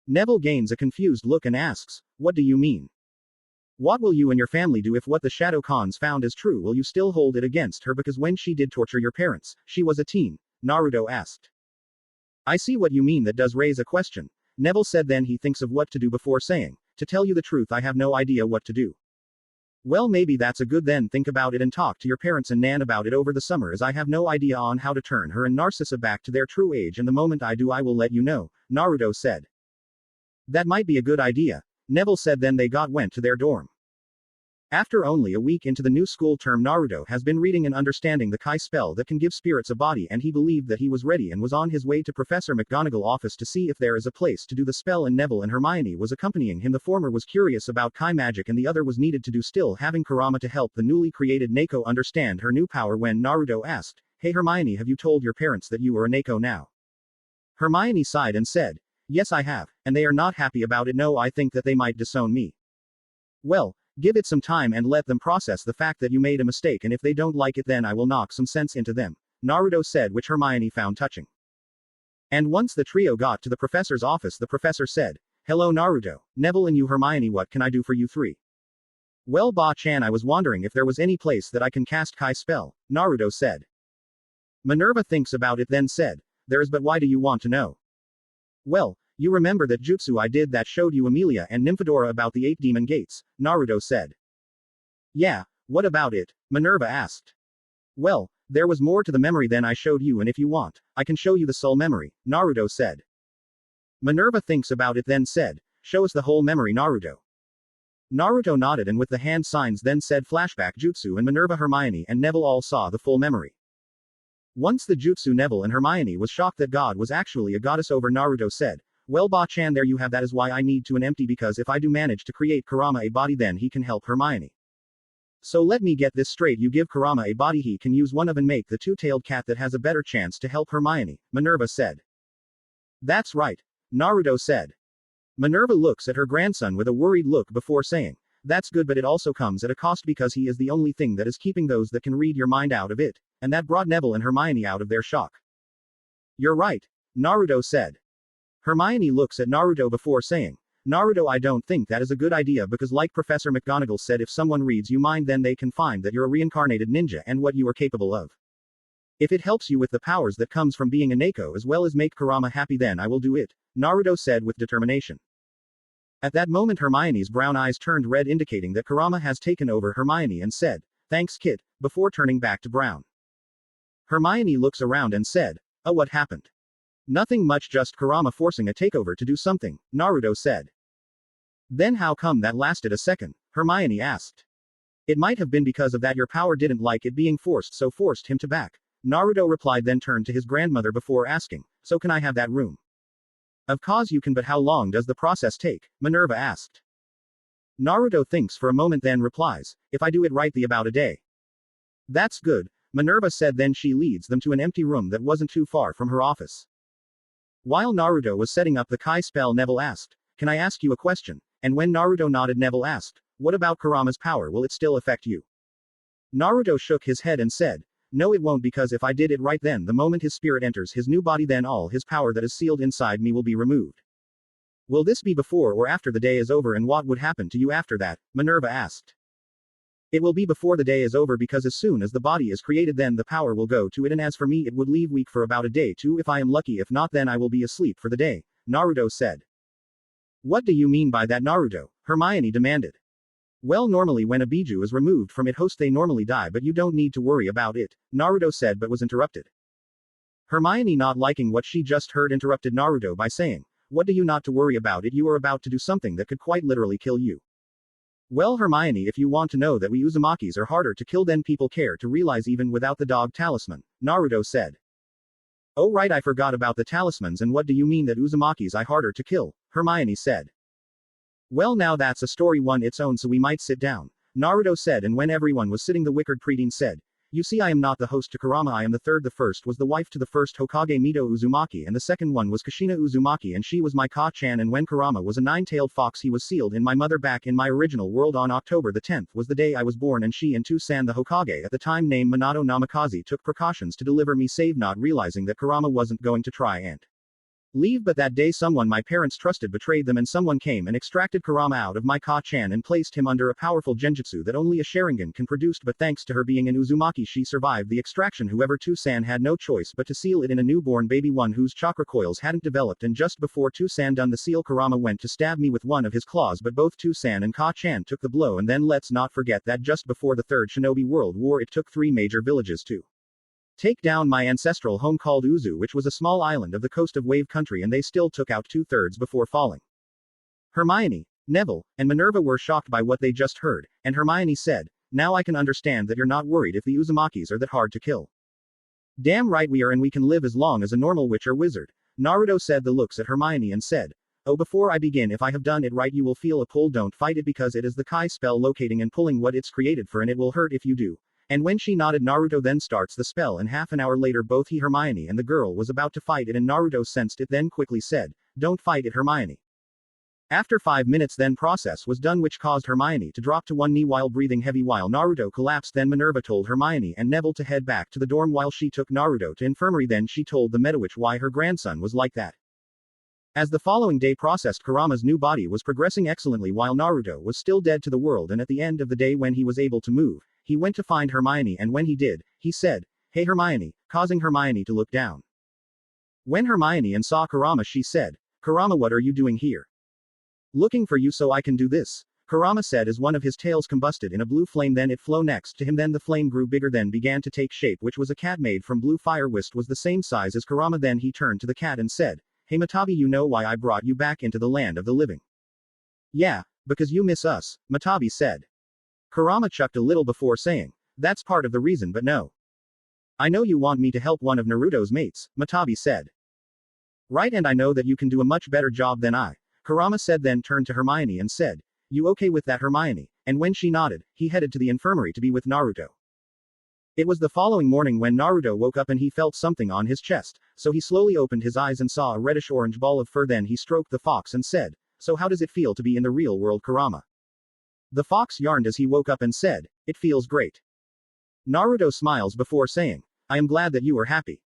Neville gains a confused look and asks, "What do you mean? What will you and your family do if what the Shadow Khans found is true? Will you still hold it against her because when she did torture your parents, she was a teen?" Naruto asked. "I see what you mean. That does raise a question," Neville said. Then he thinks of what to do before saying, "To tell you the truth, I have no idea what to do." "Well, maybe that's a good then. Think about it and talk to your parents and Nan about it over the summer, as I have no idea on how to turn her and Narcissa back to their true age, and the moment I do I will let you know," Naruto said. "That might be a good idea," Neville said. Then they went to their dorm. After only a week into the new school term, Naruto has been reading and understanding the Kai spell that can give spirits a body, and he believed that he was ready and was on his way to Professor McGonagall's office to see if there is a place to do the spell, and Neville and Hermione was accompanying him. The former was curious about Kai magic and the other was needed to do, still having Kurama to help the newly created Neko understand her new power. When Naruto asked, "Hey Hermione, have you told your parents that you are a Neko now?" Hermione sighed and said, "Yes, I have, and they are not happy about it. No, I think that they might disown me." "Well, give it some time and let them process the fact that you made a mistake, and if they don't like it then I will knock some sense into them," Naruto said, which Hermione found touching. And once the trio got to the professor's office, the professor said, "Hello Naruto, Neville and you Hermione, what can I do for you three?" "Well Ba-chan, I was wondering if there was any place that I can cast Kai spell," Naruto said. Minerva thinks about it then said, "There is, but why do you want to know?" "Well, you remember that jutsu I did that showed you Amelia and Nymphadora about the 8 demon gates," Naruto said. "Yeah, what about it?" Minerva asked. "Well, there was more to the memory than I showed you, and if you want, I can show you the soul memory," Naruto said. Minerva thinks about it then said, "Show us the whole memory Naruto." Naruto nodded and with the hand signs then said flashback jutsu, and Minerva, Hermione and Neville all saw the full memory. Once the jutsu, Neville and Hermione was shocked that God was actually a goddess over. Naruto said, "Well Ba-chan, there you have, that is why I need to an empty, because if I do manage to create Kurama a body then he can help Hermione. So let me get this straight, you give Kurama a body, he can use one of and make the two-tailed cat that has a better chance to help Hermione," Minerva said. "That's right," Naruto said. Minerva looks at her grandson with a worried look before saying, "That's good, but it also comes at a cost because he is the only thing that is keeping those that can read your mind out of it," and that brought Neville and Hermione out of their shock. "You're right," Naruto said. Hermione looks at Naruto before saying, "Naruto, I don't think that is a good idea because like Professor McGonagall said, if someone reads you mind then they can find that you're a reincarnated ninja and what you are capable of. If it helps you with the powers that comes from being a Neko as well as make Kurama happy then I will do it," Naruto said with determination. At that moment Hermione's brown eyes turned red, indicating that Kurama has taken over Hermione, and said, "Thanks kid," before turning back to Brown. Hermione looks around and said, "Oh, what happened?" "Nothing much, just Kurama forcing a takeover to do something," Naruto said. "Then how come that lasted a second?" Hermione asked. "It might have been because of that your power didn't like it being forced, so forced him to back," Naruto replied, then turned to his grandmother before asking, "So can I have that room?" "Of course you can, but how long does the process take?" Minerva asked. Naruto thinks for a moment then replies, "If I do it right, about a day." "That's good," Minerva said, then she leads them to an empty room that wasn't too far from her office. While Naruto was setting up the Kai spell, Neville asked, "Can I ask you a question?" And when Naruto nodded, Neville asked, "What about Kurama's power, will it still affect you?" Naruto shook his head and said, "No, it won't, because if I did it right then the moment his spirit enters his new body then all his power that is sealed inside me will be removed." "Will this be before or after the day is over, and what would happen to you after that?" Minerva asked. "It will be before the day is over, because as soon as the body is created then the power will go to it, and as for me it would leave weak for about a day too if I am lucky, if not then I will be asleep for the day," Naruto said. "What do you mean by that Naruto?" Hermione demanded. "Well, normally when a biju is removed from its host they normally die, but you don't need to worry about it," Naruto said, but was interrupted. Hermione, not liking what she just heard, interrupted Naruto by saying, "What do you not to worry about it, you are about to do something that could quite literally kill you." "Well Hermione, if you want to know that we Uzumakis are harder to kill than people care to realize even without the dog talisman," Naruto said. Oh right, I forgot about the talismans, and what do you mean that Uzumaki's eye harder to kill? Hermione said. Well now that's a story one its own, so we might sit down, Naruto said, and when everyone was sitting the wicked preteen said, you see, I am not the host to Kurama, I am the third. The first was the wife to the first Hokage Mito Uzumaki, and the second one was Kushina Uzumaki, and she was my Ka-chan, and when Kurama was a nine-tailed fox he was sealed in my mother back in my original world on October the 10th was the day I was born, and she and Tusan the Hokage at the time named Minato Namikaze took precautions to deliver me, save not realizing that Kurama wasn't going to try and leave, but that day someone my parents trusted betrayed them, and someone came and extracted Kurama out of my Ka-chan and placed him under a powerful genjutsu that only a Sharingan can produce, but thanks to her being an Uzumaki she survived the extraction. Whoever Tusan had no choice but to seal it in a newborn baby, one whose chakra coils hadn't developed, and just before Tusan done the seal, Kurama went to stab me with one of his claws, but both Tusan and Ka-chan took the blow, and then let's not forget that just before the Third Shinobi World War it took 3 major villages to take down my ancestral home called Uzu, which was a small island of the coast of Wave Country, and they still took out 2/3 before falling. Hermione, Neville, and Minerva were shocked by what they just heard, and Hermione said, now I can understand that you're not worried if the Uzumakis are that hard to kill. Damn right we are, and we can live as long as a normal witch or wizard, Naruto said. The looks at Hermione and said, oh, before I begin, if I have done it right you will feel a pull, don't fight it because it is the Kai spell locating and pulling what it's created for, and it will hurt if you do. And when she nodded, Naruto then starts the spell, and half an hour later both he, Hermione, and the girl was about to fight it, and Naruto sensed it, then quickly said, don't fight it, Hermione. After 5 minutes then process was done, which caused Hermione to drop to one knee while breathing heavy while Naruto collapsed. Then Minerva told Hermione and Neville to head back to the dorm while she took Naruto to infirmary. Then she told the Metawitch why her grandson was like that. As the following day processed, Kurama's new body was progressing excellently while Naruto was still dead to the world, and at the end of the day when he was able to move, he went to find Hermione, and when he did, he said, hey Hermione, causing Hermione to look down. When Hermione and saw Kurama she said, Kurama, what are you doing here? Looking for you so I can do this, Kurama said as one of his tails combusted in a blue flame, then it flew next to him, then the flame grew bigger, then began to take shape, which was a cat made from blue fire. Whist was the same size as Kurama. Then he turned to the cat and said, hey Matabi, you know why I brought you back into the land of the living? Yeah, because you miss us, Matabi said. Kurama chucked a little before saying, that's part of the reason, but no. I know you want me to help one of Naruto's mates, Matabi said. Right, and I know that you can do a much better job than I, Kurama said, then turned to Hermione and said, you okay with that, Hermione? And when she nodded, he headed to the infirmary to be with Naruto. It was the following morning when Naruto woke up and he felt something on his chest, so he slowly opened his eyes and saw a reddish-orange ball of fur. Then he stroked the fox and said, so how does it feel to be in the real world, Kurama? The fox yarned as he woke up and said, it feels great. Naruto smiles before saying, I am glad that you are happy.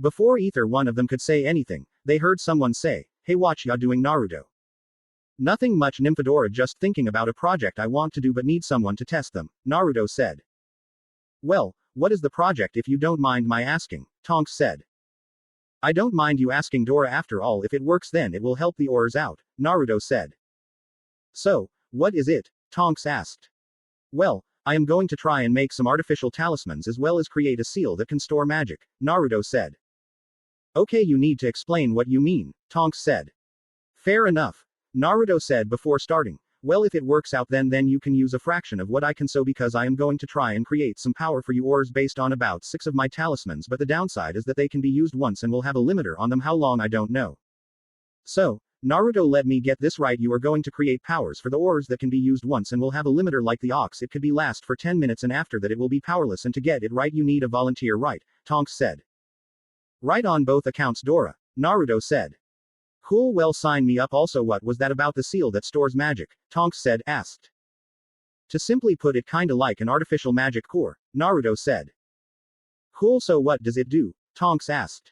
Before either one of them could say anything, they heard someone say, hey, watch ya doing, Naruto? Nothing much, Nymphadora, just thinking about a project I want to do but need someone to test them, Naruto said. Well, what is the project if you don't mind my asking, Tonks said. I don't mind you asking, Dora, after all if it works then it will help the Aurors out, Naruto said. So, what is it? Tonks asked. Well, I am going to try and make some artificial talismans as well as create a seal that can store magic, Naruto said. Okay, you need to explain what you mean, Tonks said. Fair enough, Naruto said before starting. Well, if it works out then you can use a fraction of what I can, so because I am going to try and create some power for you Aurors based on about 6 of my talismans, but the downside is that they can be used once and will have a limiter on them, how long I don't know. So, Naruto, let me get this right, you are going to create powers for the Aurors that can be used once and will have a limiter like the ox, it could be last for 10 minutes and after that it will be powerless, and to get it right you need a volunteer, right? Tonks said. Right on both accounts, Dora, Naruto said. Cool, well sign me up. Also, what was that about the seal that stores magic? Tonks said, asked. To simply put it, kinda like an artificial magic core, Naruto said. Cool, so what does it do? Tonks asked.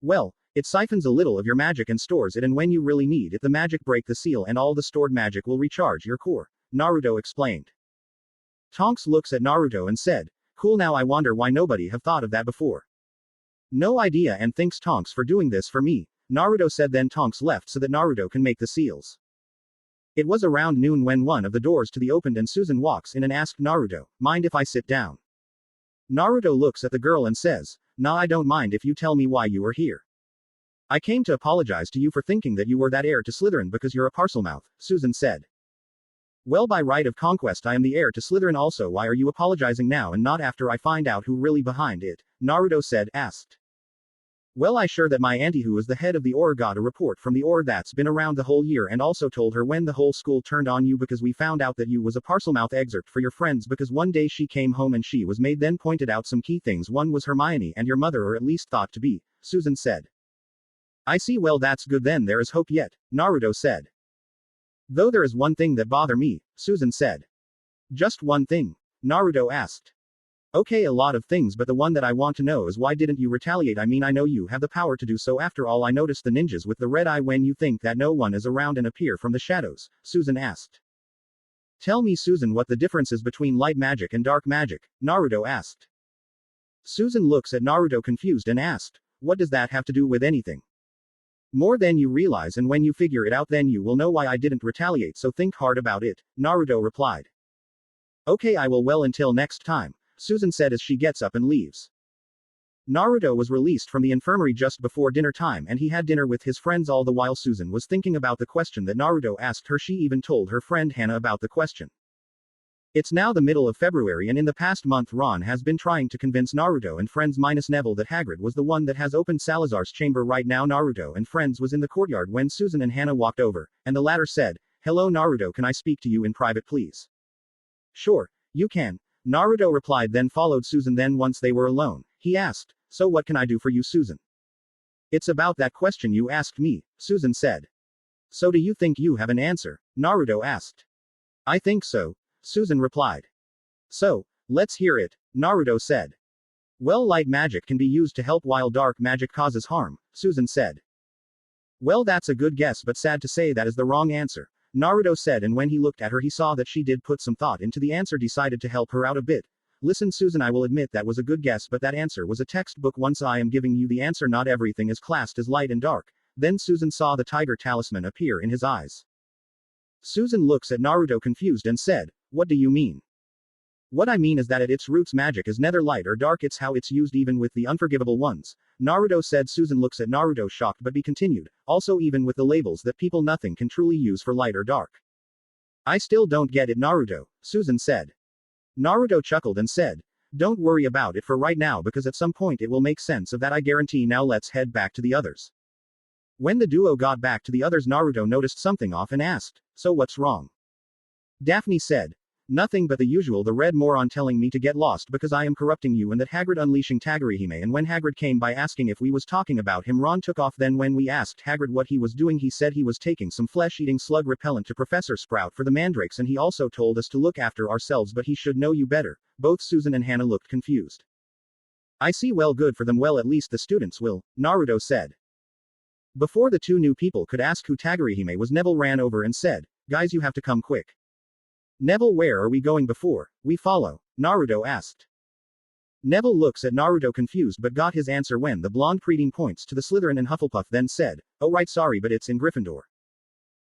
Well, it siphons a little of your magic and stores it, and when you really need it the magic break the seal and all the stored magic will recharge your core, Naruto explained. Tonks looks at Naruto and said, cool, now I wonder why nobody have thought of that before. No idea, and thanks Tonks for doing this for me, Naruto said. Then Tonks left so that Naruto can make the seals. It was around noon when one of the doors to the opened and Susan walks in and asked Naruto, mind if I sit down? Naruto looks at the girl and says, nah, I don't mind if you tell me why you are here. I came to apologize to you for thinking that you were that heir to Slytherin because you're a parcelmouth, Susan said. Well, by right of conquest I am the heir to Slytherin also. Why are you apologizing now and not after I find out who really behind it? Naruto said, asked. Well, I sure that my auntie who is the head of the Orr got a report from the Orr that's been around the whole year and also told her when the whole school turned on you because we found out that you was a Parselmouth excerpt for your friends because one day she came home and she was made then pointed out some key things. One was Hermione and your mother or at least thought to be, Susan said. I see, well that's good then there is hope yet, Naruto said. Though there is one thing that bother me, Susan said. Just one thing? Naruto asked. Okay, a lot of things, but the one that I want to know is why didn't you retaliate? I mean, I know you have the power to do so. After all, I noticed the ninjas with the red eye when you think that no one is around and appear from the shadows, Susan asked. Tell me, Susan, what the difference is between light magic and dark magic, Naruto asked. Susan looks at Naruto confused and asked, what does that have to do with anything? More than you realize, and when you figure it out then you will know why I didn't retaliate, so think hard about it, Naruto replied. Okay, I will. Well, until next time, Susan said as she gets up and leaves. Naruto was released from the infirmary just before dinner time and he had dinner with his friends. All the while Susan was thinking about the question that Naruto asked her. She even told her friend Hannah about the question. It's now the middle of February and in the past month Ron has been trying to convince Naruto and friends minus Neville that Hagrid was the one that has opened Salazar's chamber. Right now Naruto and friends was in the courtyard when Susan and Hannah walked over, and the latter said, Hello Naruto, can I speak to you in private please? Sure, you can, Naruto replied, then followed Susan. Then once they were alone, he asked, So what can I do for you, Susan? It's about that question you asked me, Susan said. So do you think you have an answer? Naruto asked. I think so, Susan replied. So, let's hear it, Naruto said. Well, light magic can be used to help while dark magic causes harm, Susan said. Well, that's a good guess, but sad to say that is the wrong answer, Naruto said, and when he looked at her he saw that she did put some thought into the answer. Decided to help her out a bit. Listen Susan, I will admit that was a good guess, but that answer was a textbook one, so I am giving you the answer. Not everything is classed as light and dark. Then Susan saw the tiger talisman appear in his eyes. Susan looks at Naruto confused and said, What do you mean? What I mean is that at its roots magic is neither light or dark, it's how it's used, even with the unforgivable ones, Naruto said. Susan looks at Naruto shocked, but he continued, also even with the labels that people nothing can truly use for light or dark. I still don't get it, Naruto, Susan said. Naruto chuckled and said, Don't worry about it for right now because at some point it will make sense of that, I guarantee. Now let's head back to the others. When the duo got back to the others, Naruto noticed something off and asked, So what's wrong? Daphne said, Nothing but the usual, the red moron telling me to get lost because I am corrupting you and that Hagrid unleashing Tagurihime, and when Hagrid came by asking if we was talking about him, Ron took off. Then when we asked Hagrid what he was doing, he said he was taking some flesh-eating slug repellent to Professor Sprout for the mandrakes, and he also told us to look after ourselves, but he should know you better. Both Susan and Hannah looked confused. I see, well good for them, well at least the students will, Naruto said. Before the two new people could ask who Tagurihime was, Neville ran over and said, Guys, you have to come quick. Neville, where are we going before we follow? Naruto asked. Neville looks at Naruto confused but got his answer when the blonde preteen points to the Slytherin and Hufflepuff, then said, Oh right, sorry, but it's in Gryffindor.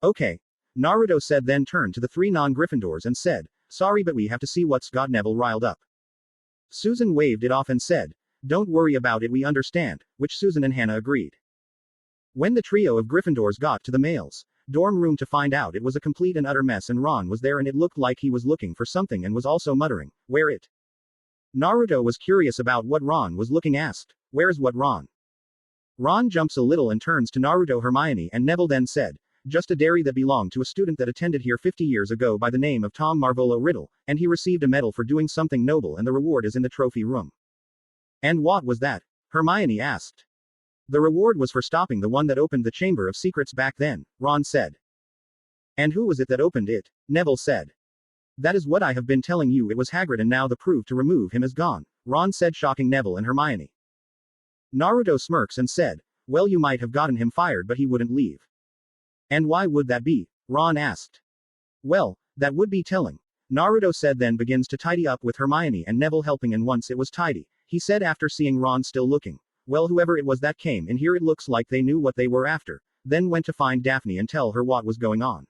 Okay, Naruto said, then turned to the three non-Gryffindors and said, Sorry, but we have to see what's got Neville riled up. Susan waved it off and said, Don't worry about it, we understand, which Susan and Hannah agreed. When the trio of Gryffindors got to the males' dorm room to find out, it was a complete and utter mess, and Ron was there and it looked like he was looking for something and was also muttering, Where it? Naruto was curious about what Ron was looking, asked, Where's what, Ron? Ron jumps a little and turns to Naruto, Hermione, and Neville, then said, Just a dairy that belonged to a student that attended here 50 years ago by the name of Tom Riddle, and he received a medal for doing something noble and the reward is in the trophy room. And what was that? Hermione asked. The reward was for stopping the one that opened the Chamber of Secrets back then, Ron said. And who was it that opened it? Neville said. That is what I have been telling you, it was Hagrid, and now the proof to remove him is gone, Ron said, shocking Neville and Hermione. Naruto smirks and said, Well, you might have gotten him fired, but he wouldn't leave. And why would that be? Ron asked. Well, that would be telling, Naruto said, then begins to tidy up with Hermione and Neville helping, and once it was tidy, he said after seeing Ron still looking, Well, whoever it was that came in here, it looks like they knew what they were after, then went to find Daphne and tell her what was going on.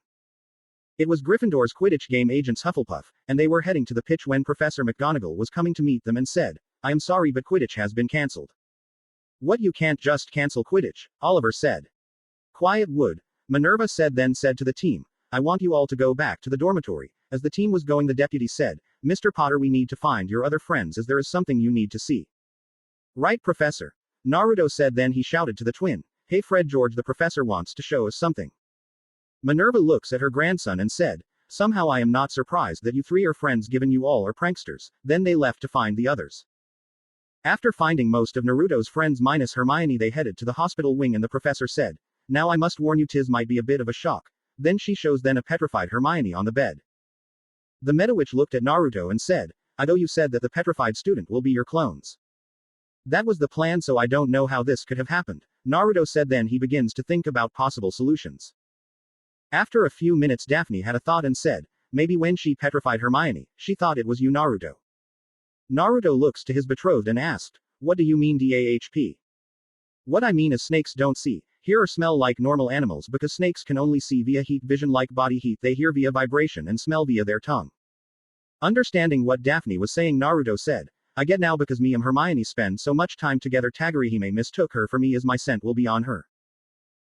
It was Gryffindor's Quidditch game agents Hufflepuff, and they were heading to the pitch when Professor McGonagall was coming to meet them and said, I am sorry, but Quidditch has been cancelled. What, you can't just cancel Quidditch? Oliver said. Quiet, Wood, Minerva said, then said to the team, I want you all to go back to the dormitory. As the team was going, the deputy said, Mr. Potter, we need to find your other friends as there is something you need to see. Right, Professor? Naruto said, then he shouted to the twin. Hey Fred George, the professor wants to show us something. Minerva looks at her grandson and said, somehow I am not surprised that you three are friends given you all are pranksters. Then they left to find the others. After finding most of Naruto's friends minus Hermione, they headed to the hospital wing and the professor said, now I must warn you, tis might be a bit of a shock. Then she shows then a petrified Hermione on the bed. The Metawitch looked at Naruto and said, I know you said that the petrified student will be your clones. That was the plan, so I don't know how this could have happened. Naruto said, then he begins to think about possible solutions. After a few minutes Daphne had a thought and said, maybe when she petrified Hermione, she thought it was you Naruto. Naruto looks to his betrothed and asked, what do you mean DAHP? What I mean is snakes don't see, hear or smell like normal animals because snakes can only see via heat vision like body heat, they hear via vibration and smell via their tongue. Understanding what Daphne was saying, Naruto said, I get now because me and Hermione spend so much time together. Tagurihime mistook her for me as my scent will be on her.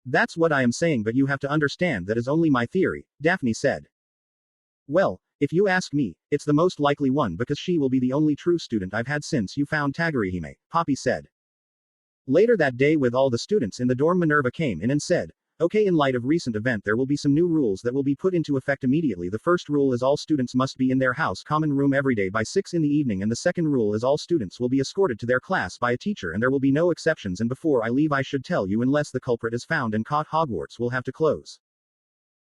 That's what I am saying, but you have to understand that is only my theory, Daphne said. Well, if you ask me, it's the most likely one because she will be the only true student I've had since you found Tagurihime, Poppy said. Later that day with all the students in the dorm, Minerva came in and said, okay, in light of recent event there will be some new rules that will be put into effect immediately. The first rule is all students must be in their house common room every day by 6 in the evening, and the second rule is all students will be escorted to their class by a teacher and there will be no exceptions, and before I leave I should tell you, unless the culprit is found and caught, Hogwarts will have to close.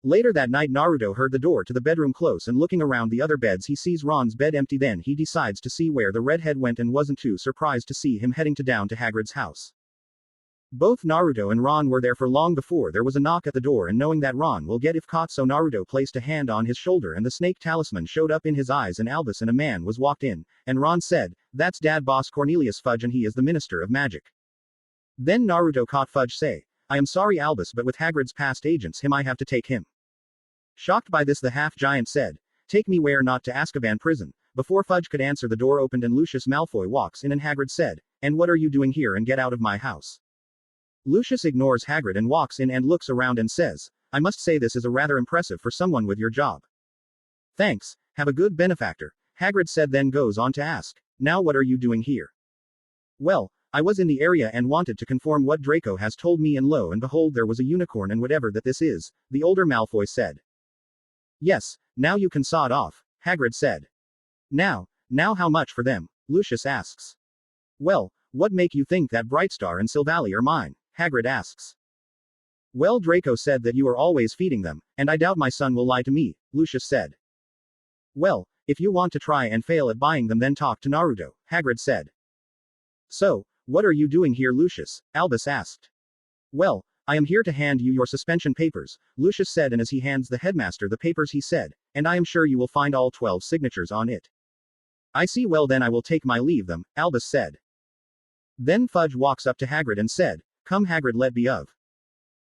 Later that night Naruto heard the door to the bedroom close and looking around the other beds he sees Ron's bed empty. Then he decides to see where the redhead went and wasn't too surprised to see him heading down to Hagrid's house. Both Naruto and Ron were there for long before there was a knock at the door, and knowing that Ron will get if caught, so Naruto placed a hand on his shoulder and the snake talisman showed up in his eyes, and Albus and a man was walked in, and Ron said, that's Dad Boss Cornelius Fudge and he is the Minister of Magic. Then Naruto caught Fudge say, I am sorry Albus, but with Hagrid's past agents him I have to take him. Shocked by this the half-giant said, take me where? Not to Azkaban prison. Before Fudge could answer the door opened and Lucius Malfoy walks in and Hagrid said, and what are you doing here, and get out of my house. Lucius ignores Hagrid and walks in and looks around and says, I must say this is a rather impressive for someone with your job. Thanks, have a good benefactor, Hagrid said, then goes on to ask, now what are you doing here? Well, I was in the area and wanted to confirm what Draco has told me, and lo and behold there was a unicorn and whatever that this is, the older Malfoy said. Yes, now you can saw it off, Hagrid said. Now how much for them? Lucius asks. Well, what make you think that Brightstar and Silvally are mine? Hagrid asks. Well, Draco said that you are always feeding them, and I doubt my son will lie to me, Lucius said. Well, if you want to try and fail at buying them then talk to Naruto, Hagrid said. So, what are you doing here, Lucius? Albus asked. Well, I am here to hand you your suspension papers, Lucius said, and as he hands the headmaster the papers he said, and I am sure you will find all 12 signatures on it. I see, well then I will take my leave them, Albus said. Then Fudge walks up to Hagrid and said, come Hagrid, let be of.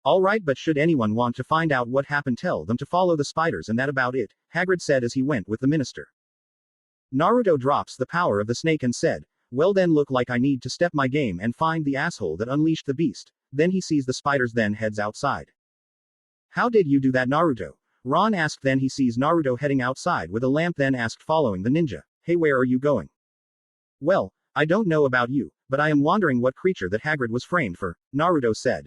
All right, but should anyone want to find out what happened tell them to follow the spiders and that about it, Hagrid said as he went with the minister. Naruto drops the power of the snake and said, well then look like I need to step my game and find the asshole that unleashed the beast. Then he sees the spiders then heads outside. How did you do that, Naruto? Ron asked. Then he sees Naruto heading outside with a lamp, then asked following the ninja, hey, where are you going? Well, I don't know about you, but I am wondering what creature that Hagrid was framed for, Naruto said.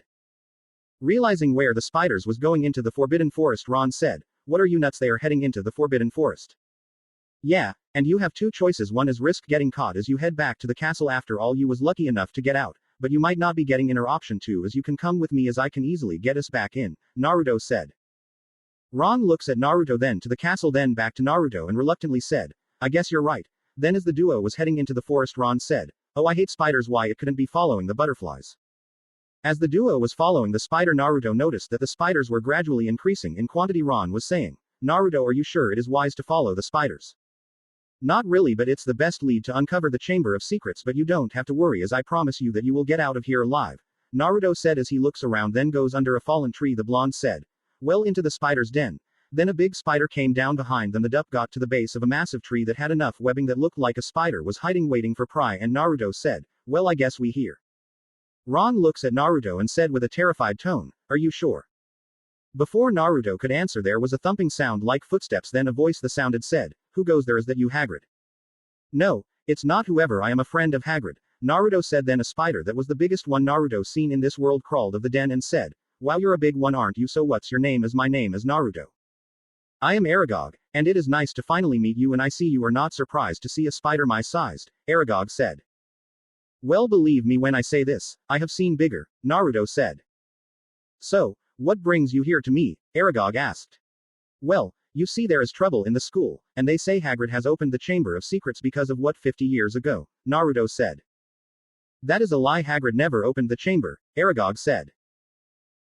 Realizing where the spiders was going into the Forbidden Forest, Ron said, what are you nuts, they are heading into the Forbidden Forest. Yeah, and you have two choices, one is risk getting caught as you head back to the castle, after all you was lucky enough to get out, but you might not be getting in, or option 2 is you can come with me as I can easily get us back in, Naruto said. Ron looks at Naruto, then to the castle, then back to Naruto and reluctantly said, I guess you're right. Then as the duo was heading into the forest, Ron said, oh, I hate spiders, why it couldn't be following the butterflies. As the duo was following the spider, Naruto noticed that the spiders were gradually increasing in quantity. Ron was saying, Naruto, are you sure it is wise to follow the spiders? Not really, but it's the best lead to uncover the Chamber of Secrets, but you don't have to worry as I promise you that you will get out of here alive, Naruto said as he looks around, then goes under a fallen tree. The blonde said, well, into the spider's den. Then a big spider came down behind them. The dup got to the base of a massive tree that had enough webbing that looked like a spider was hiding waiting for prey, and Naruto said, well, I guess we here. Ron looks at Naruto and said with a terrified tone, are you sure? Before Naruto could answer there was a thumping sound like footsteps, then a voice that sounded said, who goes there, is that you Hagrid? No, it's not whoever, I am a friend of Hagrid, Naruto said. Then a spider that was the biggest one Naruto seen in this world crawled of the den and said, "Wow, you're a big one, aren't you? So what's your name?" "As my name is Naruto. I am Aragog, and it is nice to finally meet you, and I see you are not surprised to see a spider my sized," Aragog said. "Well, believe me when I say this, I have seen bigger," Naruto said. "So, what brings you here to me?" Aragog asked. "Well, you see there is trouble in the school, and they say Hagrid has opened the Chamber of Secrets because of what 50 years ago," Naruto said. "That is a lie. Hagrid never opened the chamber," Aragog said.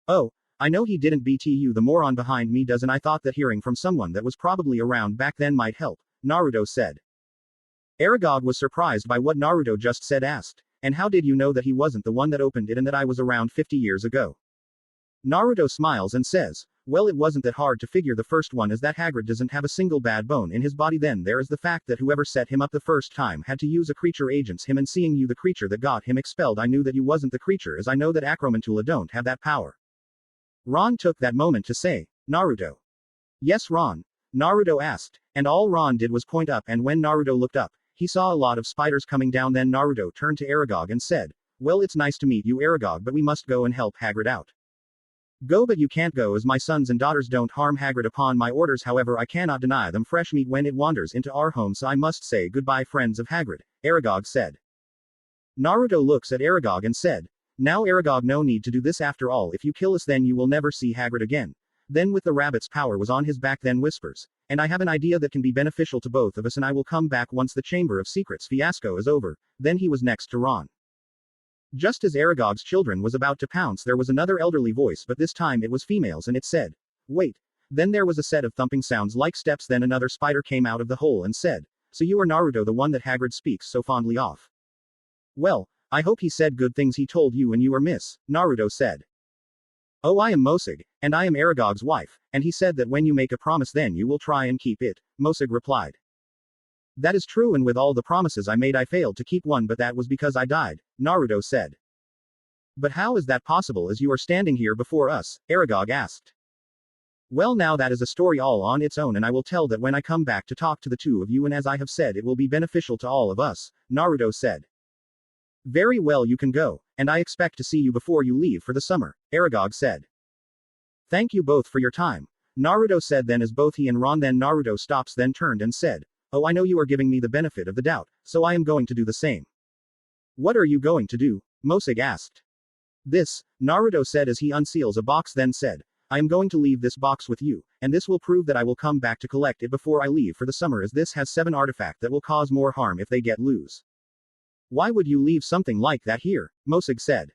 "Oh, I know he didn't. BTU the moron behind me does, and I thought that hearing from someone that was probably around back then might help," Naruto said. Aragog was surprised by what Naruto just said. Asked, "And how did you know that he wasn't the one that opened it and that I was around 50 years ago?" Naruto smiles and says, "Well, it wasn't that hard to figure. The first one is that Hagrid doesn't have a single bad bone in his body. Then there is the fact that whoever set him up the first time had to use a creature agents him, and seeing you the creature that got him expelled, I knew that you wasn't the creature, as I know that Acromantula don't have that power." Ron took that moment to say, "Naruto." "Yes, Ron?" Naruto asked, and all Ron did was point up, and when Naruto looked up, he saw a lot of spiders coming down. Then Naruto turned to Aragog and said, "Well, it's nice to meet you, Aragog, but we must go and help Hagrid out." "Go, but you can't go, as my sons and daughters don't harm Hagrid upon my orders. However, I cannot deny them fresh meat when it wanders into our home, so I must say goodbye, friends of Hagrid," Aragog said. Naruto looks at Aragog and said, "Now Aragog, no need to do this. After all, if you kill us then you will never see Hagrid again." Then with the rabbit's power was on his back, then whispers, "And I have an idea that can be beneficial to both of us, and I will come back once the Chamber of Secrets fiasco is over." Then he was next to Ron. Just as Aragog's children was about to pounce, there was another elderly voice, but this time it was female's, and it said, "Wait." Then there was a set of thumping sounds like steps. Then another spider came out of the hole and said, "So you are Naruto, the one that Hagrid speaks so fondly of? Well, I hope he said good things he told you and you are Miss," Naruto said. "Oh, I am Mosig, and I am Aragog's wife, and he said that when you make a promise then you will try and keep it," Mosig replied. "That is true, and with all the promises I made I failed to keep one, but that was because I died," Naruto said. "But how is that possible as you are standing here before us?" Aragog asked. "Well, now that is a story all on its own, and I will tell that when I come back to talk to the two of you, and as I have said it will be beneficial to all of us," Naruto said. "Very well, you can go, and I expect to see you before you leave for the summer," Aragog said. "Thank you both for your time," Naruto said. Then as both he and Ron, then Naruto stops, then turned and said, "Oh, I know you are giving me the benefit of the doubt, so I am going to do the same." "What are you going to do?" Mosig asked. "This," Naruto said as he unseals a box, then said, "I am going to leave this box with you, and this will prove that I will come back to collect it before I leave for the summer, as this has 7 artifacts that will cause more harm if they get loose." "Why would you leave something like that here?" Mosig said.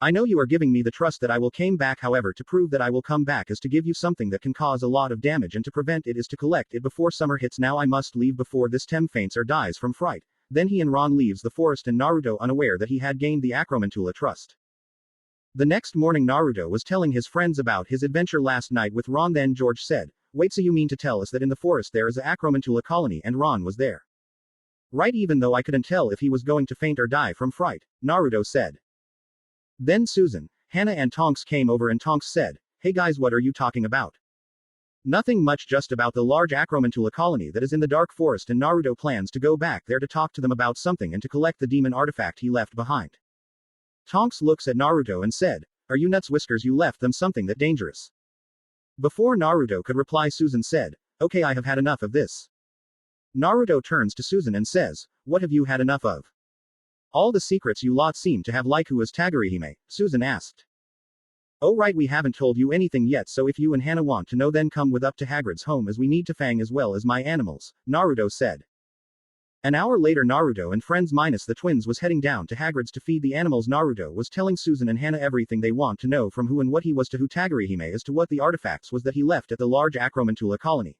"I know you are giving me the trust that I will come back, however to prove that I will come back is to give you something that can cause a lot of damage, and to prevent it is to collect it before summer hits. Now I must leave before this Tem faints or dies from fright." Then he and Ron leaves the forest, and Naruto unaware that he had gained the Acromantula trust. The next morning Naruto was telling his friends about his adventure last night with Ron. Then George said, "Wait, so you mean to tell us that in the forest there is a Acromantula colony and Ron was there?" "Right, even though I couldn't tell if he was going to faint or die from fright," Naruto said. Then Susan, Hannah and Tonks came over, and Tonks said, "Hey guys, what are you talking about?" "Nothing much, just about the large Acromantula colony that is in the dark forest, and Naruto plans to go back there to talk to them about something and to collect the demon artifact he left behind." Tonks looks at Naruto and said, "Are you nuts, Whiskers? You left them something that dangerous." Before Naruto could reply, Susan said, "Okay, I have had enough of this." Naruto turns to Susan and says, "What have you had enough of?" "All the secrets you lot seem to have, like who is Tagurihime?" Susan asked. "Oh right, we haven't told you anything yet, so if you and Hannah want to know then come with up to Hagrid's home, as we need to fang as well as my animals," Naruto said. An hour later Naruto and friends minus the twins was heading down to Hagrid's to feed the animals. Naruto was telling Susan and Hannah everything they want to know, from who and what he was to who Tagurihime as to what the artifacts was that he left at the large Acromantula colony.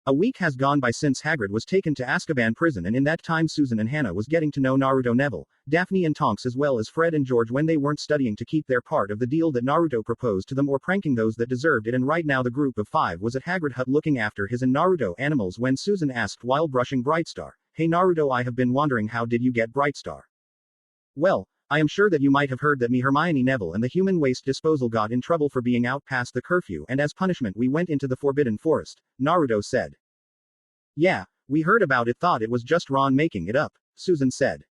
A week has gone by since Hagrid was taken to Azkaban prison, and in that time Susan and Hannah was getting to know Naruto, Neville, Daphne and Tonks, as well as Fred and George when they weren't studying to keep their part of the deal that Naruto proposed to them, or pranking those that deserved it. And right now the group of 5 was at Hagrid hut looking after his and Naruto animals when Susan asked while brushing Brightstar, "Hey Naruto, I have been wondering, how did you get Brightstar?" "Well, I am sure that you might have heard that me, Hermione, Neville and the human waste disposal got in trouble for being out past the curfew, and as punishment we went into the Forbidden Forest," Naruto said. "Yeah, we heard about it, thought it was just Ron making it up," Susan said.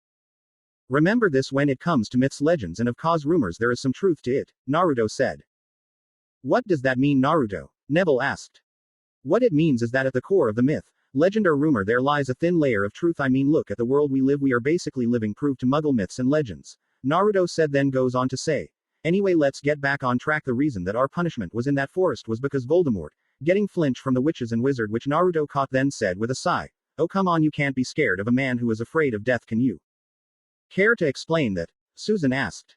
Remember this when it comes to myths, legends, and of cause rumors, there is some truth to it, Naruto said. What does that mean, Naruto? Neville asked. What it means is that at the core of the myth, legend or rumor there lies a thin layer of truth. I mean, look at the world we live, we are basically living proof to Muggle myths and legends, Naruto said, then goes on to say. Anyway, let's get back on track. The reason that our punishment was in that forest was because Voldemort, getting flinch from the witches and wizard, which Naruto caught, then said with a sigh, oh come on, you can't be scared of a man who is afraid of death, can you? Care to explain that? Susan asked.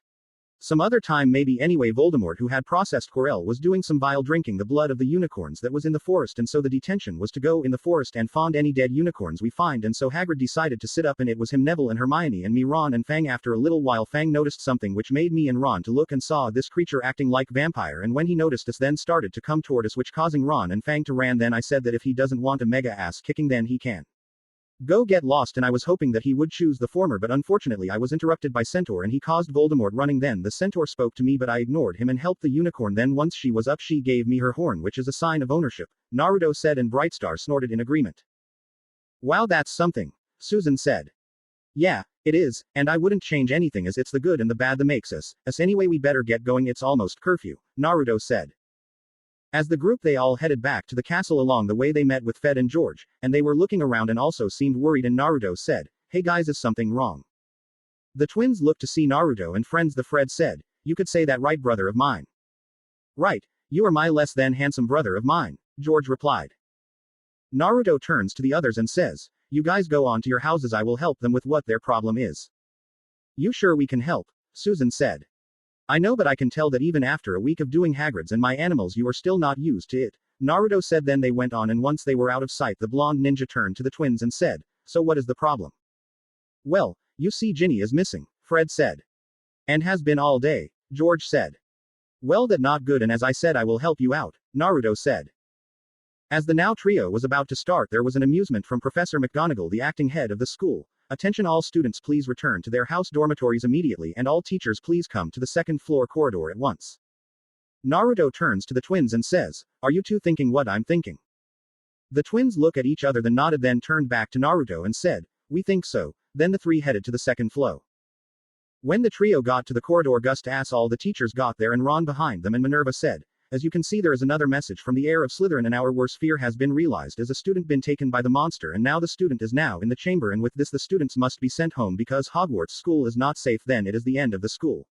Some other time maybe. Anyway, Voldemort, who had processed Quirrell, was doing some vile drinking the blood of the unicorns that was in the forest, and so the detention was to go in the forest and find any dead unicorns we find, and so Hagrid decided to sit up, and it was him, Neville, and Hermione, and me, Ron, and Fang. After a little while, Fang noticed something which made me and Ron to look, and saw this creature acting like vampire, and when he noticed us then started to come toward us, which causing Ron and Fang to ran. Then I said that if he doesn't want a mega ass kicking, then he can go get lost, and I was hoping that he would choose the former, but unfortunately I was interrupted by Centaur and he caused Voldemort running. Then the Centaur spoke to me, but I ignored him and helped the unicorn. Then once she was up, she gave me her horn, which is a sign of ownership, Naruto said, and Brightstar snorted in agreement. Wow, that's something, Susan said. Yeah, it is, and I wouldn't change anything, as it's the good and the bad that makes us. Anyway, we better get going, it's almost curfew, Naruto said. As the group they all headed back to the castle. Along the way they met with Fred and George, and they were looking around and also seemed worried, and Naruto said, hey guys, is something wrong? The twins looked to see Naruto and friends. The Fred said, you could say that, right, brother of mine? Right, you are my less than handsome brother of mine, George replied. Naruto turns to the others and says, you guys go on to your houses, I will help them with what their problem is. You sure we can help? Susan said. I know, but I can tell that even after a week of doing Hagrid's and my animals you are still not used to it, Naruto said. Then they went on, and once they were out of sight the blonde ninja turned to the twins and said, so what is the problem? Well, you see, Ginny is missing, Fred said. And has been all day, George said. Well, that not good, and as I said I will help you out, Naruto said. As the now trio was about to start, there was an amusement from Professor McGonagall, the acting head of the school. Attention all students, please return to their house dormitories immediately, and all teachers please come to the second floor corridor at once. Naruto turns to the twins and says, are you two thinking what I'm thinking? The twins look at each other, then nodded, then turned back to Naruto and said, we think so. Then the three headed to the second floor. When the trio got to the corridor, Gust ass all the teachers got there, and Ron behind them, and Minerva said, as you can see, there is another message from the Heir of Slytherin, and our worst fear has been realized, as a student been taken by the monster, and now the student is now in the chamber, and with this the students must be sent home because Hogwarts school is not safe. Then it is the end of the school.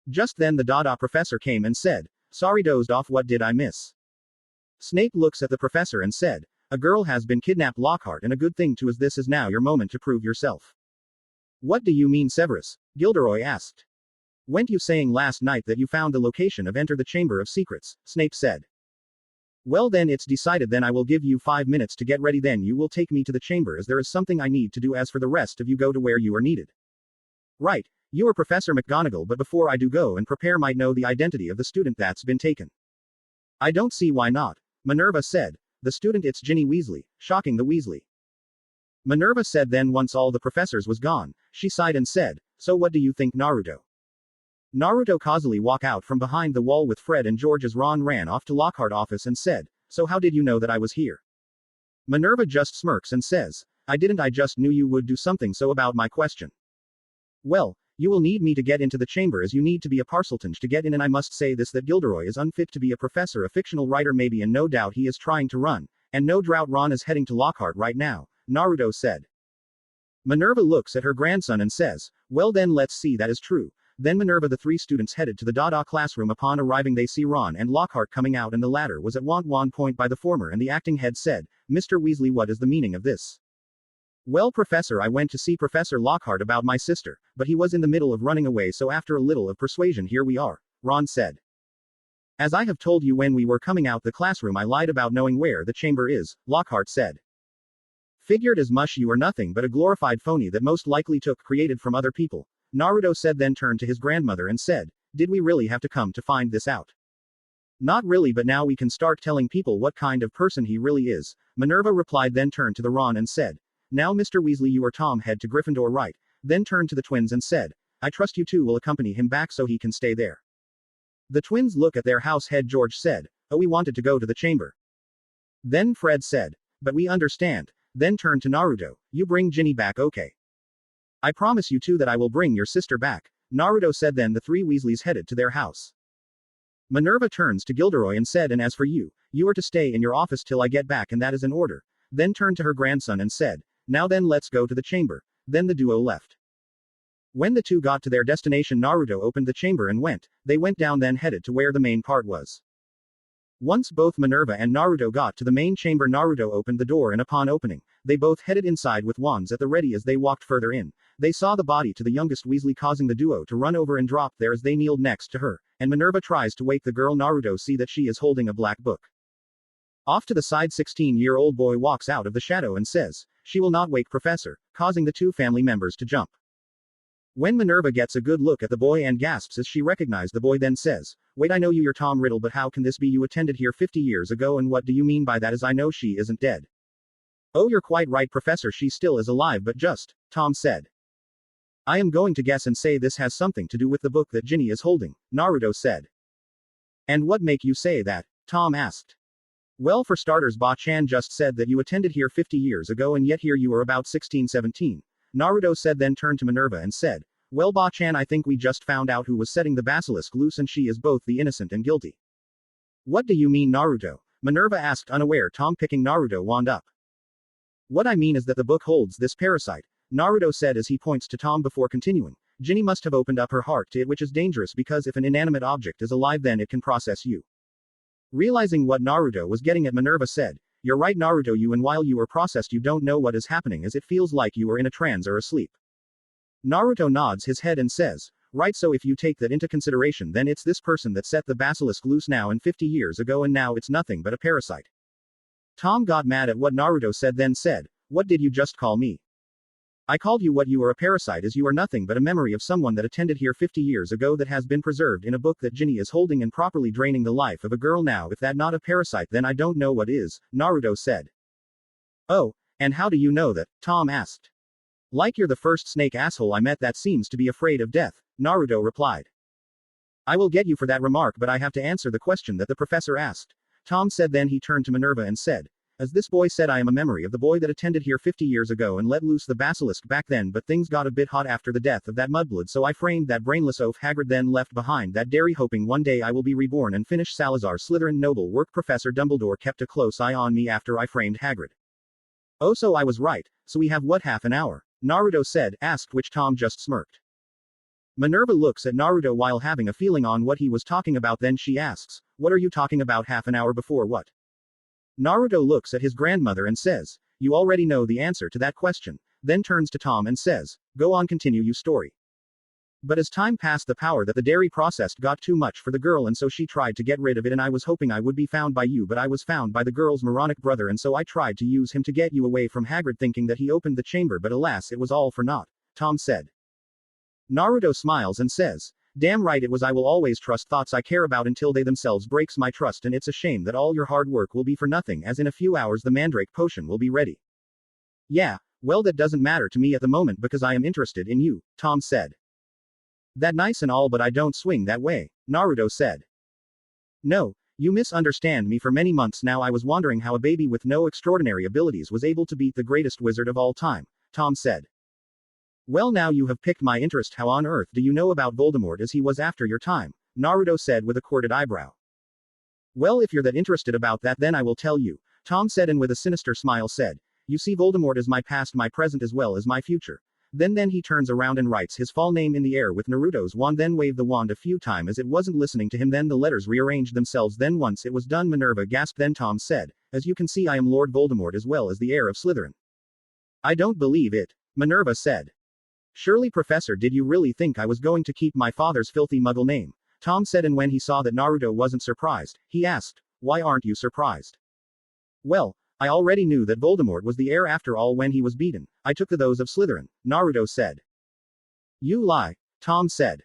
Just then the Dada professor came and said, sorry, dozed off, what did I miss? Snape looks at the professor and said, a girl has been kidnapped, Lockhart, and a good thing too, as this is now your moment to prove yourself. What do you mean, Severus? Gilderoy asked. Weren't you saying last night that you found the location of Enter the Chamber of Secrets? Snape said. Well then it's decided. Then I will give you 5 minutes to get ready, then you will take me to the chamber, as there is something I need to do. As for the rest of you, go to where you are needed. Right, you are Professor McGonagall, but before I do go and prepare, might know the identity of the student that's been taken. I don't see why not, Minerva said. The student, it's Ginny Weasley, shocking the Weasley. Minerva said. Then once all the professors was gone, she sighed and said, so what do you think, Naruto? Naruto causally walked out from behind the wall with Fred and George as Ron ran off to Lockhart's office and said, so how did you know that I was here? Minerva just smirks and says, I didn't, I just knew you would do something so about my question. Well, you will need me to get into the chamber, as you need to be a Parseltonge to get in, and I must say this, that Gilderoy is unfit to be a professor, a fictional writer maybe, and no doubt he is trying to run, and no doubt Ron is heading to Lockhart right now, Naruto said. Minerva looks at her grandson and says, well then let's see that is true. Then Minerva, the three students headed to the Dada classroom. Upon arriving they see Ron and Lockhart coming out, and the latter was at one point by the former, and the acting head said, Mr. Weasley, what is the meaning of this? Well, Professor, I went to see Professor Lockhart about my sister, but he was in the middle of running away, so after a little of persuasion here we are, Ron said. As I have told you when we were coming out the classroom, I lied about knowing where the chamber is, Lockhart said. Figured as much, you are nothing but a glorified phony that most likely took created from other people, Naruto said, then turned to his grandmother and said, did we really have to come to find this out? Not really, but now we can start telling people what kind of person he really is, Minerva replied, then turned to the Ron and said, now Mr. Weasley, you are Tom, head to Gryffindor, right? Then turned to the twins and said, I trust you two will accompany him back so he can stay there. The twins look at their house head. George said, oh, we wanted to go to the chamber. Then Fred said, but we understand. Then turned to Naruto, you bring Ginny back, okay? I promise you too that I will bring your sister back, Naruto said. Then the three Weasleys headed to their house. Minerva turns to Gilderoy and said, and as for you, you are to stay in your office till I get back, and that is an order. Then turned to her grandson and said, now then let's go to the chamber. Then the duo left. When the two got to their destination, Naruto opened the chamber and they went down, then headed to where the main part was. Once both Minerva and Naruto got to the main chamber, Naruto opened the door, and upon opening, they both headed inside with wands at the ready. As they walked further in, they saw the body to the youngest Weasley, causing the duo to run over and drop there as they kneeled next to her, and Minerva tries to wake the girl. Naruto see that she is holding a black book. Off to the side, 16-year-old boy walks out of the shadow and says, she will not wake Professor, causing the two family members to jump. When Minerva gets a good look at the boy and gasps as she recognizes the boy, then says, wait, I know you're Tom Riddle, but how can this be? You attended here 50 years ago, and what do you mean by that? As I know she isn't dead. Oh, you're quite right, Professor, she still is alive, but just, Tom said. I am going to guess and say this has something to do with the book that Ginny is holding, Naruto said. And what make you say that? Tom asked. Well, for starters, Ba-chan just said that you attended here 50 years ago, and yet here you are about 16-17. Naruto said, then turned to Minerva and said, well, Ba-chan, I think we just found out who was setting the basilisk loose, and she is both the innocent and guilty. What do you mean, Naruto? Minerva asked, unaware. Tom picking Naruto wand up. What I mean is that the book holds this parasite, Naruto said as he points to Tom before continuing. Ginny must have opened up her heart to it, which is dangerous because if an inanimate object is alive, then it can process you. Realizing what Naruto was getting at, Minerva said, you're right, Naruto, and while you are processed, you don't know what is happening, as it feels like you are in a trance or asleep. Naruto nods his head and says, right, so if you take that into consideration, then it's this person that set the basilisk loose now and 50 years ago, and now it's nothing but a parasite. Tom got mad at what Naruto said, then said, what did you just call me? I called you what? You are a parasite, as you are nothing but a memory of someone that attended here 50 years ago that has been preserved in a book that Ginny is holding and properly draining the life of a girl. Now if that not a parasite, then I don't know what is, Naruto said. Oh, and how do you know that? Tom asked. Like you're the first snake asshole I met that seems to be afraid of death, Naruto replied. I will get you for that remark, but I have to answer the question that the professor asked, Tom said. Then he turned to Minerva and said, as this boy said, I am a memory of the boy that attended here 50 years ago and let loose the basilisk back then, but things got a bit hot after the death of that mudblood, so I framed that brainless oaf Hagrid, then left behind that dairy, hoping one day I will be reborn and finish Salazar's Slytherin noble work. Professor Dumbledore kept a close eye on me after I framed Hagrid. Oh, so I was right. So we have what, half an hour? Naruto said, asked, which Tom just smirked. Minerva looks at Naruto while having a feeling on what he was talking about, then she asks, what are you talking about? Half an hour before what? Naruto looks at his grandmother and says, you already know the answer to that question, then turns to Tom and says, go on, continue your story. But as time passed, the power that the dairy processed got too much for the girl, and so she tried to get rid of it, and I was hoping I would be found by you, but I was found by the girl's moronic brother, and so I tried to use him to get you away from Hagrid, thinking that he opened the chamber, but alas, it was all for naught, Tom said. Naruto smiles and says, damn right it was. I will always trust thoughts I care about until they themselves breaks my trust, and it's a shame that all your hard work will be for nothing, as in a few hours the mandrake potion will be ready. Yeah, well, that doesn't matter to me at the moment because I am interested in you, Tom said. That nice and all, but I don't swing that way, Naruto said. No, you misunderstand me. For many months now I was wondering how a baby with no extraordinary abilities was able to beat the greatest wizard of all time, Tom said. Well, now you have piqued my interest. How on earth do you know about Voldemort, as he was after your time? Naruto said with a corded eyebrow. Well, if you're that interested about that, then I will tell you, Tom said, and with a sinister smile said, you see, Voldemort is my past, my present, as well as my future. Then he turns around and writes his full name in the air with Naruto's wand, then waved the wand a few times as it wasn't listening to him, then the letters rearranged themselves, then once it was done Minerva gasped, then Tom said, as you can see I am Lord Voldemort as well as the heir of Slytherin. I don't believe it, Minerva said. Surely, Professor, did you really think I was going to keep my father's filthy muggle name? Tom said, and when he saw that Naruto wasn't surprised, he asked, why aren't you surprised? Well, I already knew that Voldemort was the heir after all when he was beaten. I took the oaths of Slytherin, Naruto said. You lie, Tom said.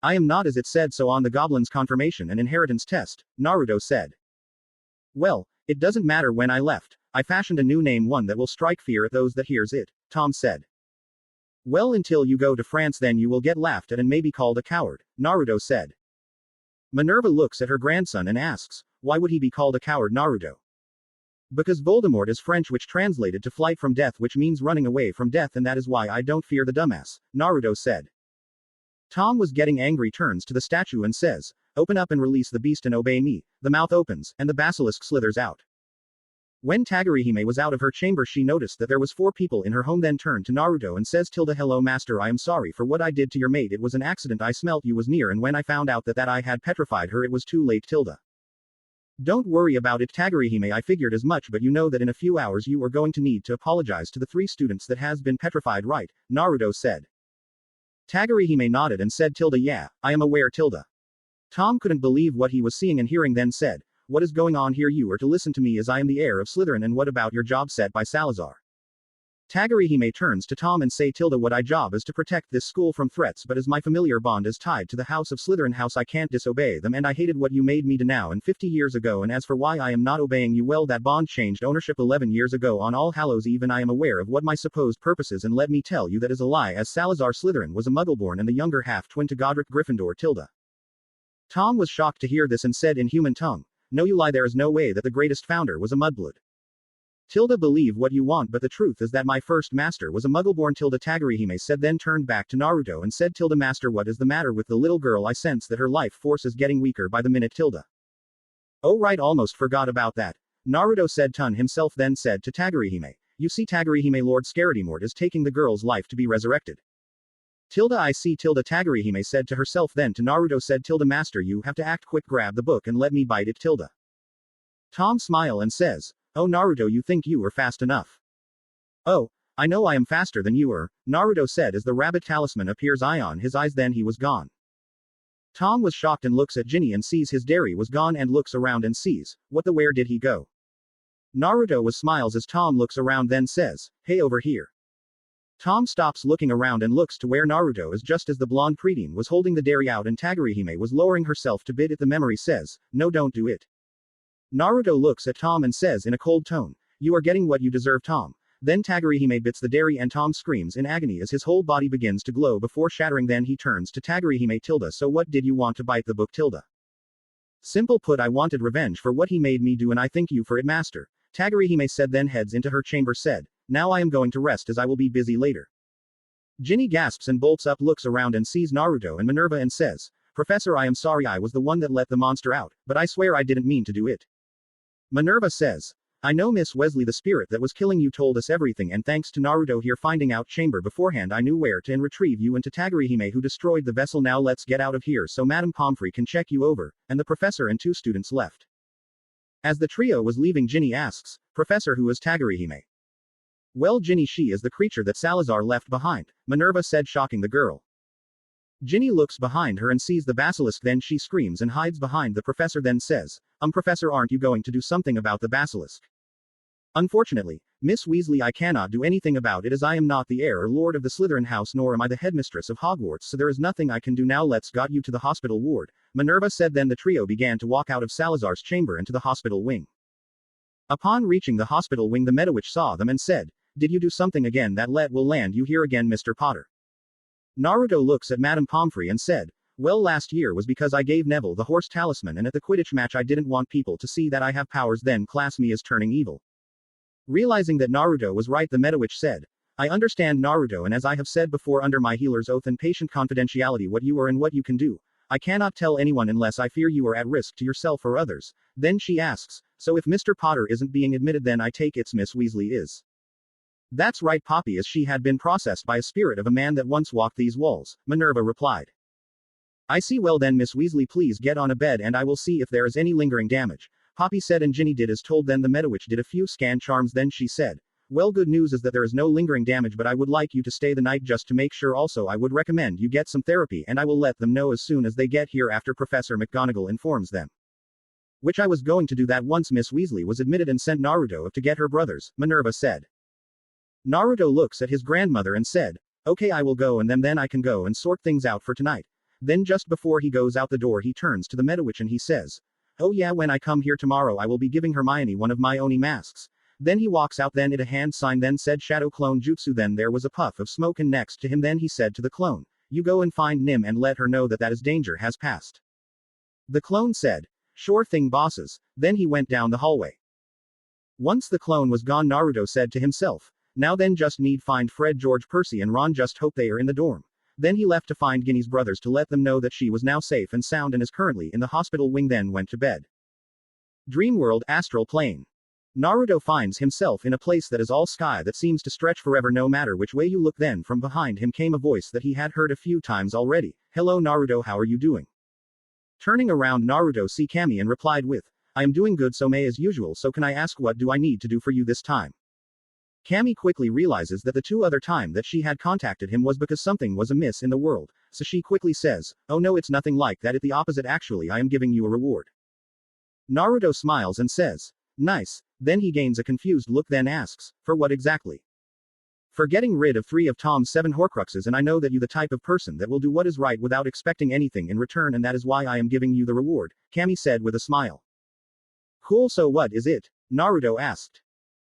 I am not, as it said so on the goblin's confirmation and inheritance test, Naruto said. Well, it doesn't matter. When I left, I fashioned a new name, one that will strike fear at those that hears it, Tom said. Well, until you go to France, then you will get laughed at and maybe called a coward, Naruto said. Minerva looks at her grandson and asks, why would he be called a coward, Naruto? Because Voldemort is French, which translated to flight from death, which means running away from death, and that is why I don't fear the dumbass, Naruto said. Tom was getting angry, turns to the statue and says, "Open up and release the beast and obey me." The mouth opens, and the basilisk slithers out. When Tagurihime was out of her chamber, she noticed that there was 4 people in her home, then turned to Naruto and says, "Hello master, I am sorry for what I did to your mate. It was an accident. I smelt you was near, and when I found out that I had petrified her, it was too late. Don't worry about it, Tagurihime, I figured as much, but you know that in a few hours you are going to need to apologize to the 3 students that has been petrified, right?" Naruto said. Tagurihime nodded and said, "Yeah, I am aware, Tom couldn't believe what he was seeing and hearing, then said, "What is going on here? You are to listen to me as I am the heir of Slytherin, and what about your job set by Salazar?" Tagurihime turns to Tom and say, "What I job is to protect this school from threats, but as my familiar bond is tied to the house of Slytherin house, I can't disobey them, and I hated what you made me do now and 50 years ago, and as for why I am not obeying you, well, that bond changed ownership 11 years ago on All Hallows Eve, and I am aware of what my supposed purpose is, and let me tell you that is a lie, as Salazar Slytherin was a Muggleborn and the younger half-twin to Godric Gryffindor, Tom was shocked to hear this and said in human tongue, "No, you lie, there is no way that the greatest founder was a mudblood. Believe what you want, but the truth is that my first master was a Muggleborn, Tagurihime said, then turned back to Naruto and said, "Master, what is the matter with the little girl? I sense that her life force is getting weaker by the minute, "Oh right, almost forgot about that," Naruto said himself, then said to Tagurihime, "You see, Tagurihime, Lord Scaradimort is taking the girl's life to be resurrected." I see, Tagurihime said to herself, then to Naruto said, "Master, you have to act quick, grab the book and let me bite it, Tom smile and says, "Oh Naruto, you think you are fast enough?" "Oh, I know I am faster than you are," Naruto said as the rabbit talisman appears on his eyes, then he was gone. Tom was shocked and looks at Ginny and sees his dairy was gone and looks around and sees, where did he go? Naruto was smiles as Tom looks around, then says, "Hey, over here." Tom stops looking around and looks to where Naruto is just as the blonde preteen was holding the dairy out and Tagurihime was lowering herself to bid it. The memory says, "No, don't do it." Naruto looks at Tom and says in a cold tone, "You are getting what you deserve, Tom." Then Tagurihime bits the dairy and Tom screams in agony as his whole body begins to glow before shattering. Then he turns to Tagurihime, "So what did you want to bite the book, "Simple put, I wanted revenge for what he made me do, and I thank you for it, master," Tagurihime said, then heads into her chamber, said, "Now I am going to rest as I will be busy later." Ginny gasps and bolts up, looks around and sees Naruto and Minerva and says, "Professor, I am sorry I was the one that let the monster out, but I swear I didn't mean to do it." Minerva says, "I know, Miss Weasley, the spirit that was killing you told us everything, and thanks to Naruto here finding out chamber beforehand, I knew where to and retrieve you, and to Tagurihime who destroyed the vessel. Now let's get out of here so Madame Pomfrey can check you over," and the professor and 2 students left. As the trio was leaving, Ginny asks, "Professor, who is Tagurihime?" "Well, Ginny, she is the creature that Salazar left behind," Minerva said, shocking the girl. Ginny looks behind her and sees the basilisk, then she screams and hides behind the professor, then says, Professor, aren't you going to do something about the basilisk?" "Unfortunately, Miss Weasley, I cannot do anything about it as I am not the heir or lord of the Slytherin house, nor am I the headmistress of Hogwarts, so there is nothing I can do now. Let's get you to the hospital ward," Minerva said. Then the trio began to walk out of Salazar's chamber into the hospital wing. Upon reaching the hospital wing, the Medawitch saw them and said, "Did you do something again that will land you here again, Mr. Potter?" Naruto looks at Madame Pomfrey and said, "Well, last year was because I gave Neville the horse talisman, and at the Quidditch match I didn't want people to see that I have powers, then class me as turning evil." Realizing that Naruto was right, the Medawitch said, "I understand, Naruto, and as I have said before under my healer's oath and patient confidentiality what you are and what you can do, I cannot tell anyone unless I fear you are at risk to yourself or others." Then she asks, "So if Mr. Potter isn't being admitted, then I take it's Miss Weasley is?" "That's right, Poppy, as she had been processed by a spirit of a man that once walked these walls," Minerva replied. "I see. Well then, Miss Weasley, please get on a bed and I will see if there is any lingering damage," Poppy said, and Ginny did as told. Then the Medawitch did a few scan charms, then she said, "Well, good news is that there is no lingering damage, but I would like you to stay the night just to make sure. Also, I would recommend you get some therapy, and I will let them know as soon as they get here after Professor McGonagall informs them." "Which I was going to do that once Miss Weasley was admitted and sent Naruto to get her brothers," Minerva said. Naruto looks at his grandmother and said, "Okay, I will go, and then I can go and sort things out for tonight." Then just before he goes out the door, he turns to the Medawitch and he says, "Oh yeah, when I come here tomorrow I will be giving Hermione one of my Oni masks." Then he walks out, then it a hand sign, then said Shadow Clone Jutsu. Then there was a puff of smoke, and next to him then he said to the clone, "You go and find Nim and let her know that his danger has passed." The clone said, "Sure thing, bosses." Then he went down the hallway. Once the clone was gone, Naruto said to himself, now then just need find Fred, George, Percy and Ron, just hope they are in the dorm. Then he left to find Ginny's brothers to let them know that she was now safe and sound and is currently in the hospital wing, then went to bed. Dream World, Astral Plane. Naruto finds himself in a place that is all sky that seems to stretch forever no matter which way you look. Then from behind him came a voice that he had heard a few times already. Hello Naruto, how are you doing? Turning around, Naruto see Kami and replied with, I am doing good, so may as usual, so can I ask what do I need to do for you this time? Kami quickly realizes that the two other time that she had contacted him was because something was amiss in the world, so she quickly says, oh no, it's nothing like that, it's the opposite, actually I am giving you a reward. Naruto smiles and says, nice. Then he gains a confused look, then asks, for what exactly? For getting rid of 3 of Tom's 7 Horcruxes, and I know that you the type of person that will do what is right without expecting anything in return, and that is why I am giving you the reward, Kami said with a smile. Cool, so what is it? Naruto asked.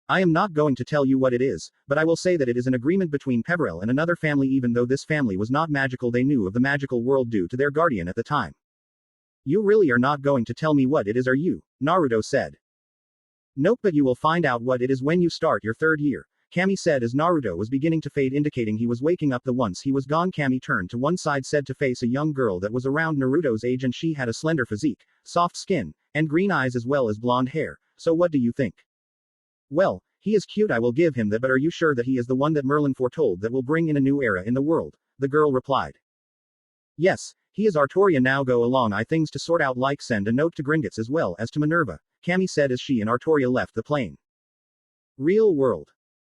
I am not going to tell you what it is, but I will say that it is an agreement between Peverell and another family, even though this family was not magical, they knew of the magical world due to their guardian at the time. You really are not going to tell me what it is, are you? Naruto said. Nope, but you will find out what it is when you start your 3rd year, Kami said as Naruto was beginning to fade, indicating he was waking up. Once he was gone, Kami turned to one side, said to face a young girl that was around Naruto's age, and she had a slender physique, soft skin, and green eyes as well as blonde hair. So what do you think? Well, he is cute, I will give him that, but are you sure that he is the one that Merlin foretold that will bring in a new era in the world? The girl replied. Yes, he is Artoria. Now go along, I things to sort out, like send a note to Gringotts as well as to Minerva, Kami said as she and Artoria left the plane. Real world.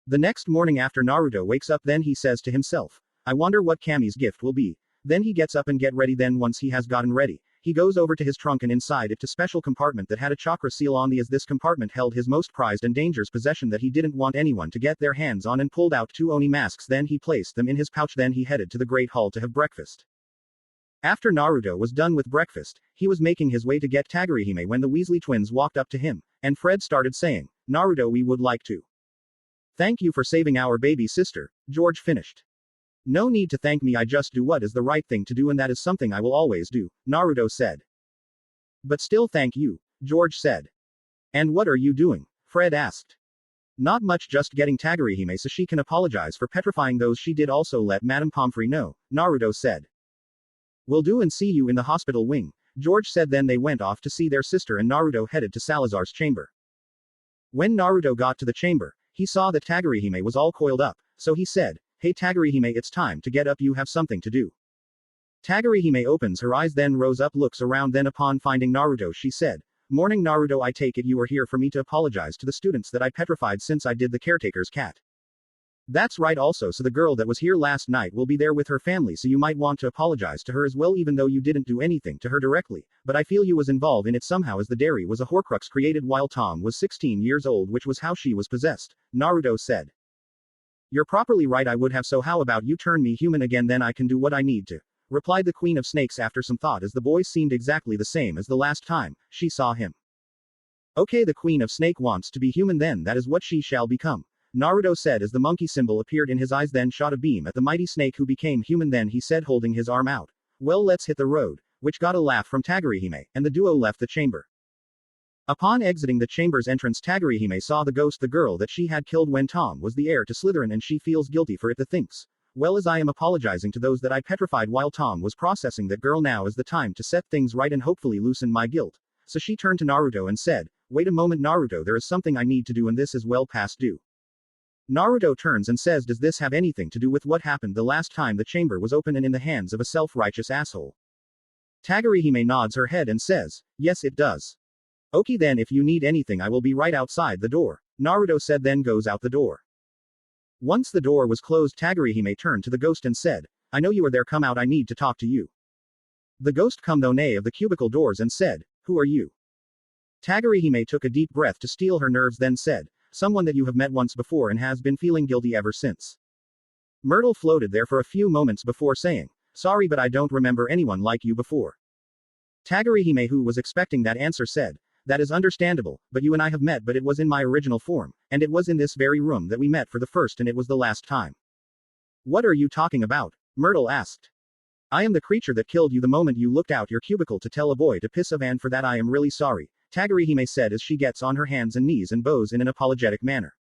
The next morning after Naruto wakes up, then he says to himself, I wonder what Kami's gift will be. Then he gets up and get ready. Then once he has gotten ready, he goes over to his trunk and inside it to special compartment that had a chakra seal on the as this compartment held his most prized and dangerous possession that he didn't want anyone to get their hands on, and pulled out 2 Oni masks. Then he placed them in his pouch. Then he headed to the Great Hall to have breakfast. After Naruto was done with breakfast, he was making his way to get Tagurihime when the Weasley twins walked up to him, and Fred started saying, Naruto, we would like to thank you for saving our baby sister. George finished. No need to thank me, I just do what is the right thing to do, and that is something I will always do, Naruto said. But still thank you, George said. And what are you doing? Fred asked. Not much, just getting Tagurihime so she can apologize for petrifying those she did. Also let Madame Pomfrey know, Naruto said. Will do, and see you in the hospital wing, George said. Then they went off to see their sister, and Naruto headed to Salazar's chamber. When Naruto got to the chamber, he saw that Tagurihime was all coiled up, so he said, Hey Tagurihime, it's time to get up, you have something to do. Tagurihime opens her eyes, then rose up, looks around, then upon finding Naruto she said, Morning Naruto, I take it you are here for me to apologize to the students that I petrified since I did the caretaker's cat. That's right, also so the girl that was here last night will be there with her family, so you might want to apologize to her as well, even though you didn't do anything to her directly, but I feel you was involved in it somehow, as the dairy was a Horcrux created while Tom was 16 years old, which was how she was possessed, Naruto said. You're properly right, I would have, so how about you turn me human again, then I can do what I need to, replied the Queen of Snakes after some thought, as the boy seemed exactly the same as the last time she saw him. Okay, the Queen of Snake wants to be human, then that is what she shall become, Naruto said as the monkey symbol appeared in his eyes, then shot a beam at the mighty snake who became human. Then he said, holding his arm out, well, let's hit the road, which got a laugh from Tagurihime, and the duo left the chamber. Upon exiting the chamber's entrance, Tagurihime saw the ghost, the girl that she had killed when Tom was the heir to Slytherin, and she feels guilty for it. The thinks, well, as I am apologizing to those that I petrified while Tom was processing that girl, now is the time to set things right and hopefully loosen my guilt. So she turned to Naruto and said, wait a moment Naruto, there is something I need to do, and this is well past due. Naruto turns and says, does this have anything to do with what happened the last time the chamber was open and in the hands of a self-righteous asshole? Tagurihime nods her head and says, yes it does. Okay then, if you need anything I will be right outside the door, Naruto said, then goes out the door. Once the door was closed, Tagurihime turned to the ghost and said, I know you are there, come out, I need to talk to you. The ghost come though nay of the cubicle doors and said, who are you? Tagurihime took a deep breath to steel her nerves, then said, someone that you have met once before and has been feeling guilty ever since. Myrtle floated there for a few moments before saying, sorry, but I don't remember anyone like you before. Tagurihime, who was expecting that answer, said, that is understandable, but you and I have met, but it was in my original form, and it was in this very room that we met for the first, and it was the last time. What are you talking about? Myrtle asked. I am the creature that killed you the moment you looked out your cubicle to tell a boy to piss of, and for that I am really sorry, Tagurihime said as she gets on her hands and knees and bows in an apologetic manner.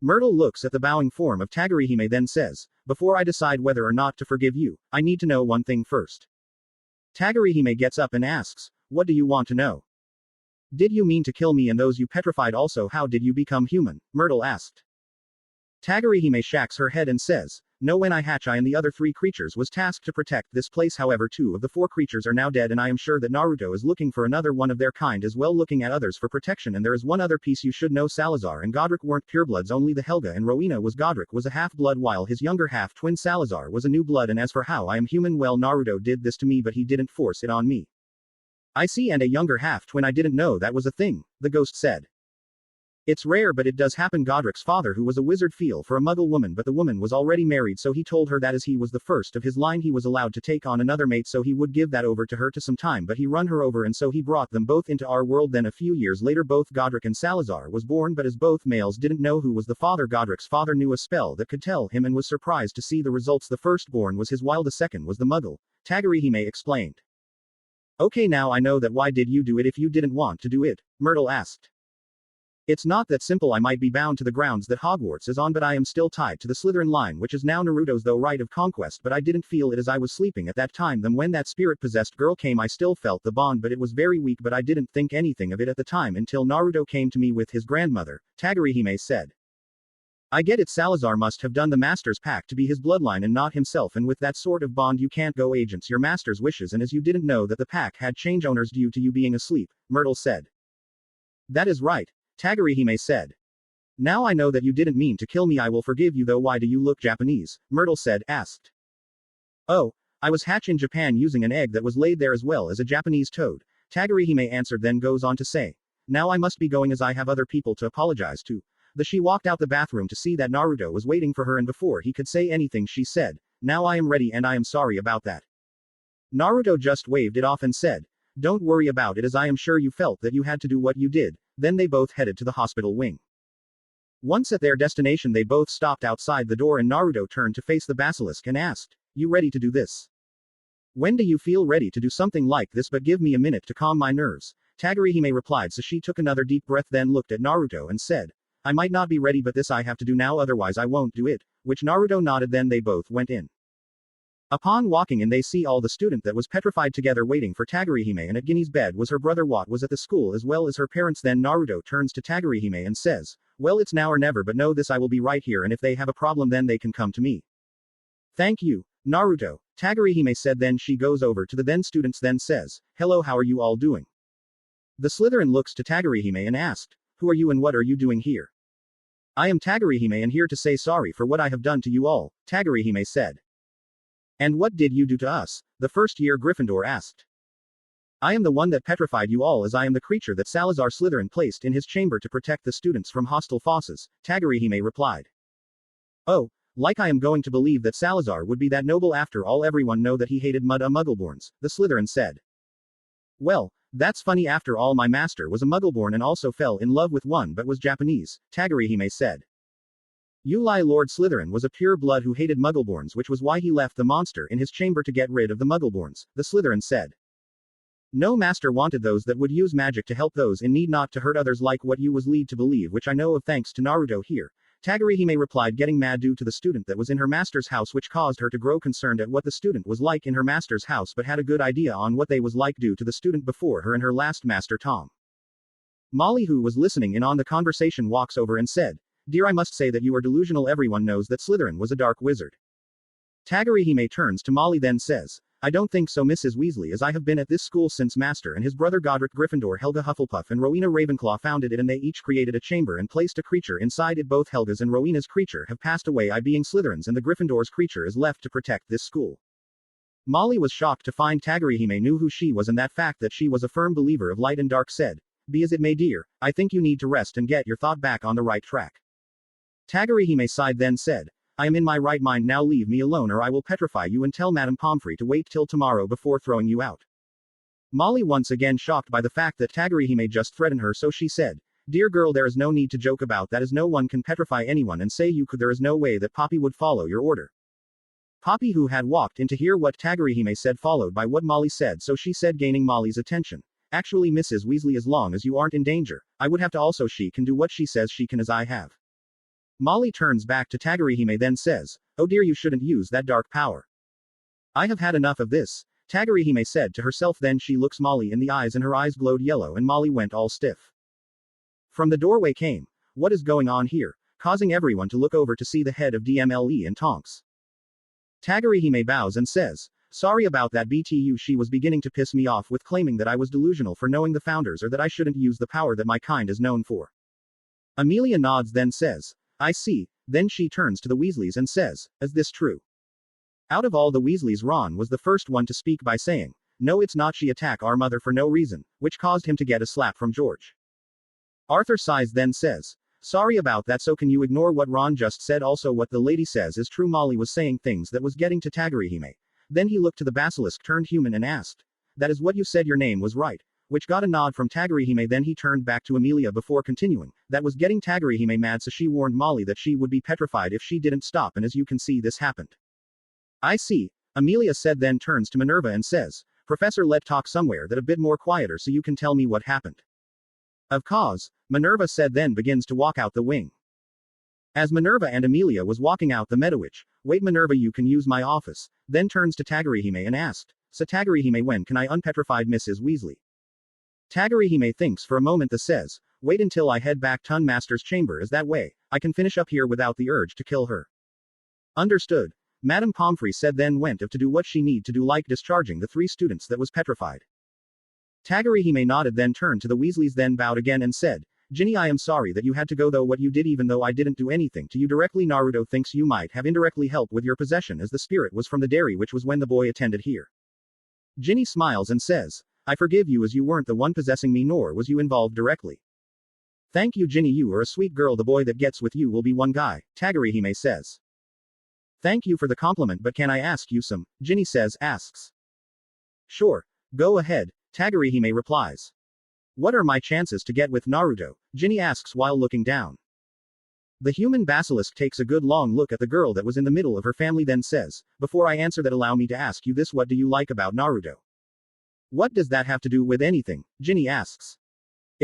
Myrtle looks at the bowing form of Tagurihime then says, before I decide whether or not to forgive you, I need to know one thing first. Tagurihime gets up and asks, what do you want to know? Did you mean to kill me and those you petrified also? How did you become human? Myrtle asked. Tagurihime shakes her head and says, no, when I hatch I and the other 3 creatures was tasked to protect this place, however 2 of the 4 creatures are now dead and I am sure that Naruto is looking for another one of their kind as well, looking at others for protection, and there is one other piece you should know. Salazar and Godric weren't purebloods, only the Helga and Rowena was. Godric was a half-blood while his younger half-twin Salazar was a new blood, and as for how I am human, well, Naruto did this to me but he didn't force it on me. I see, and a younger half-twin, I didn't know that was a thing, the ghost said. It's rare but it does happen. Godric's father, who was a wizard, fell for a muggle woman, but the woman was already married, so he told her that as he was the first of his line he was allowed to take on another mate, so he would give that over to her to some time, but he run her over and so he brought them both into our world. Then a few years later both Godric and Salazar was born, but as both males didn't know who was the father, Godric's father knew a spell that could tell him and was surprised to see the results. The firstborn was his while the second was the muggle, Tagurihime explained. Okay, now I know that. Why did you do it if you didn't want to do it? Myrtle asked. It's not that simple. I might be bound to the grounds that Hogwarts is on, but I am still tied to the Slytherin line, which is now Naruto's though right of conquest, but I didn't feel it as I was sleeping at that time. Then when that spirit-possessed girl came I still felt the bond, but it was very weak, but I didn't think anything of it at the time until Naruto came to me with his grandmother, Tagurihime said. I get it. Salazar must have done the master's pact to be his bloodline and not himself, and with that sort of bond you can't go against your master's wishes, and as you didn't know that the pact had change owners due to you being asleep, Myrtle said. That is right, Tagurihime said. Now I know that you didn't mean to kill me. I will forgive you though. Why do you look Japanese? Myrtle said, asked. Oh, I was hatched in Japan using an egg that was laid there as well as a Japanese toad, Tagurihime answered, then goes on to say. Now I must be going as I have other people to apologize to. She walked out the bathroom to see that Naruto was waiting for her, and before he could say anything she said, now I am ready and I am sorry about that. Naruto just waved it off and said, don't worry about it, as I am sure you felt that you had to do what you did. Then they both headed to the hospital wing. Once at their destination they both stopped outside the door and Naruto turned to face the Basilisk and asked, you ready to do this? When do you feel ready to do something like this? But give me a minute to calm my nerves, Tagurihime replied. So she took another deep breath, then looked at Naruto and said, I might not be ready, but this I have to do now, otherwise I won't do it, which Naruto nodded. Then they both went in. Upon walking in they see all the student that was petrified together waiting for Tagurihime, and at Ginny's bed was her brother Wat was at the school as well as her parents. Then Naruto turns to Tagurihime and says, well, it's now or never, but know this, I will be right here, and if they have a problem then they can come to me. Thank you, Naruto, Tagurihime said. Then she goes over to the then students then says, hello, how are you all doing? The Slytherin looks to Tagurihime and asked, who are you and what are you doing here? I am Tagurihime and here to say sorry for what I have done to you all, Tagurihime said. And what did you do to us? The first-year Gryffindor asked. I am the one that petrified you all, as I am the creature that Salazar Slytherin placed in his chamber to protect the students from hostile forces, Tagurihime replied. Oh, like I am going to believe that Salazar would be that noble after all. Everyone know that he hated muggleborns, the Slytherin said. Well, that's funny, after all my master was a muggleborn and also fell in love with one but was Japanese, Tagurihime said. You lie, Lord Slytherin was a pure blood who hated muggleborns, which was why he left the monster in his chamber to get rid of the muggleborns, the Slytherin said. No master wanted those that would use magic to help those in need, not to hurt others like what you was lead to believe, which I know of thanks to Naruto here, Tagurihime replied, getting mad due to the student that was in her master's house, which caused her to grow concerned at what the student was like in her master's house, but had a good idea on what they was like due to the student before her and her last master Tom. Molly, who was listening in on the conversation, walks over and said, Dear, I must say that you are delusional. Everyone knows that Slytherin was a dark wizard. Tagurihime turns to Molly then says, I don't think so, Mrs. Weasley, as I have been at this school since Master and his brother Godric Gryffindor, Helga Hufflepuff and Rowena Ravenclaw founded it, and they each created a chamber and placed a creature inside it. Both Helga's and Rowena's creature have passed away, I being Slytherin's, and the Gryffindor's creature is left to protect this school. Molly was shocked to find Tagurihime knew who she was, and that fact that she was a firm believer of light and dark said, Be as it may, dear, I think you need to rest and get your thought back on the right track. Tagurihime sighed then said, I am in my right mind now, leave me alone or I will petrify you and tell Madame Pomfrey to wait till tomorrow before throwing you out. Molly, once again shocked by the fact that Tagurihime just threatened her, so she said, Dear girl, there is no need to joke about that, as no one can petrify anyone, and say you could, there is no way that Poppy would follow your order. Poppy, who had walked in to hear what Tagurihime said, followed by what Molly said, so she said, gaining Molly's attention, Actually, Mrs. Weasley, as long as you aren't in danger, I would have to also she can do what she says she can as I have. Molly turns back to Tagurihime then says, oh dear, you shouldn't use that dark power. I have had enough of this, Tagurihime said to herself. Then she looks Molly in the eyes and her eyes glowed yellow and Molly went all stiff. From the doorway came, what is going on here, causing everyone to look over to see the head of DMLE and Tonks. Tagurihime bows and says, sorry about that BTU, she was beginning to piss me off with claiming that I was delusional for knowing the founders or that I shouldn't use the power that my kind is known for. Amelia nods then says, I see, then she turns to the Weasleys and says, is this true? Out of all the Weasleys, Ron was the first one to speak by saying, no it's not, she attacked our mother for no reason, which caused him to get a slap from George. Arthur sighs then says, sorry about that, so can you ignore what Ron just said? Also what the lady says is true, Molly was saying things that was getting to Tagurihime. Then he looked to the basilisk turned human and asked, that is what you said, your name was right, which got a nod from Tagurihime. Then he turned back to Amelia before continuing, that was getting Tagurihime mad, so she warned Molly that she would be petrified if she didn't stop, and as you can see this happened. I see, Amelia said, then turns to Minerva and says, Professor, let talk somewhere that a bit more quieter so you can tell me what happened. Of course, Minerva said, then begins to walk out the wing. As Minerva and Amelia was walking out the Meadowitch, wait Minerva, you can use my office, then turns to Tagurihime and asked, so Tagurihime, when can I unpetrified Mrs. Weasley? Tagurihime thinks for a moment then says, wait until I head back to Master's chamber, as that way, I can finish up here without the urge to kill her. Understood, Madame Pomfrey said, then went off to do what she need to do, like discharging the 3 students that was petrified. Tagurihime nodded then turned to the Weasleys then bowed again and said, Ginny, I am sorry that you had to go though what you did, even though I didn't do anything to you directly. Naruto thinks you might have indirectly helped with your possession, as the spirit was from the dairy, which was when the boy attended here. Ginny smiles and says, I forgive you, as you weren't the one possessing me, nor was you involved directly. Thank you Ginny, you are a sweet girl, the boy that gets with you will be one guy, Tagurihime says. Thank you for the compliment, but can I ask you some? Ginny asks. Sure, go ahead, Tagurihime replies. What are my chances to get with Naruto? Ginny asks while looking down. The human basilisk takes a good long look at the girl that was in the middle of her family then says, before I answer that, allow me to ask you this, what do you like about Naruto? What does that have to do with anything? Ginny asks.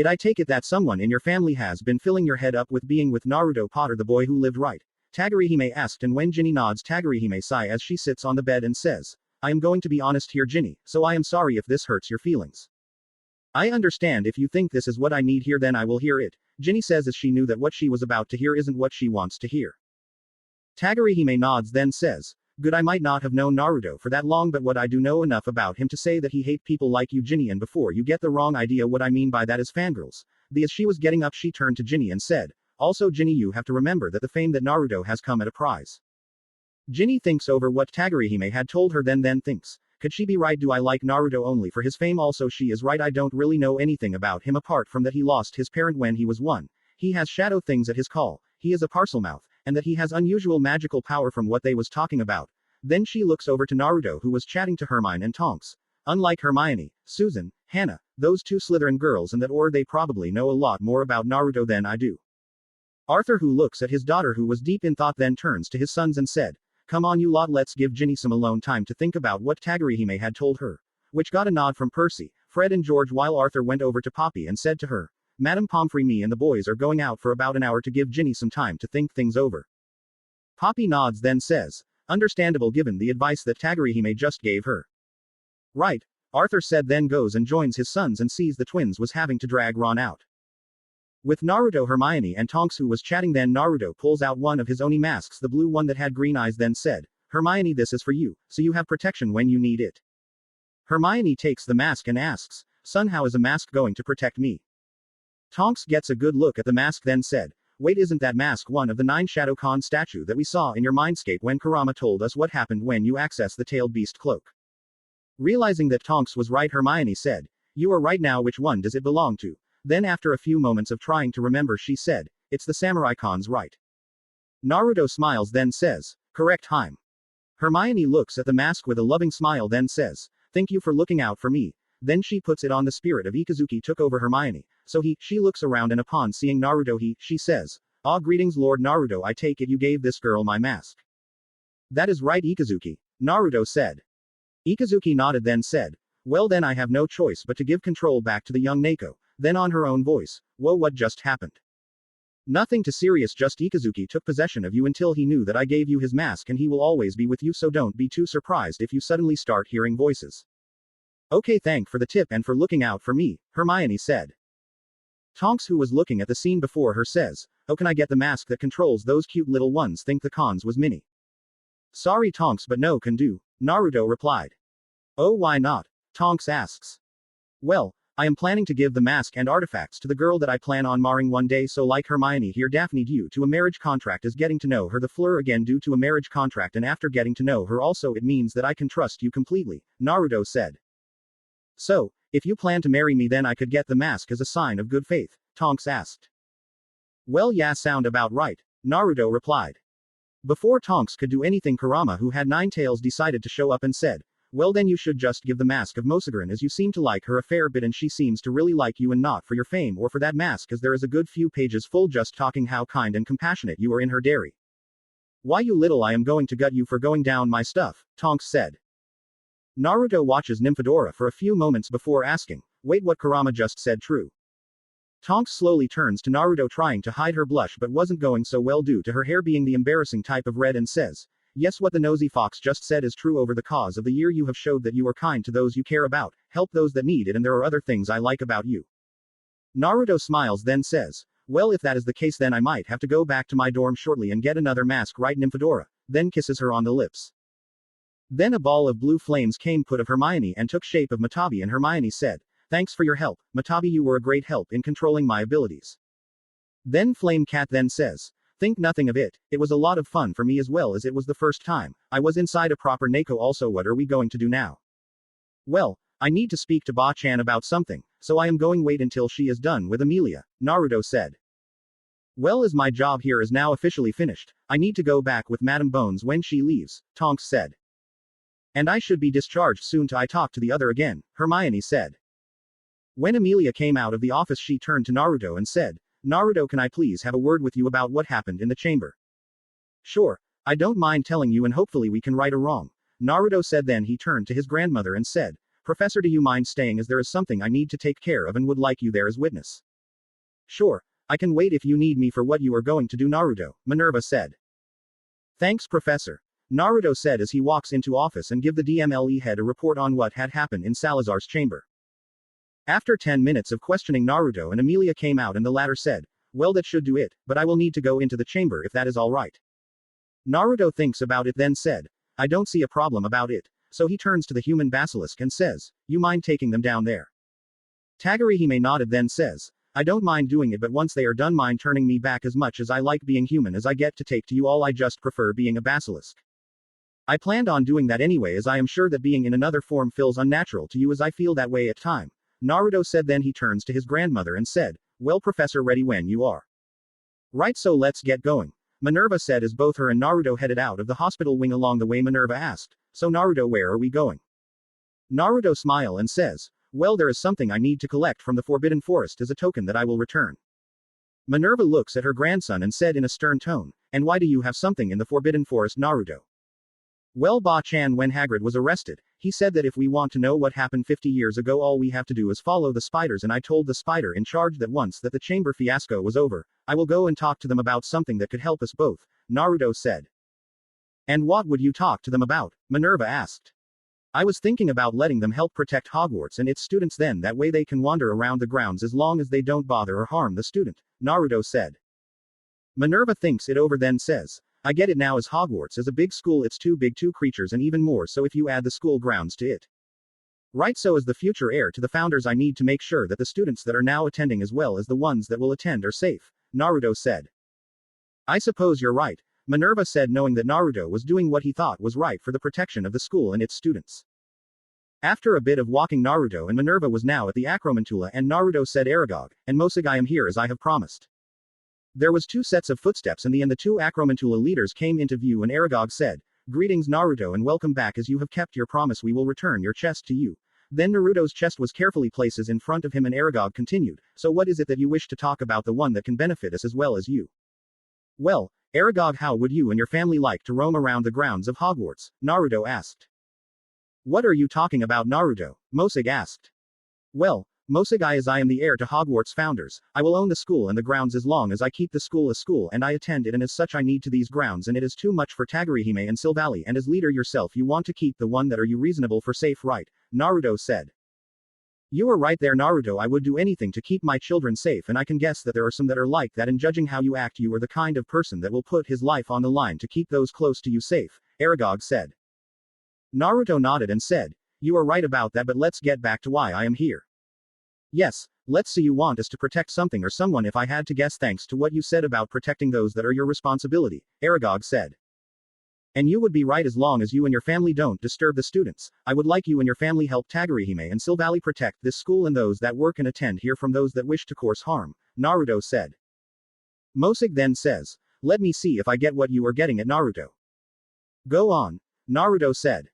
I take it that someone in your family has been filling your head up with being with Naruto Potter, the boy who lived, right? Tagurihime asked, and when Ginny nods, Tagurihime sigh as she sits on the bed and says, I am going to be honest here, Ginny, so I am sorry if this hurts your feelings. I understand if you think this is what I need here, then I will hear it, Ginny says, as she knew that what she was about to hear isn't what she wants to hear. Tagurihime nods then says, good, I might not have known Naruto for that long, but what I do know enough about him to say that he hate people like you, Ginny, and before you get the wrong idea, what I mean by that is fangirls. As she was getting up, she turned to Ginny and said, also Ginny, you have to remember that the fame that Naruto has come at a price. Ginny thinks over what Tagurihime had told her then thinks, could she be right? Do I like Naruto only for his fame? Also she is right, I don't really know anything about him apart from that he lost his parent when he was 1. He has shadow things at his call, he is a parselmouth, and that he has unusual magical power from what they was talking about. Then she looks over to Naruto, who was chatting to Hermione and Tonks. Unlike Hermione, Susan, Hannah, those 2 Slytherin girls, and that or they probably know a lot more about Naruto than I do. Arthur, who looks at his daughter who was deep in thought, then turns to his sons and said, come on you lot, let's give Ginny some alone time to think about what Tagurihime had told her. Which got a nod from Percy, Fred and George, while Arthur went over to Poppy and said to her, Madame Pomfrey, me and the boys are going out for about an hour to give Ginny some time to think things over. Poppy nods then says, understandable given the advice that Tagurihime just gave her. Right, Arthur said, then goes and joins his sons and sees the twins was having to drag Ron out. With Naruto, Hermione, and Tonks who was chatting, then Naruto pulls out one of his Oni masks, the blue one that had green eyes, then said, Hermione, this is for you, so you have protection when you need it. Hermione takes the mask and asks, son, how is a mask going to protect me? Tonks gets a good look at the mask then said, wait, isn't that mask one of the 9 Shadow Con statue that we saw in your Mindscape when Kurama told us what happened when you access the tailed beast cloak? Realizing that Tonks was right, Hermione said, you are right, now which one does it belong to? Then after a few moments of trying to remember, she said, it's the Samurai Con's, right? Naruto smiles then says, correct, Haim. Hermione looks at the mask with a loving smile then says, thank you for looking out for me. Then she puts it on. The spirit of Ikazuki took over Hermione, so she looks around, and upon seeing Naruto she says, ah, greetings Lord Naruto, I take it you gave this girl my mask. That is right, Ikazuki, Naruto said. Ikazuki nodded then said, Well then I have no choice but to give control back to the young Neko. Then on her own voice, whoa, what just happened? Nothing too serious, just Ikazuki took possession of you until he knew that I gave you his mask and he will always be with you, so don't be too surprised if you suddenly start hearing voices. Okay, thank for the tip and for looking out for me, Hermione said. Tonks, who was looking at the scene before her, says, oh, can I get the mask that controls those cute little ones? Think the cons was Minnie. Sorry Tonks, but no can do, Naruto replied. Oh, why not? Tonks asks. Well, I am planning to give the mask and artifacts to the girl that I plan on marrying one day, so like Hermione here, Daphne due to a marriage contract is getting to know her, the Fleur again due to a marriage contract, and after getting to know her also it means that I can trust you completely, Naruto said. So, if you plan to marry me then I could get the mask as a sign of good faith, Tonks asked. Well yeah, sound about right, Naruto replied. Before Tonks could do anything, Kurama, who had 9 tails, decided to show up and said, well then you should just give the mask of Mosagran, as you seem to like her a fair bit and she seems to really like you, and not for your fame or for that mask, as there is a good few pages full just talking how kind and compassionate you are in her dairy. Why you little, I am going to gut you for going down my stuff, Tonks said. Naruto watches Nymphadora for a few moments before asking, wait, what Kurama just said true? Tonks slowly turns to Naruto, trying to hide her blush but wasn't going so well due to her hair being the embarrassing type of red, and says, yes, what the nosy fox just said is true. Over the course of the year you have showed that you are kind to those you care about, help those that need it, and there are other things I like about you. Naruto smiles then says, well if that is the case then I might have to go back to my dorm shortly and get another mask, right Nymphadora? Then kisses her on the lips. Then a ball of blue flames came put of Hermione and took shape of Matabi, and Hermione said, thanks for your help, Matabi, you were a great help in controlling my abilities. Then Flame Cat then says, think nothing of it, it was a lot of fun for me as well, as it was the first time I was inside a proper Neko. Also, what are we going to do now? Well, I need to speak to Ba-chan about something, so I am going wait until she is done with Amelia, Naruto said. Well, as my job here is now officially finished, I need to go back with Madame Bones when she leaves, Tonks said. And I should be discharged soon to I talk to the other again, Hermione said. When Amelia came out of the office she turned to Naruto and said, Naruto, can I please have a word with you about what happened in the chamber? Sure, I don't mind telling you and hopefully we can right a wrong, Naruto said. Then he turned to his grandmother and said, Professor, do you mind staying, as there is something I need to take care of and would like you there as witness? Sure, I can wait if you need me for what you are going to do, Naruto, Minerva said. Thanks, Professor, Naruto said as he walks into office and give the DMLE head a report on what had happened in Salazar's chamber. After 10 minutes of questioning, Naruto and Amelia came out and the latter said, well, that should do it, but I will need to go into the chamber if that is all right. Naruto thinks about it then said, I don't see a problem about it, so he turns to the human basilisk and says, you mind taking them down there? Tagurihime nodded then says, I don't mind doing it, but once they are done, mind turning me back. As much as I like being human as I get to take to you all, I just prefer being a basilisk. I planned on doing that anyway, as I am sure that being in another form feels unnatural to you, as I feel that way at time, Naruto said. Then he turns to his grandmother and said, well, Professor, ready when you are. Right, so let's get going, Minerva said as both her and Naruto headed out of the hospital wing. Along the way Minerva asked, so Naruto, where are we going? Naruto smiled and says, well, there is something I need to collect from the Forbidden Forest as a token that I will return. Minerva looks at her grandson and said in a stern tone, and why do you have something in the Forbidden Forest, Naruto? Well, Ba-chan, when Hagrid was arrested, he said that if we want to know what happened 50 years ago, all we have to do is follow the spiders, and I told the spider in charge that once that the chamber fiasco was over, I will go and talk to them about something that could help us both, Naruto said. And what would you talk to them about? Minerva asked. I was thinking about letting them help protect Hogwarts and its students, then that way they can wander around the grounds as long as they don't bother or harm the student, Naruto said. Minerva thinks it over then says, I get it now, as Hogwarts is a big school, it's too big, 2 creatures and even more so if you add the school grounds to it. Right, so as the future heir to the founders I need to make sure that the students that are now attending as well as the ones that will attend are safe, Naruto said. I suppose you're right, Minerva said, knowing that Naruto was doing what he thought was right for the protection of the school and its students. After a bit of walking, Naruto and Minerva was now at the Acromantula, and Naruto said, Aragog, and Mosag, I am here as I have promised. There was 2 sets of footsteps, and the 2 Acromantula leaders came into view, and Aragog said, greetings Naruto and welcome back, as you have kept your promise we will return your chest to you. Then Naruto's chest was carefully placed in front of him, and Aragog continued, so what is it that you wish to talk about, the one that can benefit us as well as you? Well, Aragog, how would you and your family like to roam around the grounds of Hogwarts? Naruto asked. What are you talking about, Naruto? Mossig asked. Well, Mossig, as I am the heir to Hogwarts founders, I will own the school and the grounds as long as I keep the school a school and I attend it, and as such I need to these grounds, and it is too much for Tagurihime and Sylvally, and as leader yourself you want to keep the one that are you reasonable for safe, right? Naruto said. You are right there, Naruto. I would do anything to keep my children safe, and I can guess that there are some that are like that, and judging how you act you are the kind of person that will put his life on the line to keep those close to you safe, Aragog said. Naruto nodded and said, you are right about that, but let's get back to why I am here. Yes, let's say you want us to protect something or someone. If I had to guess, thanks to what you said about protecting those that are your responsibility, Aragog said. And you would be right as long as you and your family don't disturb the students. I would like you and your family help Tagurihime and Sylvally protect this school and those that work and attend here from those that wish to cause harm, Naruto said. Mossig then says, let me see if I get what you are getting at, Naruto. Go on, Naruto said.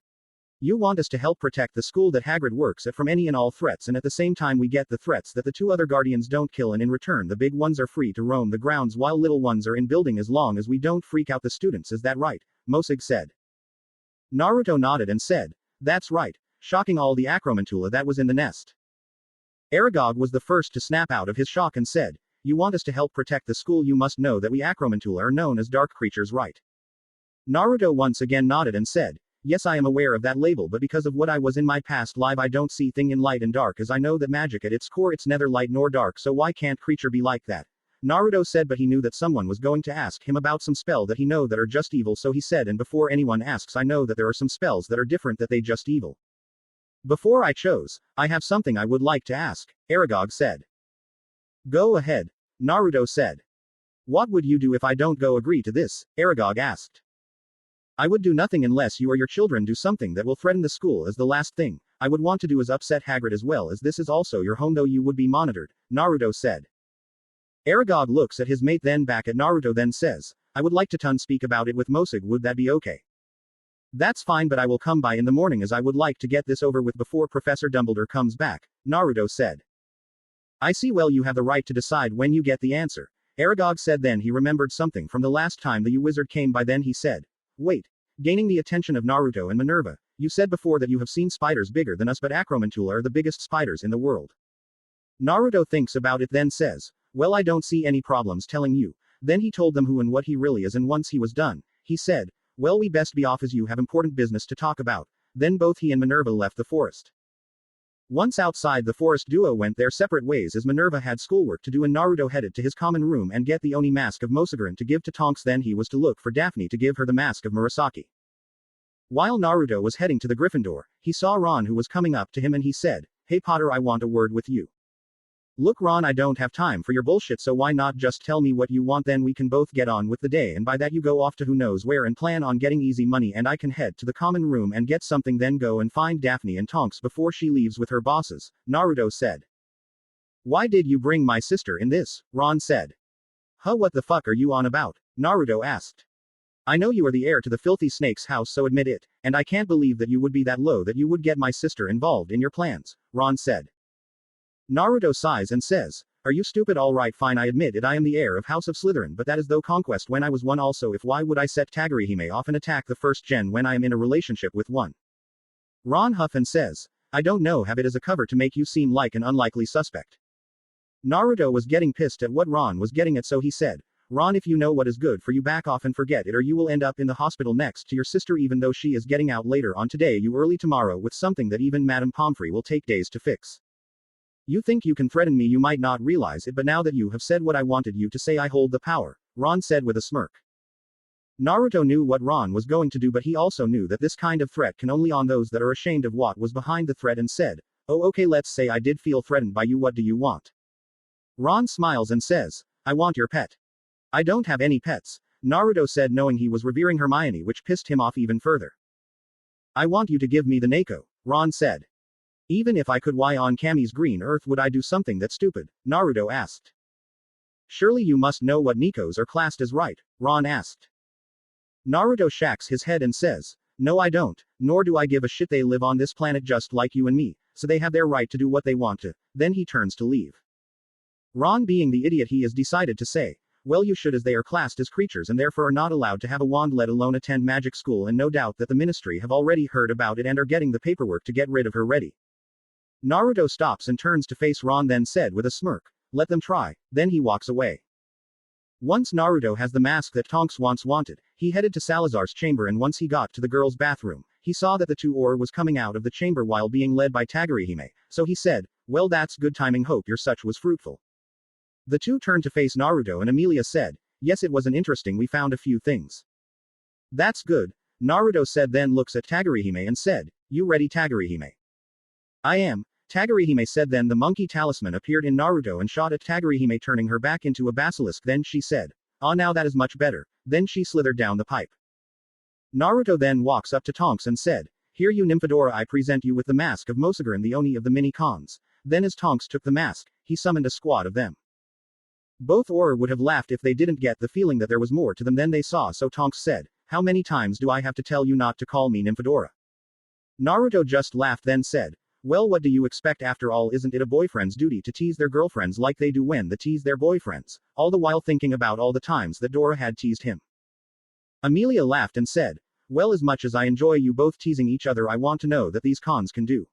You want us to help protect the school that Hagrid works at from any and all threats, and at the same time we get the threats that the two other guardians don't kill, and in return the big ones are free to roam the grounds while little ones are in building as long as we don't freak out the students. Is that right? Mossig said. Naruto nodded and said, that's right, shocking all the Acromantula that was in the nest. Aragog was the first to snap out of his shock and said, you want us to help protect the school, you must know that we Acromantula are known as dark creatures, right? Naruto once again nodded and said, yes, I am aware of that label, but because of what I was in my past life I don't see thing in light and dark, as I know that magic at its core it's neither light nor dark, so why can't creature be like that? Naruto said, but he knew that someone was going to ask him about some spell that he know that are just evil, so he said, and before anyone asks, I know that there are some spells that are different, that they just evil. Before I chose, I have something I would like to ask, Aragog said. Go ahead, Naruto said. What would you do if I don't go agree to this? Aragog asked. I would do nothing unless you or your children do something that will threaten the school. As the last thing I would want to do is upset Hagrid, as well as this is also your home, though you would be monitored, Naruto said. Aragog looks at his mate, then back at Naruto, then says, I would like to speak about it with Mossig, would that be okay? That's fine, but I will come by in the morning as I would like to get this over with before Professor Dumbledore comes back, Naruto said. I see, well you have the right to decide when you get the answer, Aragog said. Then he remembered something from the last time the U-Wizard came by, then he said, wait. Gaining the attention of Naruto and Minerva, you said before that you have seen spiders bigger than us, but Acromantula are the biggest spiders in the world. Naruto thinks about it, then says, well, I don't see any problems telling you. Then he told them who and what he really is, and once he was done, he said, well, we best be off as you have important business to talk about. Then both he and Minerva left the forest. Once outside, the forest duo went their separate ways as Minerva had schoolwork to do and Naruto headed to his common room and get the Oni mask of Mosagurin to give to Tonks. Then he was to look for Daphne to give her the mask of Murasaki. While Naruto was heading to the Gryffindor, he saw Ron, who was coming up to him, and he said, hey Potter, I want a word with you. Look Ron, I don't have time for your bullshit, so why not just tell me what you want, then we can both get on with the day, and by that you go off to who knows where and plan on getting easy money, and I can head to the common room and get something, then go and find Daphne and Tonks before she leaves with her bosses, Naruto said. Why did you bring my sister in this? Ron said. Huh, what the fuck are you on about? Naruto asked. I know you are the heir to the filthy snake's house, so admit it, and I can't believe that you would be that low that you would get my sister involved in your plans, Ron said. Naruto sighs and says, are you stupid? Alright fine, I admit it, I am the heir of House of Slytherin, but that is though conquest when I was one also. If why would I set Tagurihime off and attack the first gen when I am in a relationship with one? Ron huff and says, I don't know, have it as a cover to make you seem like an unlikely suspect. Naruto was getting pissed at what Ron was getting at, so he said, Ron, if you know what is good for you, back off and forget it, or you will end up in the hospital next to your sister, even though she is getting out later on today, you early tomorrow, with something that even Madame Pomfrey will take days to fix. You think you can threaten me, you might not realize it, but now that you have said what I wanted you to say, I hold the power, Ron said with a smirk. Naruto knew what Ron was going to do, but he also knew that this kind of threat can only on those that are ashamed of what was behind the threat, and said, oh okay, let's say I did feel threatened by you, what do you want? Ron smiles and says, I want your pet. I don't have any pets, Naruto said, knowing he was revering Hermione, which pissed him off even further. I want you to give me the Neko, Ron said. Even if I could, why on Kami's green earth would I do something that stupid? Naruto asked. Surely you must know what Nekos are classed as, right? Ron asked. Naruto shakes his head and says, no I don't, nor do I give a shit, they live on this planet just like you and me, so they have their right to do what they want to. Then he turns to leave. Ron, being the idiot he is, decided to say, well you should, as they are classed as creatures and therefore are not allowed to have a wand, let alone attend magic school, and no doubt that the ministry have already heard about it and are getting the paperwork to get rid of her ready. Naruto stops and turns to face Ron, then said with a smirk, let them try. Then he walks away. Once Naruto has the mask that Tonks once wanted, he headed to Salazar's chamber, and once he got to the girls' bathroom, he saw that the two was coming out of the chamber while being led by Tagurihime, so he said, well that's good timing, hope your such was fruitful. The two turned to face Naruto and Amelia said, yes it was an interesting, we found a few things. That's good, Naruto said, then looks at Tagurihime and said, you ready Tagurihime? I am, Tagurihime said. Then the monkey talisman appeared in Naruto and shot at Tagurihime, turning her back into a basilisk. Then she said, ah, now that is much better. Then she slithered down the pipe. Naruto then walks up to Tonks and said, here you Nymphadora, I present you with the mask of Mosugaran, the Oni of the mini cons. Then as Tonks took the mask, he summoned a squad of them. Both would have laughed if they didn't get the feeling that there was more to them than they saw, so Tonks said, how many times do I have to tell you not to call me Nymphadora? Naruto just laughed, then said, well what do you expect, after all isn't it a boyfriend's duty to tease their girlfriends like they do when they tease their boyfriends, all the while thinking about all the times that Dora had teased him. Amelia laughed and said, well as much as I enjoy you both teasing each other, I want to know that these cons can do.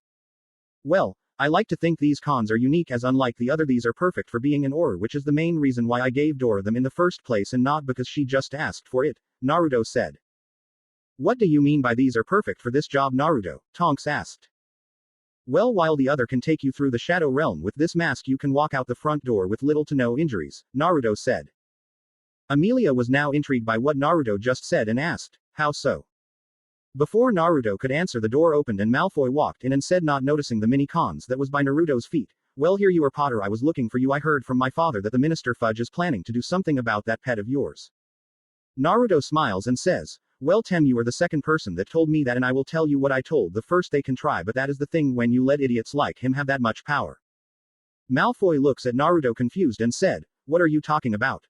Well, I like to think these cons are unique, as unlike the other these are perfect for being an which is the main reason why I gave Dora them in the first place and not because she just asked for it, Naruto said. What do you mean by these are perfect for this job, Naruto? Tonks asked. Well, while the other can take you through the shadow realm, with this mask you can walk out the front door with little to no injuries, Naruto said. Amelia was now intrigued by what Naruto just said and asked, how so? Before Naruto could answer, the door opened and Malfoy walked in and said, not noticing the mini cons that was by Naruto's feet, well here you are Potter, I was looking for you, I heard from my father that the Minister Fudge is planning to do something about that pet of yours. Naruto smiles and says, well Tem, you are the second person that told me that, and I will tell you what I told the first, they can try, but that is the thing when you let idiots like him have that much power. Malfoy looks at Naruto confused and said, what are you talking about?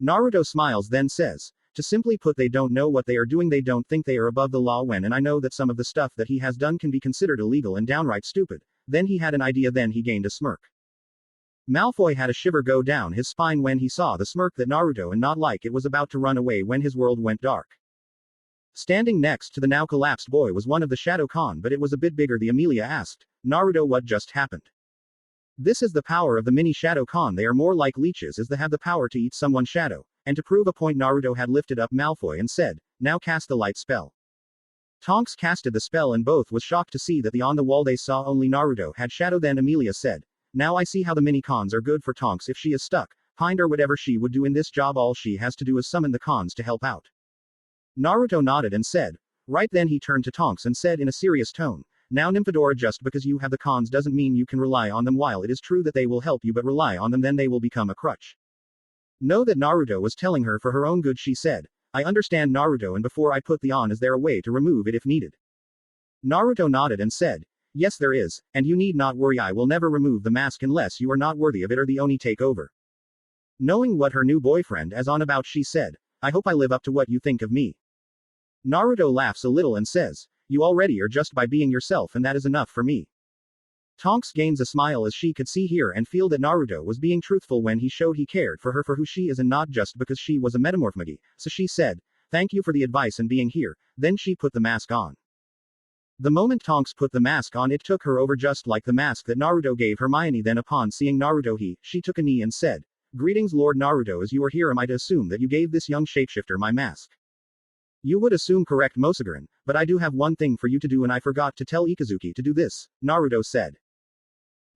Naruto smiles then says, to simply put, they don't know what they are doing, they don't think they are above the law when, and I know that some of the stuff that he has done can be considered illegal and downright stupid. Then he had an idea, then he gained a smirk. Malfoy had a shiver go down his spine when he saw the smirk that Naruto and not like it was about to run away when his world went dark. Standing next to the now collapsed boy was one of the Shadow Con, but it was a bit bigger. The Amelia asked, Naruto, what just happened? This is the power of the mini Shadow Con, they are more like leeches as they have the power to eat someone's shadow, and to prove a point Naruto had lifted up Malfoy and said, now cast the light spell. Tonks casted the spell and both was shocked to see that on the wall they saw only Naruto had shadow. Then Amelia said, now I see how the mini cons are good for Tonks. If she is stuck, pined or whatever she would do in this job, all she has to do is summon the cons to help out. Naruto nodded and said, right. Then he turned to Tonks and said in a serious tone, now Nymphadora, just because you have the cons doesn't mean you can rely on them. While it is true that they will help you, but rely on them then they will become a crutch. Know that Naruto was telling her for her own good. She said, I understand Naruto, and before I put the on, is there a way to remove it if needed? Naruto nodded and said, yes there is, and you need not worry, I will never remove the mask unless you are not worthy of it or the Oni take over. Knowing what her new boyfriend is on about, she said, I hope I live up to what you think of me. Naruto laughs a little and says, you already are just by being yourself, and that is enough for me. Tonks gains a smile as she could see, hear and feel that Naruto was being truthful when he showed he cared for her for who she is and not just because she was a metamorphmagi, so she said, thank you for the advice and being here. Then she put the mask on. The moment Tonks put the mask on, it took her over just like the mask that Naruto gave Hermione. Then upon seeing Naruto she took a knee and said, greetings Lord Naruto, as you are here am I to assume that you gave this young shapeshifter my mask? You would assume correct Mosugaran, but I do have one thing for you to do and I forgot to tell Ikazuki to do this, Naruto said.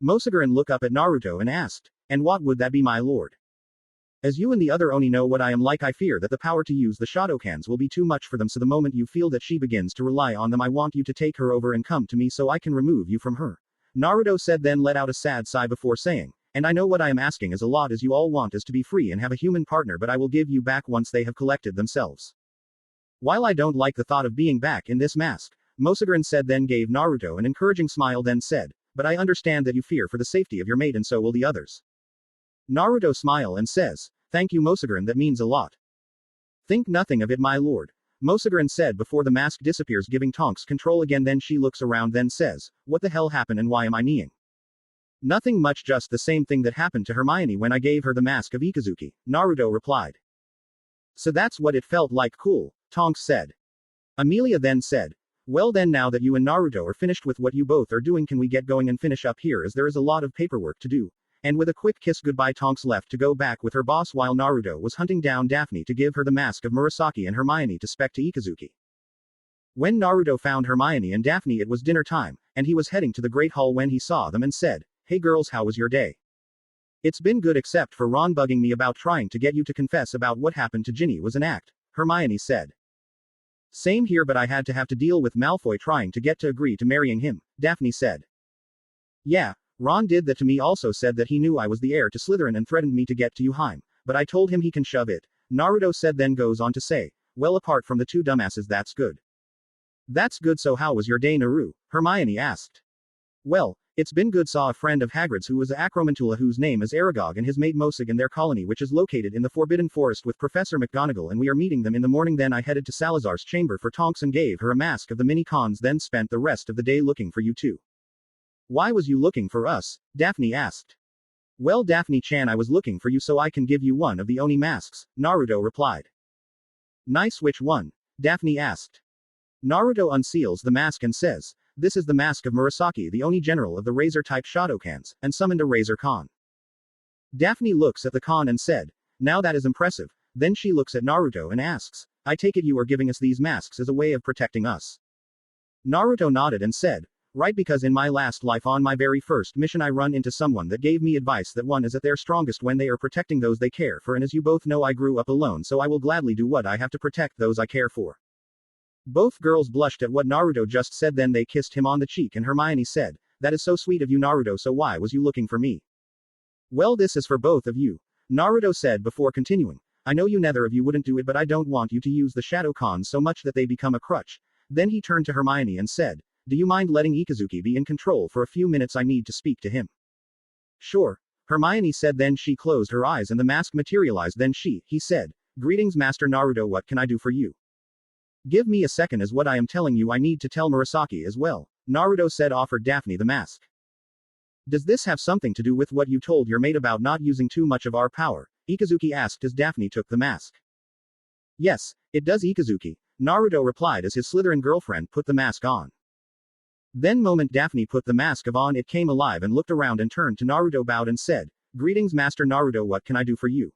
Mosugaran looked up at Naruto and asked, and what would that be my lord? As you and the other Oni know what I am like, I fear that the power to use the Shadokans will be too much for them, so the moment you feel that she begins to rely on them I want you to take her over and come to me so I can remove you from her. Naruto said, then let out a sad sigh before saying, and I know what I am asking is a lot, as you all want is to be free and have a human partner, but I will give you back once they have collected themselves. While I don't like the thought of being back in this mask, Mosugaran said, then gave Naruto an encouraging smile, then said, but I understand that you fear for the safety of your mate and so will the others. Naruto smile and says, thank you Mosugaran, that means a lot. Think nothing of it my lord. Mosugaran said before the mask disappears, giving Tonks control again. Then she looks around then says, what the hell happened and why am I kneeing? Nothing much, just the same thing that happened to Hermione when I gave her the mask of Ikuzuki, Naruto replied. So that's what it felt like. Cool, Tonks said. Amelia then said, well then, now that you and Naruto are finished with what you both are doing, can we get going and finish up here, as there is a lot of paperwork to do. And with a quick kiss goodbye, Tonks left to go back with her boss while Naruto was hunting down Daphne to give her the mask of Murasaki and Hermione to spec to Ikuzuki. When Naruto found Hermione and Daphne, it was dinner time, and he was heading to the Great Hall when he saw them and said, hey girls, how was your day? It's been good except for Ron bugging me about trying to get you to confess about what happened to Ginny was an act, Hermione said. Same here, but I had to have to deal with Malfoy trying to get to agree to marrying him, Daphne said. Yeah, Ron did that to me, also said that he knew I was the heir to Slytherin and threatened me to get to Heim, but I told him he can shove it, Naruto said, then goes on to say, well, apart from the two dumbasses, that's good. That's good. So how was your day, Naru? Hermione asked. Well, it's been good. Saw a friend of Hagrid's who was a Acromantula whose name is Aragog, and his mate Mosig in their colony, which is located in the Forbidden Forest, with Professor McGonagall, and we are meeting them in the morning. Then I headed to Salazar's chamber for Tonks and gave her a mask of the mini-cons, then spent the rest of the day looking for you two. Why was you looking for us? Daphne asked. Well, Daphne-chan, I was looking for you so I can give you one of the Oni masks, Naruto replied. Nice, which one? Daphne asked. Naruto unseals the mask and says, this is the mask of Murasaki, the Oni general of the razor-type Shadokans, and summoned a Razor Khan. Daphne looks at the Khan and said, now that is impressive. Then she looks at Naruto and asks, I take it you are giving us these masks as a way of protecting us. Naruto nodded and said, right, because in my last life on my very first mission I run into someone that gave me advice that one is at their strongest when they are protecting those they care for, and as you both know I grew up alone, so I will gladly do what I have to protect those I care for. Both girls blushed at what Naruto just said, then they kissed him on the cheek and Hermione said, that is so sweet of you, Naruto, so why was you looking for me? Well, this is for both of you, Naruto said before continuing, I know you neither of you wouldn't do it, but I don't want you to use the Shadokans so much that they become a crutch. Then he turned to Hermione and said, do you mind letting Ikuzuki be in control for a few minutes? I need to speak to him. Sure, Hermione said, then she closed her eyes and the mask materialized, then he said, greetings Master Naruto, what can I do for you? Give me a second, is what I am telling you I need to tell Murasaki as well, Naruto said, offered Daphne the mask. Does this have something to do with what you told your mate about not using too much of our power? Ikuzuki asked as Daphne took the mask. Yes, it does, Ikuzuki, Naruto replied as his Slytherin girlfriend put the mask on. Then moment Daphne put the mask on, it came alive and looked around and turned to Naruto, bowed and said, greetings Master Naruto, what can I do for you?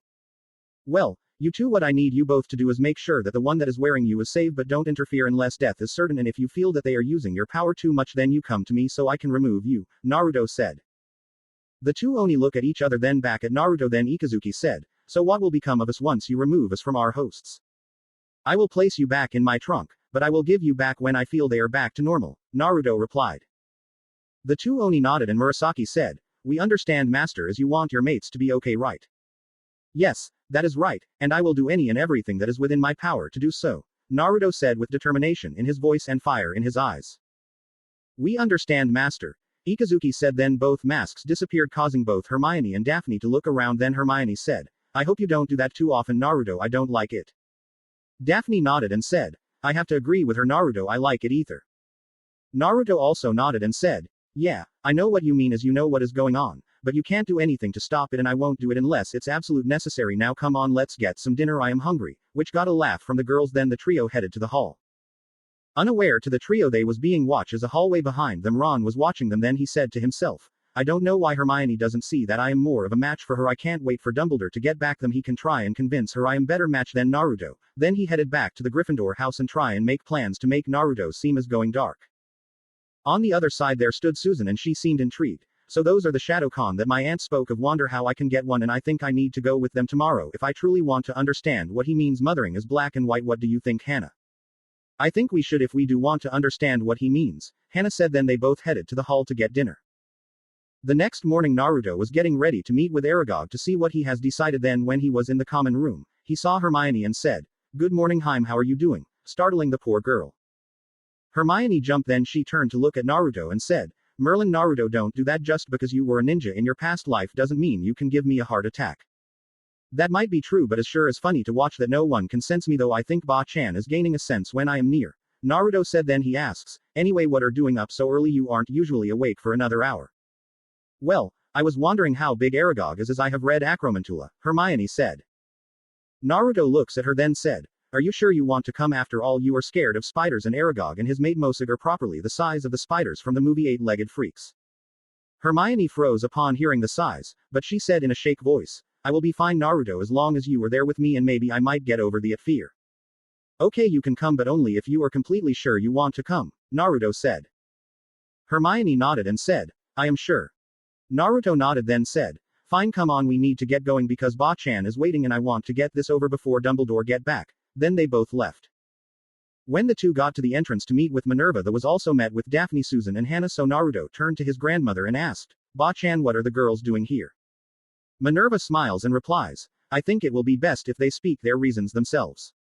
Well, you two, what I need you both to do is make sure that the one that is wearing you is safe, but don't interfere unless death is certain, and if you feel that they are using your power too much then you come to me so I can remove you, Naruto said. The two Oni look at each other, then back at Naruto, then Ikuzuki said, so what will become of us once you remove us from our hosts? I will place you back in my trunk, but I will give you back when I feel they are back to normal, Naruto replied. The two Oni nodded and Murasaki said, we understand Master, as you want your mates to be okay, right? Yes, that is right, and I will do any and everything that is within my power to do so, Naruto said with determination in his voice and fire in his eyes. We understand Master, Ikuzuki said, then both masks disappeared, causing both Hermione and Daphne to look around, then Hermione said, I hope you don't do that too often, Naruto, I don't like it. Daphne nodded and said, I have to agree with her, Naruto, I like it either. Naruto also nodded and said, yeah, I know what you mean, as you know what is going on, but you can't do anything to stop it, and I won't do it unless it's absolute necessary. Now come on, let's get some dinner, I am hungry, which got a laugh from the girls. Then the trio headed to the hall. Unaware to the trio they was being watched, as a hallway behind them Ron was watching them. Then he said to himself, I don't know why Hermione doesn't see that I am more of a match for her. I can't wait for Dumbledore to get back them, he can try and convince her I am better match than Naruto. Then he headed back to the Gryffindor house and try and make plans to make Naruto seem as going dark. On the other side there stood Susan, and she seemed intrigued. So those are the Shadowkan that my aunt spoke of. Wonder how I can get one, and I think I need to go with them tomorrow if I truly want to understand what he means. Mothering is black and white. What do you think, Hannah? I think we should if we do want to understand what he means, Hannah said. Then they both headed to the hall to get dinner. The next morning Naruto was getting ready to meet with Aragog to see what he has decided. Then when he was in the common room, he saw Hermione and said, good morning Heim, how are you doing? Startling the poor girl. Hermione jumped, then she turned to look at Naruto and said, Merlin, Naruto, don't do that. Just because you were a ninja in your past life doesn't mean you can give me a heart attack. That might be true, but it sure is funny to watch that no one can sense me, though I think Ba-chan is gaining a sense when I am near, Naruto said. Then he asks, anyway, what are doing up so early? You aren't usually awake for another hour. Well, I was wondering how big Aragog is as I have read Acromantula, Hermione said. Naruto looks at her then said, are you sure you want to come? After all, you are scared of spiders, and Aragog and his mate Mosag are properly the size of the spiders from the movie Eight-Legged Freaks. Hermione froze upon hearing the size, but she said in a shake voice, I will be fine Naruto as long as you are there with me, and maybe I might get over the fear. Okay, you can come, but only if you are completely sure you want to come, Naruto said. Hermione nodded and said, I am sure. Naruto nodded then said, fine, come on, we need to get going because Ba-chan is waiting and I want to get this over before Dumbledore get back. Then they both left. When the two got to the entrance to meet with Minerva, they was also met with Daphne, Susan and Hannah, so Naruto turned to his grandmother and asked, Ba-chan, what are the girls doing here? Minerva smiles and replies, I think it will be best if they speak their reasons themselves.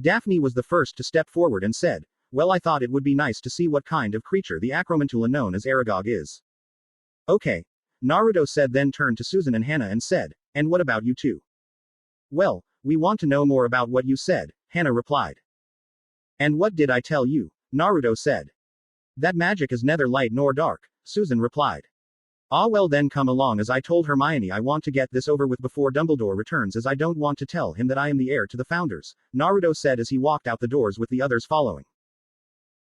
Daphne was the first to step forward and said, well, I thought it would be nice to see what kind of creature the Acromantula known as Aragog is. Okay. Naruto said, then turned to Susan and Hannah and said, and what about you two? Well, we want to know more about what you said, Hannah replied. And what did I tell you? Naruto said. That magic is neither light nor dark, Susan replied. Ah well, then come along, as I told Hermione I want to get this over with before Dumbledore returns, as I don't want to tell him that I am the heir to the founders, Naruto said as he walked out the doors with the others following.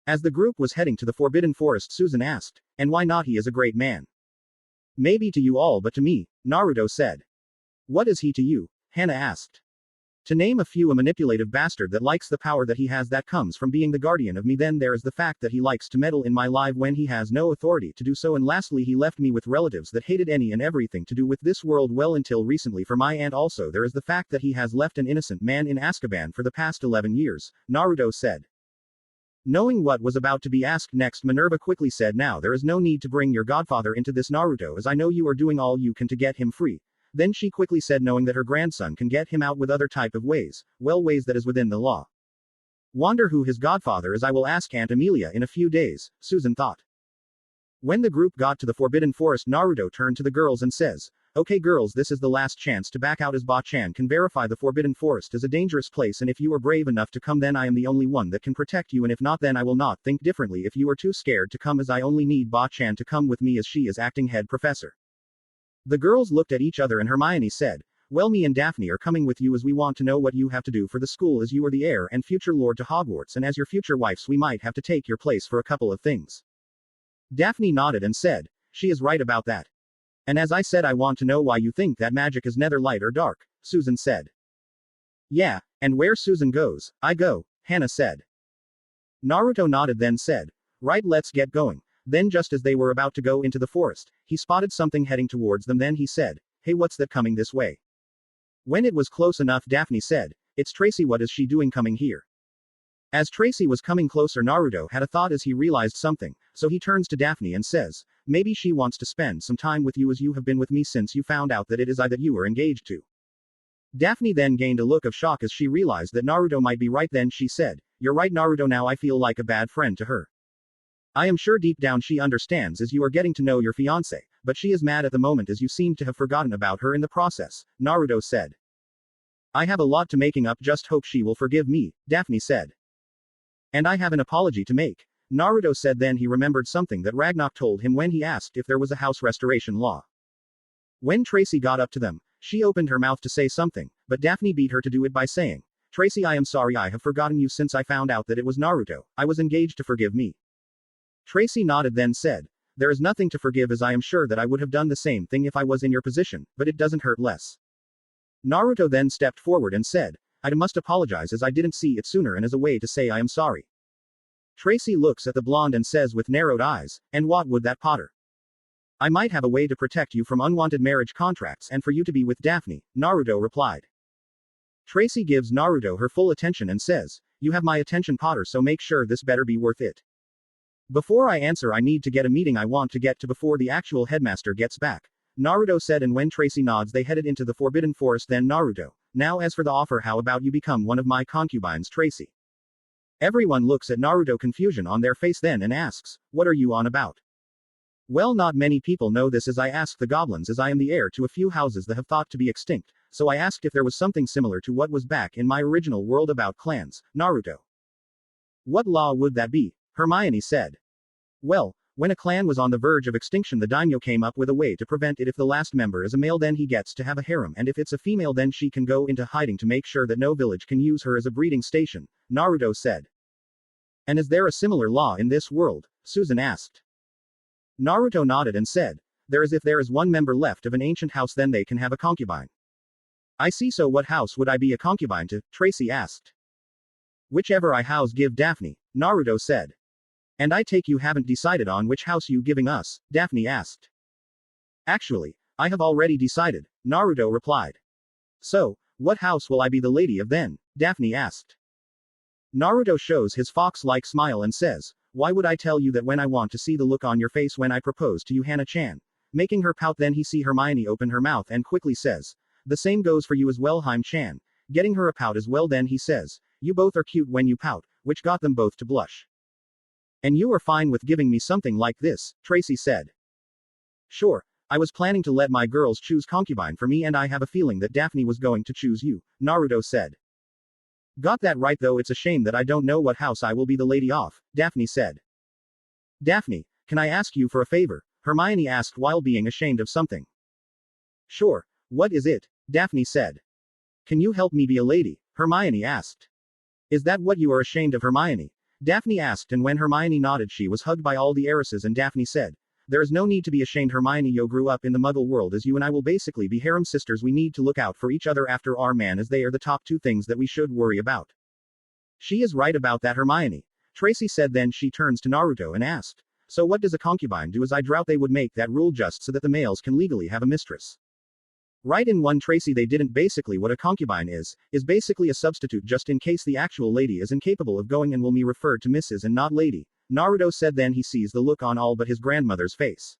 As the group was heading to the Forbidden Forest, Susan asked, and why not? He is a great man. Maybe to you all, but to me, Naruto said. What is he to you? Hannah asked. To name a few, a manipulative bastard that likes the power that he has that comes from being the guardian of me. Then there is the fact that he likes to meddle in my life when he has no authority to do so, and lastly he left me with relatives that hated any and everything to do with this world, well, until recently for my aunt. Also there is the fact that he has left an innocent man in Azkaban for the past 11 years, Naruto said. Knowing what was about to be asked next, Minerva quickly said, now there is no need to bring your godfather into this, Naruto, as I know you are doing all you can to get him free. Then she quickly said, knowing that her grandson can get him out with other type of ways, well, ways that is within the law. Wonder who his godfather is. I will ask Aunt Amelia in a few days, Susan thought. When the group got to the Forbidden Forest, Naruto turned to the girls and says, okay girls, this is the last chance to back out, as Ba-chan can verify the Forbidden Forest is a dangerous place, and if you are brave enough to come, then I am the only one that can protect you, and if not, then I will not think differently if you are too scared to come, as I only need Ba-chan to come with me as she is acting head professor. The girls looked at each other and Hermione said, well, me and Daphne are coming with you as we want to know what you have to do for the school, as you are the heir and future lord to Hogwarts, and as your future wives we might have to take your place for a couple of things. Daphne nodded and said, she is right about that. And as I said, I want to know why you think that magic is neither light or dark, Susan said. Yeah, and where Susan goes, I go, Hannah said. Naruto nodded then said, right, let's get going. Then just as they were about to go into the forest, he spotted something heading towards them. Then he said, hey, what's that coming this way? When it was close enough, Daphne said, it's Tracy. What is she doing coming here? As Tracy was coming closer, Naruto had a thought as he realized something, so he turns to Daphne and says, maybe she wants to spend some time with you as you have been with me since you found out that it is I that you are engaged to. Daphne then gained a look of shock as she realized that Naruto might be right. Then she said, you're right Naruto, now I feel like a bad friend to her. I am sure deep down she understands as you are getting to know your fiancé, but she is mad at the moment as you seem to have forgotten about her in the process, Naruto said. I have a lot to making up, just hope she will forgive me, Daphne said. And I have an apology to make, Naruto said. Then he remembered something that Ragnarok told him when he asked if there was a house restoration law. When Tracy got up to them, she opened her mouth to say something, but Daphne beat her to do it by saying, Tracy, I am sorry I have forgotten you since I found out that it was Naruto I was engaged to. Forgive me. Tracy nodded then said, there is nothing to forgive, as I am sure that I would have done the same thing if I was in your position, but it doesn't hurt less. Naruto then stepped forward and said, I must apologize as I didn't see it sooner, and as a way to say I am sorry. Tracy looks at the blonde and says with narrowed eyes, and what would that, Potter? I might have a way to protect you from unwanted marriage contracts and for you to be with Daphne, Naruto replied. Tracy gives Naruto her full attention and says, you have my attention, Potter, so make sure this better be worth it. Before I answer, I need to get a meeting I want to get to before the actual headmaster gets back, Naruto said, and when Tracy nods they headed into the Forbidden Forest. Then Naruto, now as for the offer, how about you become one of my concubines, Tracy? Everyone looks at Naruto, confusion on their face then, and asks, what are you on about? Well, not many people know this as I asked the goblins, as I am the heir to a few houses that have thought to be extinct, so I asked if there was something similar to what was back in my original world about clans, Naruto. What law would that be? Hermione said. Well, When a clan was on the verge of extinction, the daimyo came up with a way to prevent it. If the last member is a male, then he gets to have a harem, and if it's a female, then she can go into hiding to make sure that no village can use her as a breeding station, Naruto said. And is there a similar law in this world? Susan asked. Naruto nodded and said, there is. If there is one member left of an ancient house, then they can have a concubine. I see. So what house would I be a concubine to? Tracy asked. Whichever I house give Daphne, Naruto said. And I take you haven't decided on which house you giving us, Daphne asked. Actually, I have already decided, Naruto replied. So, what house will I be the lady of then? Daphne asked. Naruto shows his fox-like smile and says, why would I tell you that when I want to see the look on your face when I propose to you, Hana-chan? Making her pout. Then he see Hermione open her mouth and quickly says, the same goes for you as well, Haim-chan. Getting her a pout as well. Then he says, you both are cute when you pout, which got them both to blush. And you are fine with giving me something like this, Tracy said. Sure, I was planning to let my girls choose concubine for me, and I have a feeling that Daphne was going to choose you, Naruto said. Got that right, though it's a shame that I don't know what house I will be the lady of, Daphne said. Daphne, can I ask you for a favor? Hermione asked while being ashamed of something. Sure, what is it? Daphne said. Can you help me be a lady? Hermione asked. Is that what you are ashamed of, Hermione? Daphne asked, and when Hermione nodded, she was hugged by all the heiresses, and Daphne said, there is no need to be ashamed, Hermione. You grew up in the muggle world as you and I will basically be harem sisters. We need to look out for each other after our man, as they are the top two things that we should worry about. She is right about that, Hermione, Tracy said. Then she turns to Naruto and asked, so what does a concubine do? As I doubt they would make that rule just so that the males can legally have a mistress. Right in one, Tracy. They didn't. Basically what a concubine is basically a substitute just in case the actual lady is incapable of going and will be referred to Mrs. and not lady, Naruto said. Then he sees the look on all but his grandmother's face.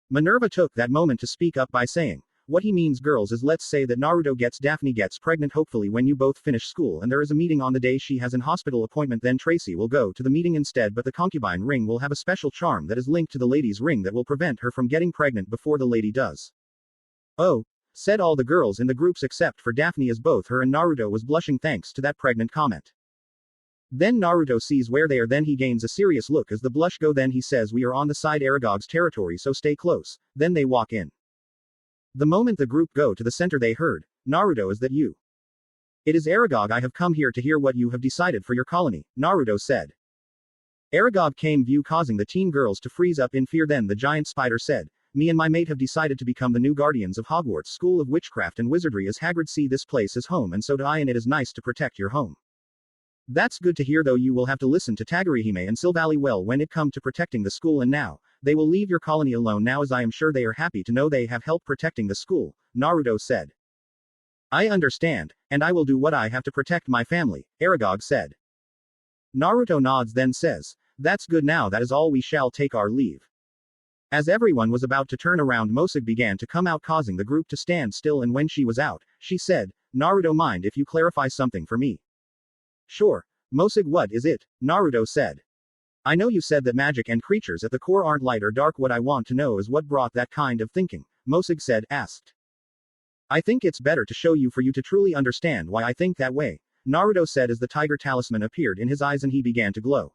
Minerva took that moment to speak up by saying, what he means, girls, is let's say that Naruto gets Daphne gets pregnant hopefully when you both finish school, and there is a meeting on the day she has an hospital appointment. Then Tracy will go to the meeting instead, but the concubine ring will have a special charm that is linked to the lady's ring that will prevent her from getting pregnant before the lady does. Oh, said all the girls in the groups except for Daphne, as both her and Naruto was blushing thanks to that pregnant comment. Then Naruto sees where they are. Then he gains a serious look as the blush go. Then he says, we are on the side Aragog's territory, so stay close. Then they walk in. The moment the group go to the center, they heard, Naruto, is that you? It is Aragog. I have come here to hear what you have decided for your colony, Naruto said. Aragog came view, causing the teen girls to freeze up in fear. Then the giant spider said, me and my mate have decided to become the new guardians of Hogwarts School of Witchcraft and Wizardry, as Hagrid see this place as home, and so do I, and it is nice to protect your home. That's good to hear, though you will have to listen to Tagurihime and Sylvally well when it come to protecting the school, and now, they will leave your colony alone now, as I am sure they are happy to know they have help protecting the school, Naruto said. I understand, and I will do what I have to protect my family, Aragog said. Naruto nods then says, that's good, now that is all, we shall take our leave. As everyone was about to turn around, Mosag began to come out, causing the group to stand still, and when she was out, she said, Naruto, mind if you clarify something for me? Sure, Mosag. What is it? Naruto said. I know you said that magic and creatures at the core aren't light or dark. What I want to know is what brought that kind of thinking, Mosag said, asked. I think it's better to show you for you to truly understand why I think that way, Naruto said as the tiger talisman appeared in his eyes and he began to glow.